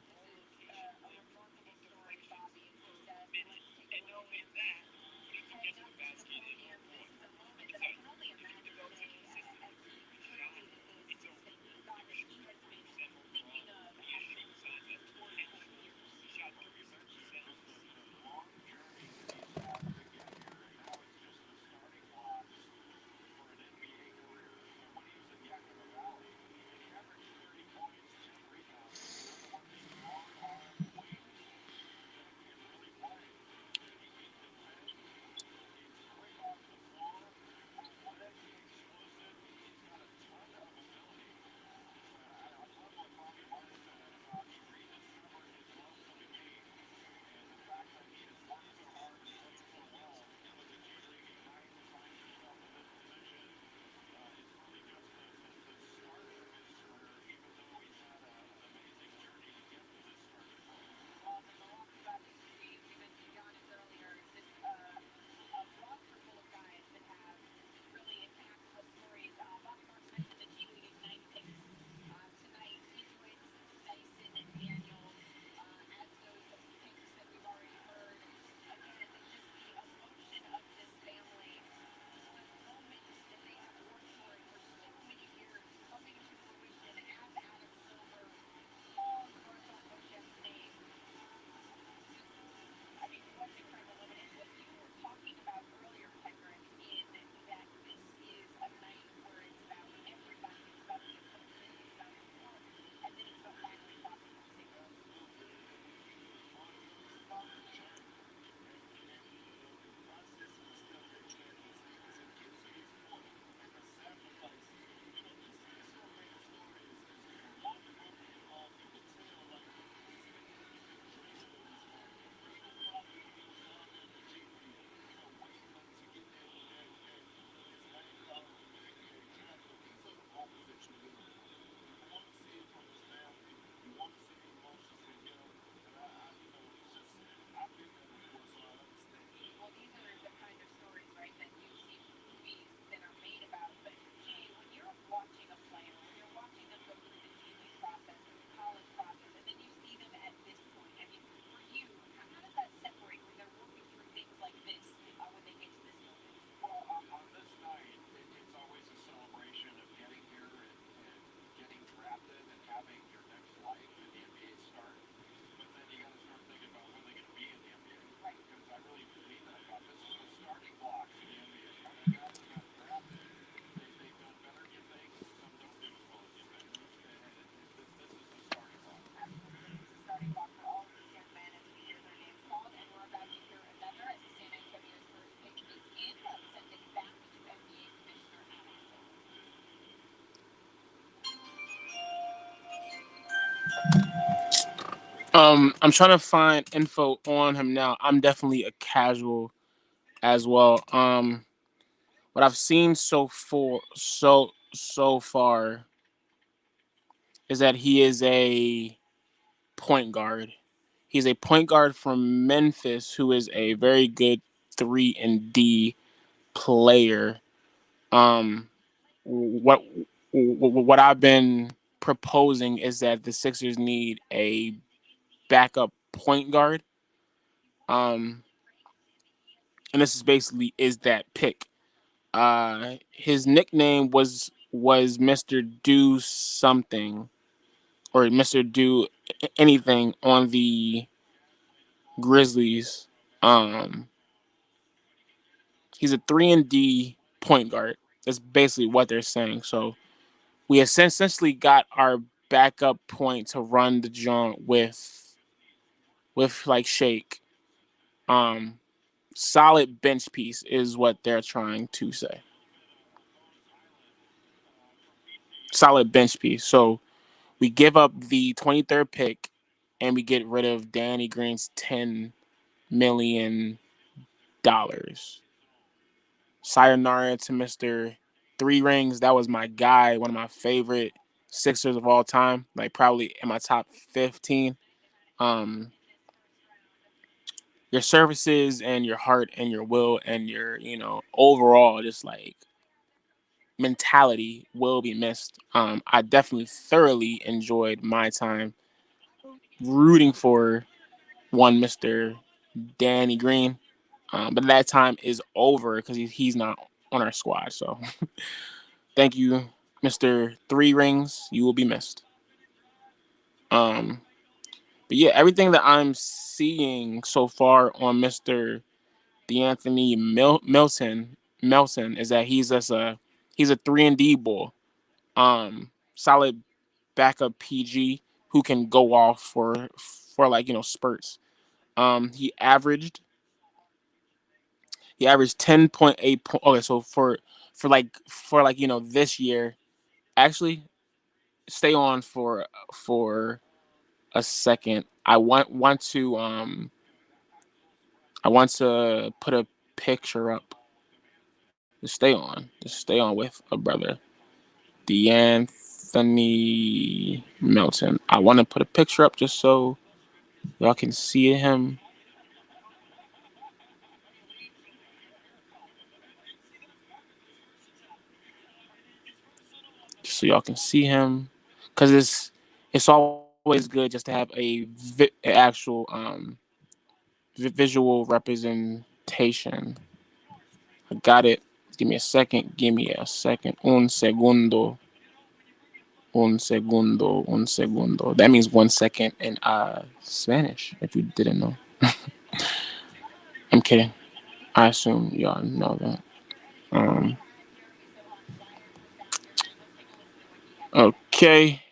I'm trying to find info on him now. I'm definitely a casual as well. What I've seen so far is that he is a point guard. He's a point guard from Memphis who is a very good 3 and D player. Um, what what I've been proposing is that the Sixers need a backup point guard. Um, and this is basically is that pick. His nickname was Mr. Do Something or Mr. Do Anything on the Grizzlies. Um, he's a 3 and D point guard. That's basically what they're saying. So we essentially got our backup point to run the joint with like Shake. Um, Solid bench piece is what they're trying to say. Solid bench piece. So we give up the 23rd pick and we get rid of Danny Green's 10 million Sayonara to Mr. Three Rings. That was my guy, one of my favorite Sixers of all time, like probably in my top 15. Um, your services and your heart and your will and your, overall just like mentality will be missed. I definitely thoroughly enjoyed my time rooting for one Mr. Danny Green. But that time is over because he's not on our squad. So thank you, Mr. Three Rings. You will be missed. But yeah, everything that I'm seeing so far on Mr. D'Anthony Melton is that he's a 3-and-D bull. Solid backup PG who can go off for like spurts. He averaged 10.8 okay, so for this year, actually stay on for a second. I want to put a picture up. Just stay on with a brother. D'Anthony Melton. I want to put a picture up just so y'all can see him. Just so y'all can see him, because it's always good just to have actual visual representation. I got it. Give me a second. Give me a second. Un segundo. Un segundo. Un segundo. That means 1 second in Spanish, if you didn't know. I'm kidding. I assume y'all know that. Okay.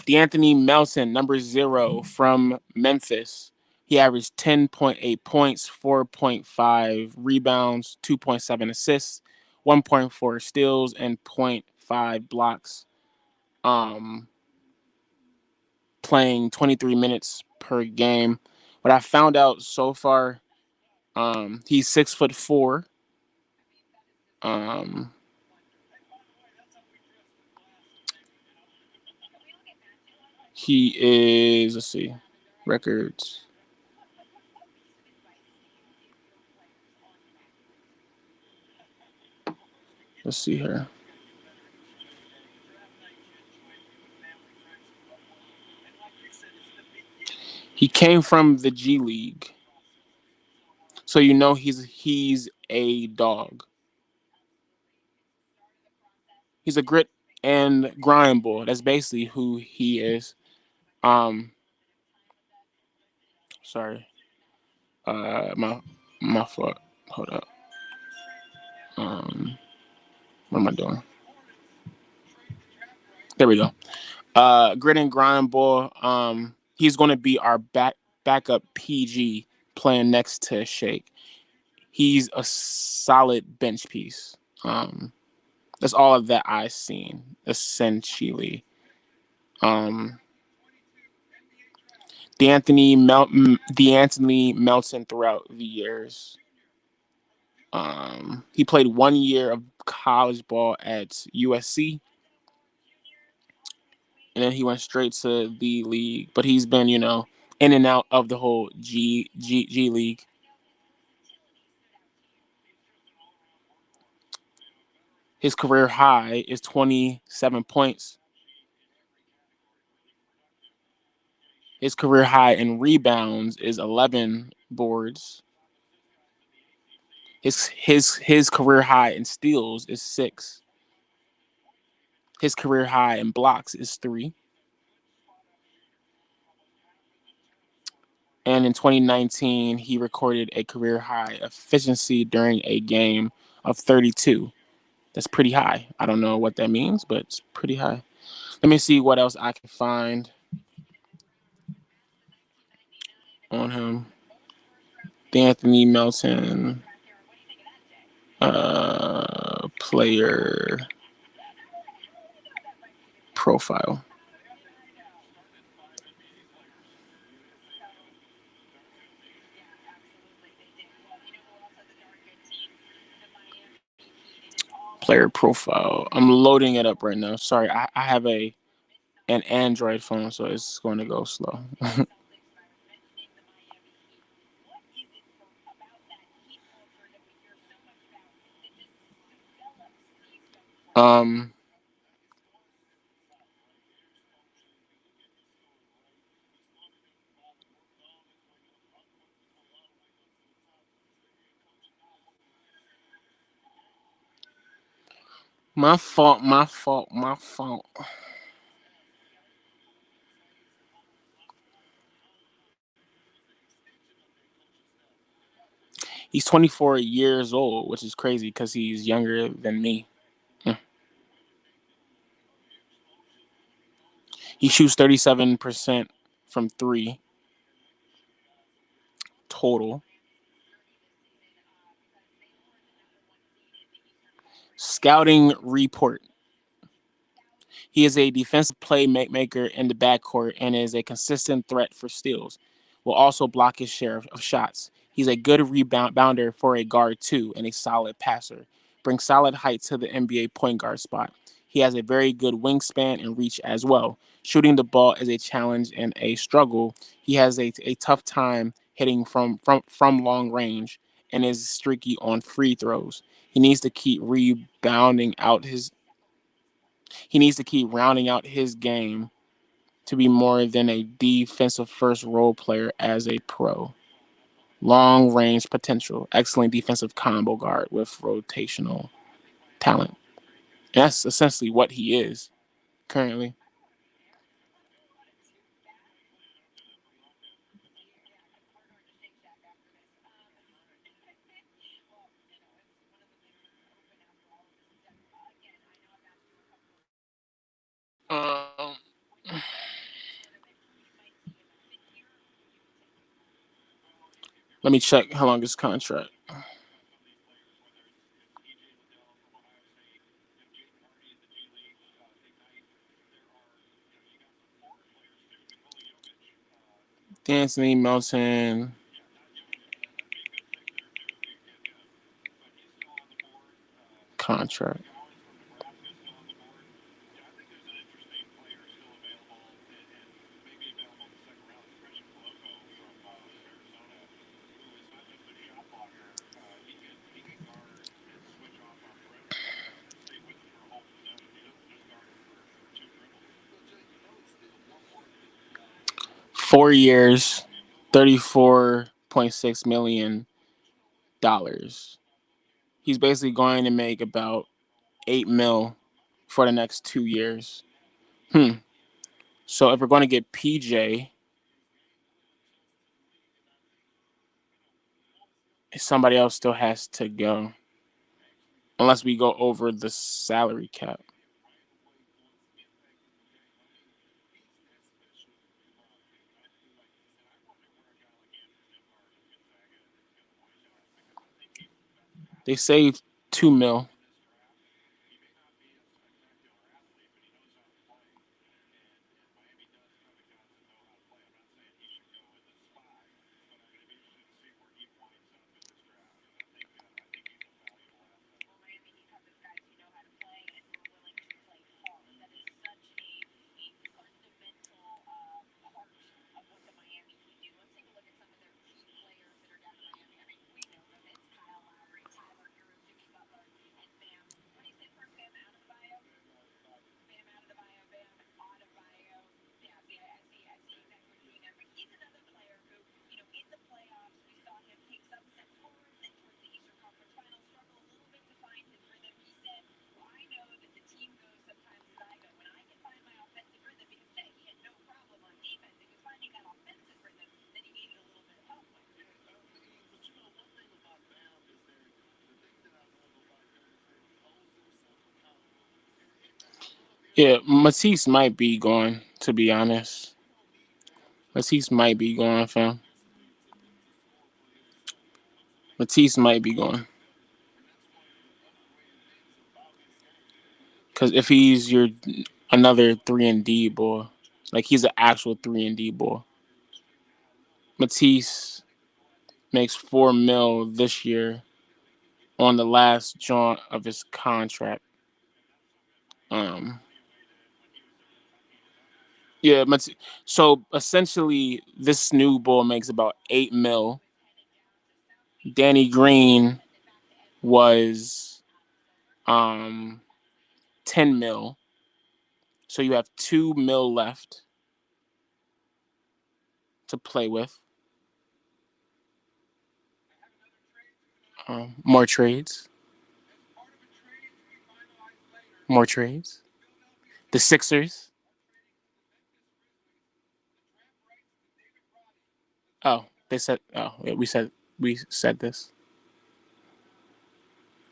D'Anthony Melton, number 0 from Memphis. He averaged 10.8 points, 4.5 rebounds, 2.7 assists, 1.4 steals, and zero point 0.5 blocks. Playing 23 minutes per game. What I found out so far, he's 6'4". He is, let's see, records. Let's see here. He came from the G League, so he's a dog. He's a grit and grind bull. That's basically who he is. Sorry, my fault. Hold up. What am I doing? There we go. Grit and grind bull. He's going to be our backup PG playing next to Shake. He's a solid bench piece. That's all that I've seen, essentially. D'Anthony Melton throughout the years. He played 1 year of college ball at USC, and then he went straight to the league. But he's been, in and out of the whole G League. His career high is 27 points. His career high in rebounds is 11 boards. His career high in steals is 6. His career high in blocks is 3. And in 2019, he recorded a career high efficiency during a game of 32. That's pretty high. I don't know what that means, but it's pretty high. Let me see what else I can find on him. D'Anthony Melton, player profile. Player profile. I'm loading it up right now. Sorry, I have an Android phone, so it's going to go slow. um, my fault. My fault. My fault. He's 24 years old, which is crazy because he's younger than me. Hmm. He shoots 37% from three total. Scouting report. He is a defensive playmaker in the backcourt and is a consistent threat for steals. Will also block his share of shots. He's a good rebounder for a guard too, and a solid passer. Brings solid height to the NBA point guard spot. He has a very good wingspan and reach as well. Shooting the ball is a challenge and a struggle. He has a tough time hitting from long range and is streaky on free throws. He needs to keep rebounding out his he needs to keep rounding out his game to be more than a defensive first role player as a pro. Long range potential, excellent defensive combo guard with rotational talent. And that's essentially what he is currently. Um, Let me check how long his contract. Anthony Milton contract. 4 years, $34.6 million. He's basically going to make about 8 mil for the next 2 years. Hmm. So if we're going to get PJ, somebody else still has to go, unless we go over the salary cap. They saved 2 mil. Yeah, Matisse might be gone. To be honest, Matisse might be gone, fam. Matisse might be gone because if he's your another 3 and D boy, like he's an actual 3 and D boy. Matisse makes 4 mil this year on the last jaunt of his contract. Um, yeah, so essentially, this new bull makes about 8 mil. Danny Green was 10 mil. So you have 2 mil left to play with. More trades. More trades. The Sixers. Oh, they said. Oh, yeah, we said this.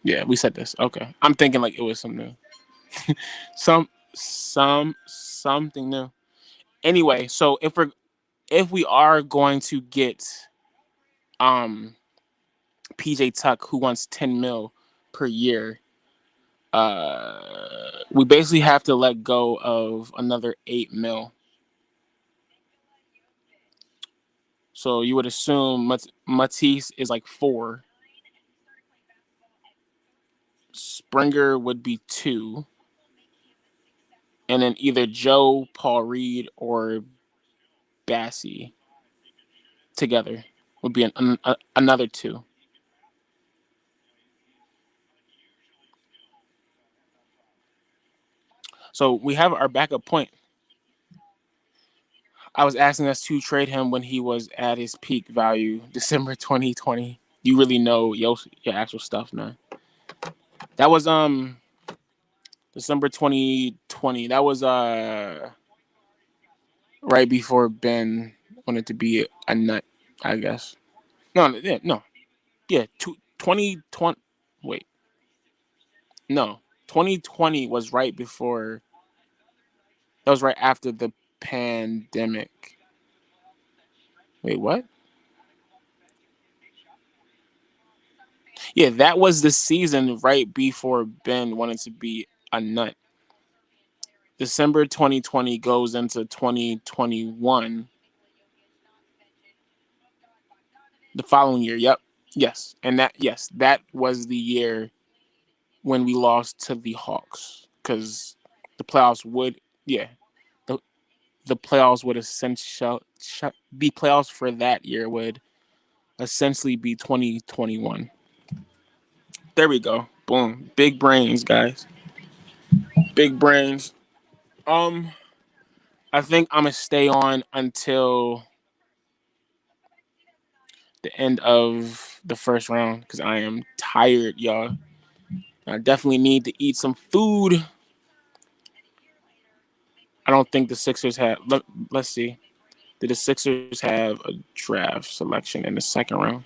Yeah, we said this. Okay, I'm thinking like it was something new. Something new. Anyway, so if we are going to get um PJ Tuck, who wants 10 mil per year, we basically have to let go of another 8 mil. So you would assume Matisse is like 4. Springer would be 2. And then either Joe, Paul Reed, or Bassie together would be another 2. So we have our backup point. I was asking us to trade him when he was at his peak value, December 2020. You really know your actual stuff, man. That was December 2020. That was right before Ben wanted to be a nut, I guess. No, yeah, no. Yeah, 2020. Wait. No. 2020 was right before. That was right after the pandemic. Wait, what? Yeah, that was the season right before Ben wanted to be a nut. December 2020 goes into 2021. The following year, yep. Yes. And that was the year when we lost to the Hawks cuz the playoffs would yeah, the the playoffs would essentially the playoffs for that year would essentially be 2021. There we go. Boom. Big brains, guys. Big brains. Um I think I'm gonna stay on until the end of the first round because I am tired, y'all. I definitely need to eat some food. I don't think the Sixers have. Let's see. Did the Sixers have a draft selection in the second round?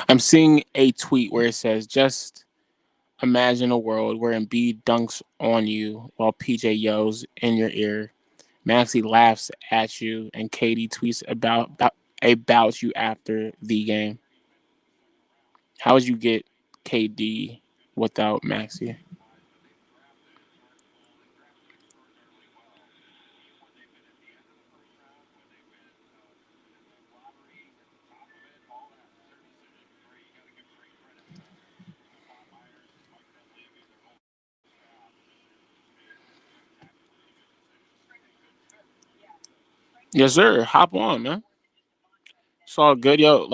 I'm seeing a tweet where it says, "Just imagine a world where Embiid dunks on you while PJ yells in your ear. Maxey laughs at you, and Katie tweets about you after the game. How would you get KD without Maxey?" Yes, sir. Hop on, man. It's all good, yo.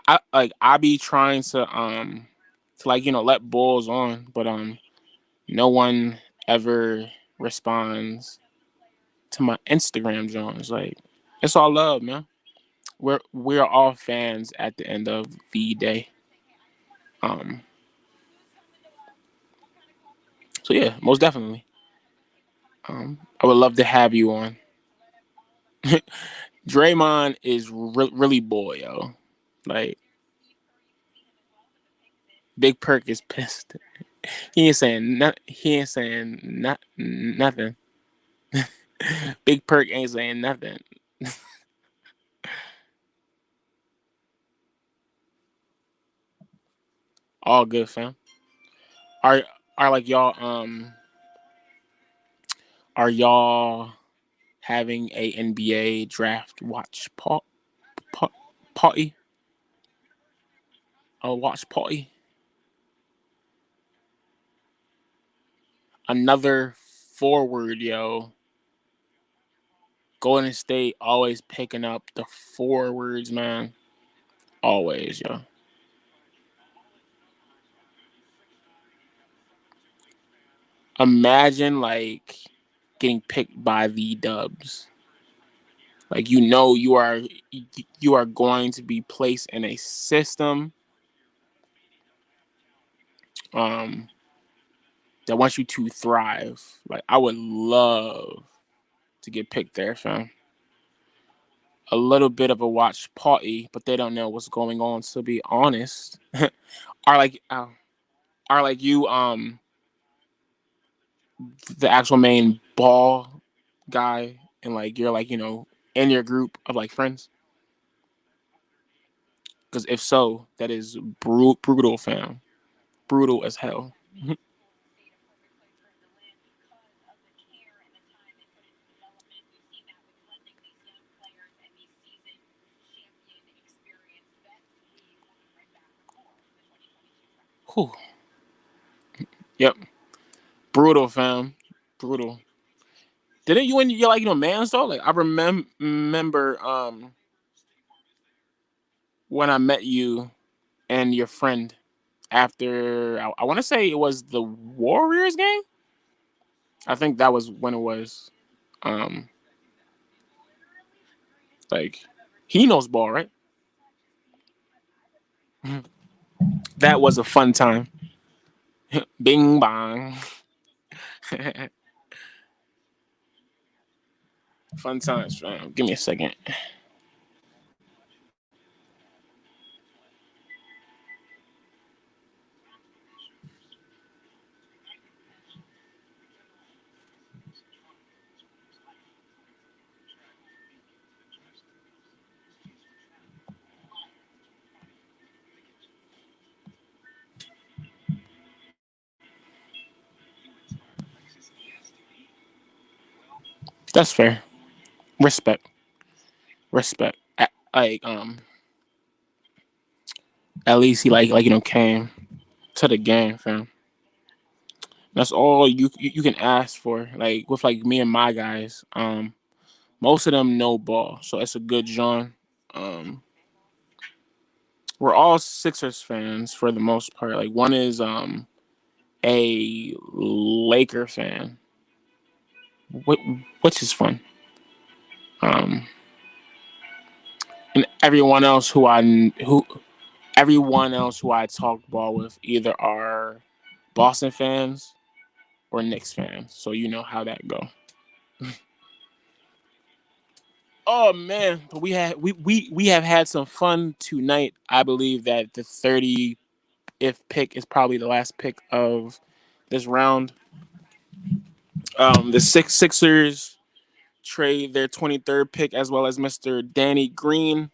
I be trying to let bulls on, but no one ever responds to my Instagram Jones. Like, it's all love, man. We're all fans at the end of the day. Um, so yeah, most definitely. I would love to have you on. Draymond is really boy, yo. Like, Big Perk is pissed. He ain't saying nothing. Big Perk ain't saying nothing. All good, fam. Are are like y'all are y'all having a NBA draft pa- party? A watch party? Another forward, yo. Golden State always picking up the forwards, man. Always, yo. Imagine like getting picked by the Dubs. Like, you are going to be placed in a system um that wants you to thrive. Like, I would love to get picked there, fam. A little bit of a watch party, but they don't know what's going on. To be honest, are like uh, are like you the actual main ball guy, and like you're like in your group of like friends. Because if so, that is brutal, fam. Brutal as hell. Whew. Yep, brutal, fam. Brutal. Didn't you and you're like man though? Like I remember when I met you and your friend after I want to say it was the Warriors game. I think that was when it was. Um, like he knows ball, right? That was a fun time. Bing bong. Fun times, fam. Give me a second. That's fair. Respect. Respect. Like at least he came to the game, fam. That's all you can ask for. Like with like me and my guys, most of them know ball, so it's a good John. Um, we're all Sixers fans for the most part. Like one is a Laker fan, which is fun. Um, and who everyone else who I talk ball with either are Boston fans or Knicks fans. So you know how that go. Oh man, but we have had some fun tonight. I believe that the 30 if pick is probably the last pick of this round. The Sixers trade their 23rd pick as well as Mr. Danny Green,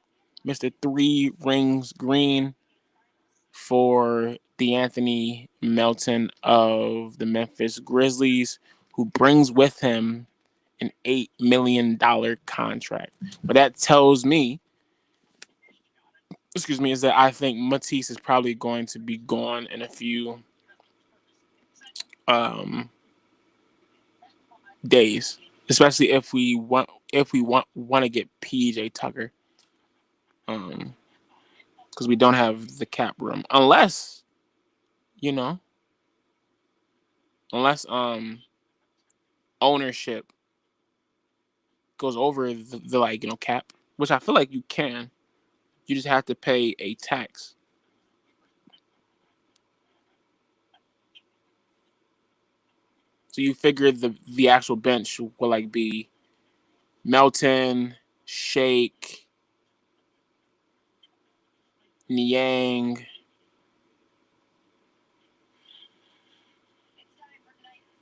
Mr. Three Rings Green for D'Anthony Melton of the Memphis Grizzlies, who brings with him an $8 million contract. But that tells me, excuse me, is that I think Matisse is probably going to be gone in a few um, days, especially if we want to get PJ Tucker, because we don't have the cap room, unless you know, unless ownership goes over the like cap, which I feel like you can. You just have to pay a tax. So you figure the actual bench will like be Melton, Shake, Niang,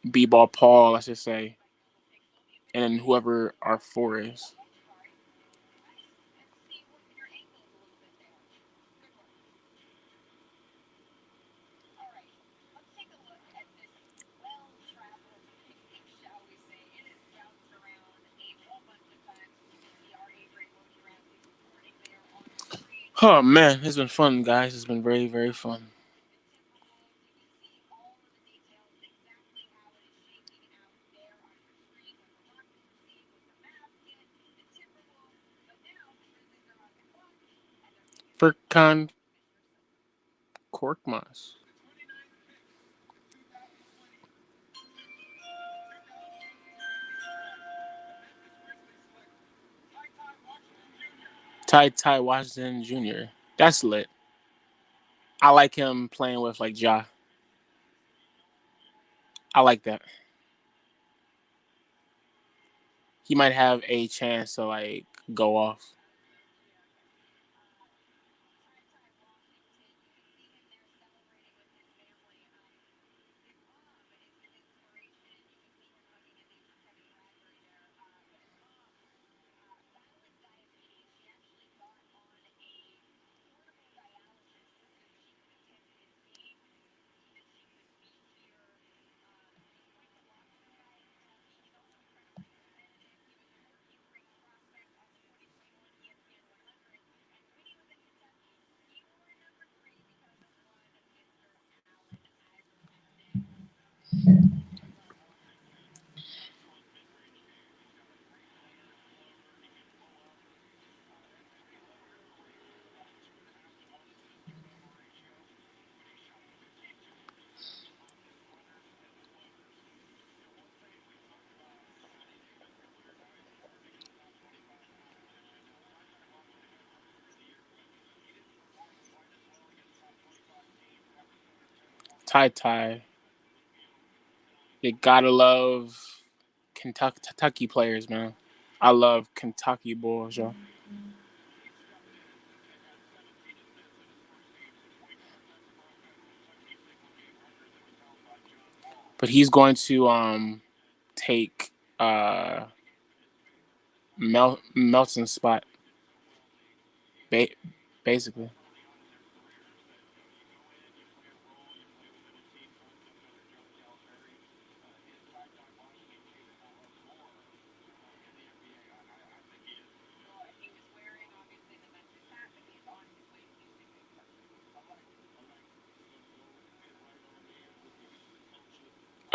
B-ball Paul, I should say, and then whoever our four is. Oh man, it's been fun, guys. It's been very, very fun. Furkan Korkmaz. Ty Washington Jr. That's lit. I like him playing with like Ja. I like that. He might have a chance to like go off. Ty. You gotta love Kentucky players, man. I love Kentucky boys, yo. But he's going to take Melton's spot, ba- basically.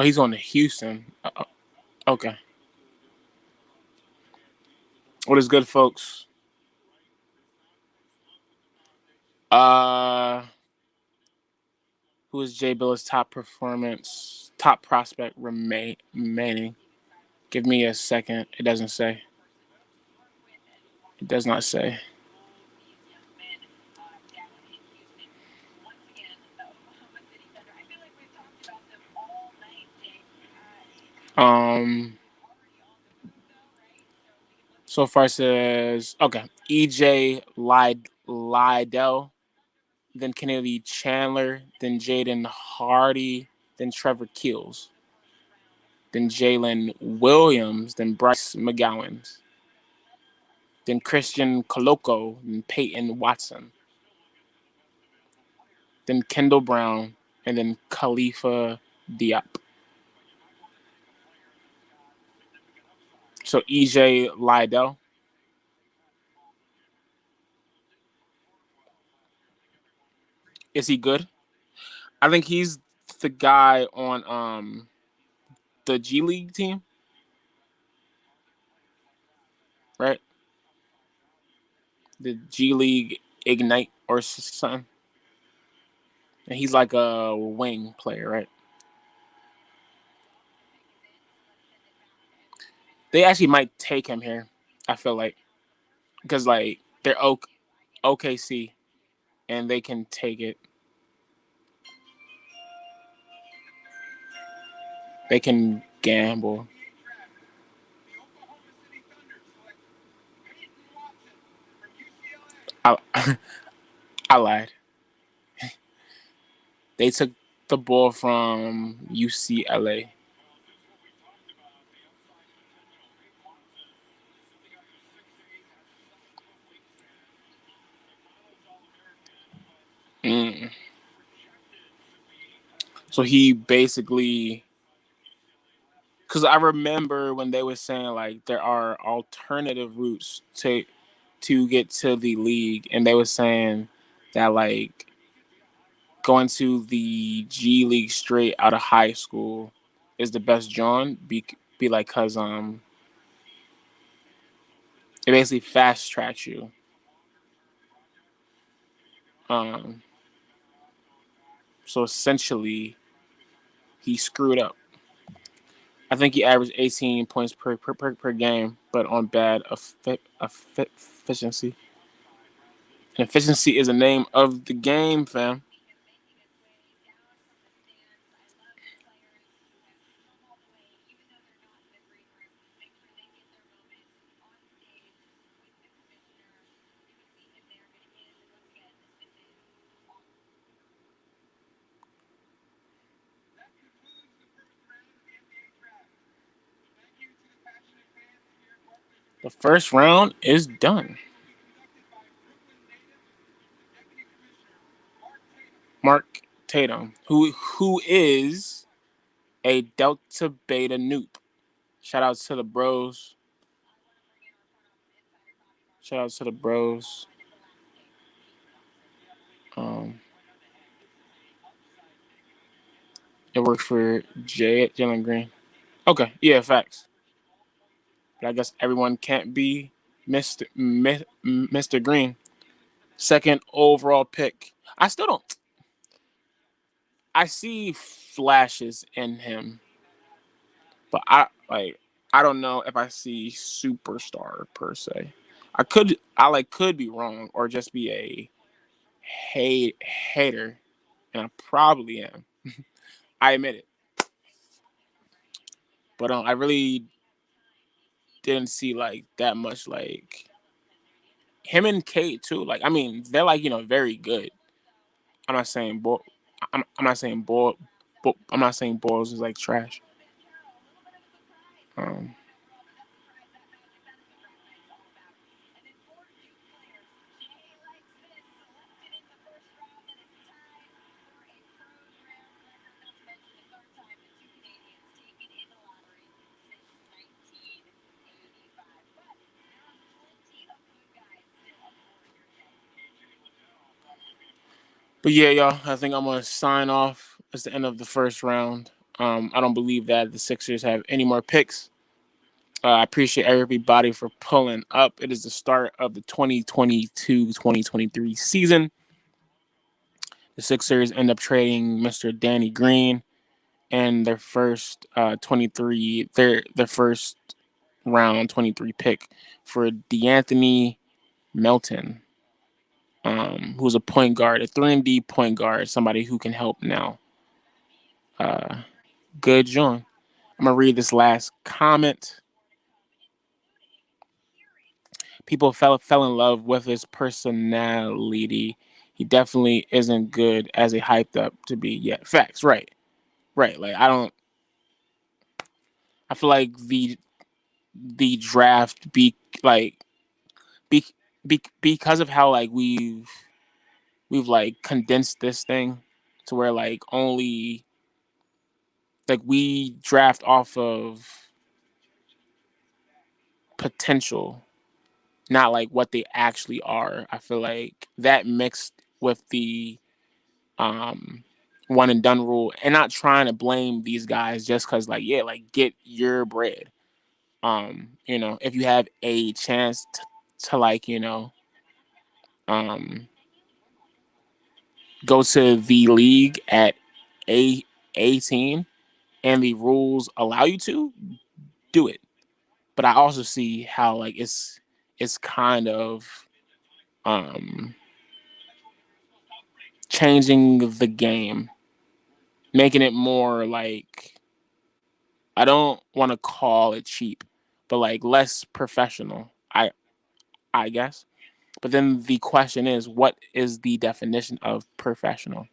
Oh, he's going to Houston. Okay. What is good, folks? Uh, who is Jay Billis' top prospect remaining? Give me a second. It doesn't say. It does not say. Um, so far it says okay. EJ Liddell, then Kennedy Chandler, then Jaden Hardy, then Trevor Keels, then Jalen Williams, then Bryce McGowan, then Christian Coloco, then Peyton Watson, then Kendall Brown, and then Khalifa Diop. So EJ Liddell, is he good? I think he's the guy on the G League team. right? The G League Ignite or something. And he's like a wing player, right? They actually might take him here. I feel like because like they're OKC and they can take it. They can gamble. I I lied. They took the ball from UCLA. Mm. So he basically, because I remember when they were saying like there are alternative routes to get to the league, and they were saying that like going to the G League straight out of high school is the best John be like cause it basically fast tracks you. Um so essentially he screwed up. I think he averaged 18 points per game, but on bad efficiency. And efficiency is the name of the game, fam. The first round is done. Mark Tatum, who is a Delta Beta Noop. Shout out to the bros. Shout out to the bros. Um, it works for Jalen Green. Okay, yeah, facts. But I guess everyone can't be Mr. Green. Second overall pick. I still don't. I see flashes in him, but I don't know if I see superstar per se. I could be wrong or just be a hater, and I probably am. I admit it, but I really didn't see like that much like him and Kate too. Like I mean, they're like very good. I'm not saying ball. I'm not saying ball. I'm not saying balls is like trash. Um, but yeah, y'all. I think I'm gonna sign off. It's the end of the first round. I don't believe that the Sixers have any more picks. I appreciate everybody for pulling up. It is the start of the 2022-2023 season. The Sixers end up trading Mr. Danny Green and their first 23 their first round 23 pick for DeAnthony Milton, who's a point guard, a 3-and-D point guard, somebody who can help now. Uh, good, John. I'm gonna read this last comment. People fell in love with his personality. He definitely isn't good as a hyped up to be yet. Facts, right, right. Like I don't. I feel like the draft like be, because of how like we've like condensed this thing to where like only like we draft off of potential, not like what they actually are. I feel like that mixed with the um one and done rule, and not trying to blame these guys just because like yeah, like get your bread. If you have a chance to like, go to the league at 18 and the rules allow you to do it. But I also see how like it's kind of changing the game, making it more like, I don't want to call it cheap, but like less professional. I guess. But then the question is, what is the definition of professional?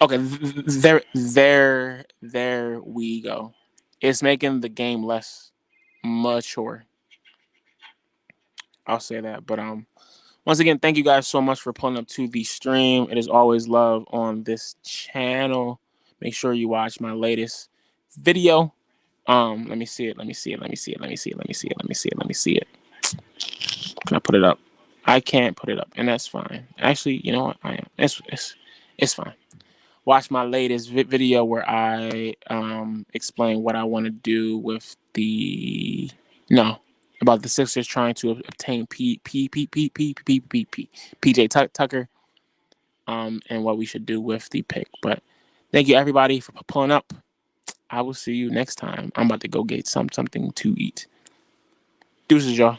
Okay, there we go. It's making the game less mature. I'll say that. But once again, thank you guys so much for pulling up to the stream. It is always love on this channel. Make sure you watch my latest video. Let me see it. Let me see it. Let me see it. Let me see it. Let me see it. Let me see it. Let me see it. Can I put it up? I can't put it up, and that's fine. Actually, you know what? I am. It's fine. Watch my latest video where I explain what I want to do with about the Sixers trying to obtain PJ Tucker, and what we should do with the pick. But thank you everybody for pulling up. I will see you next time. I'm about to go get something to eat. Deuces, y'all.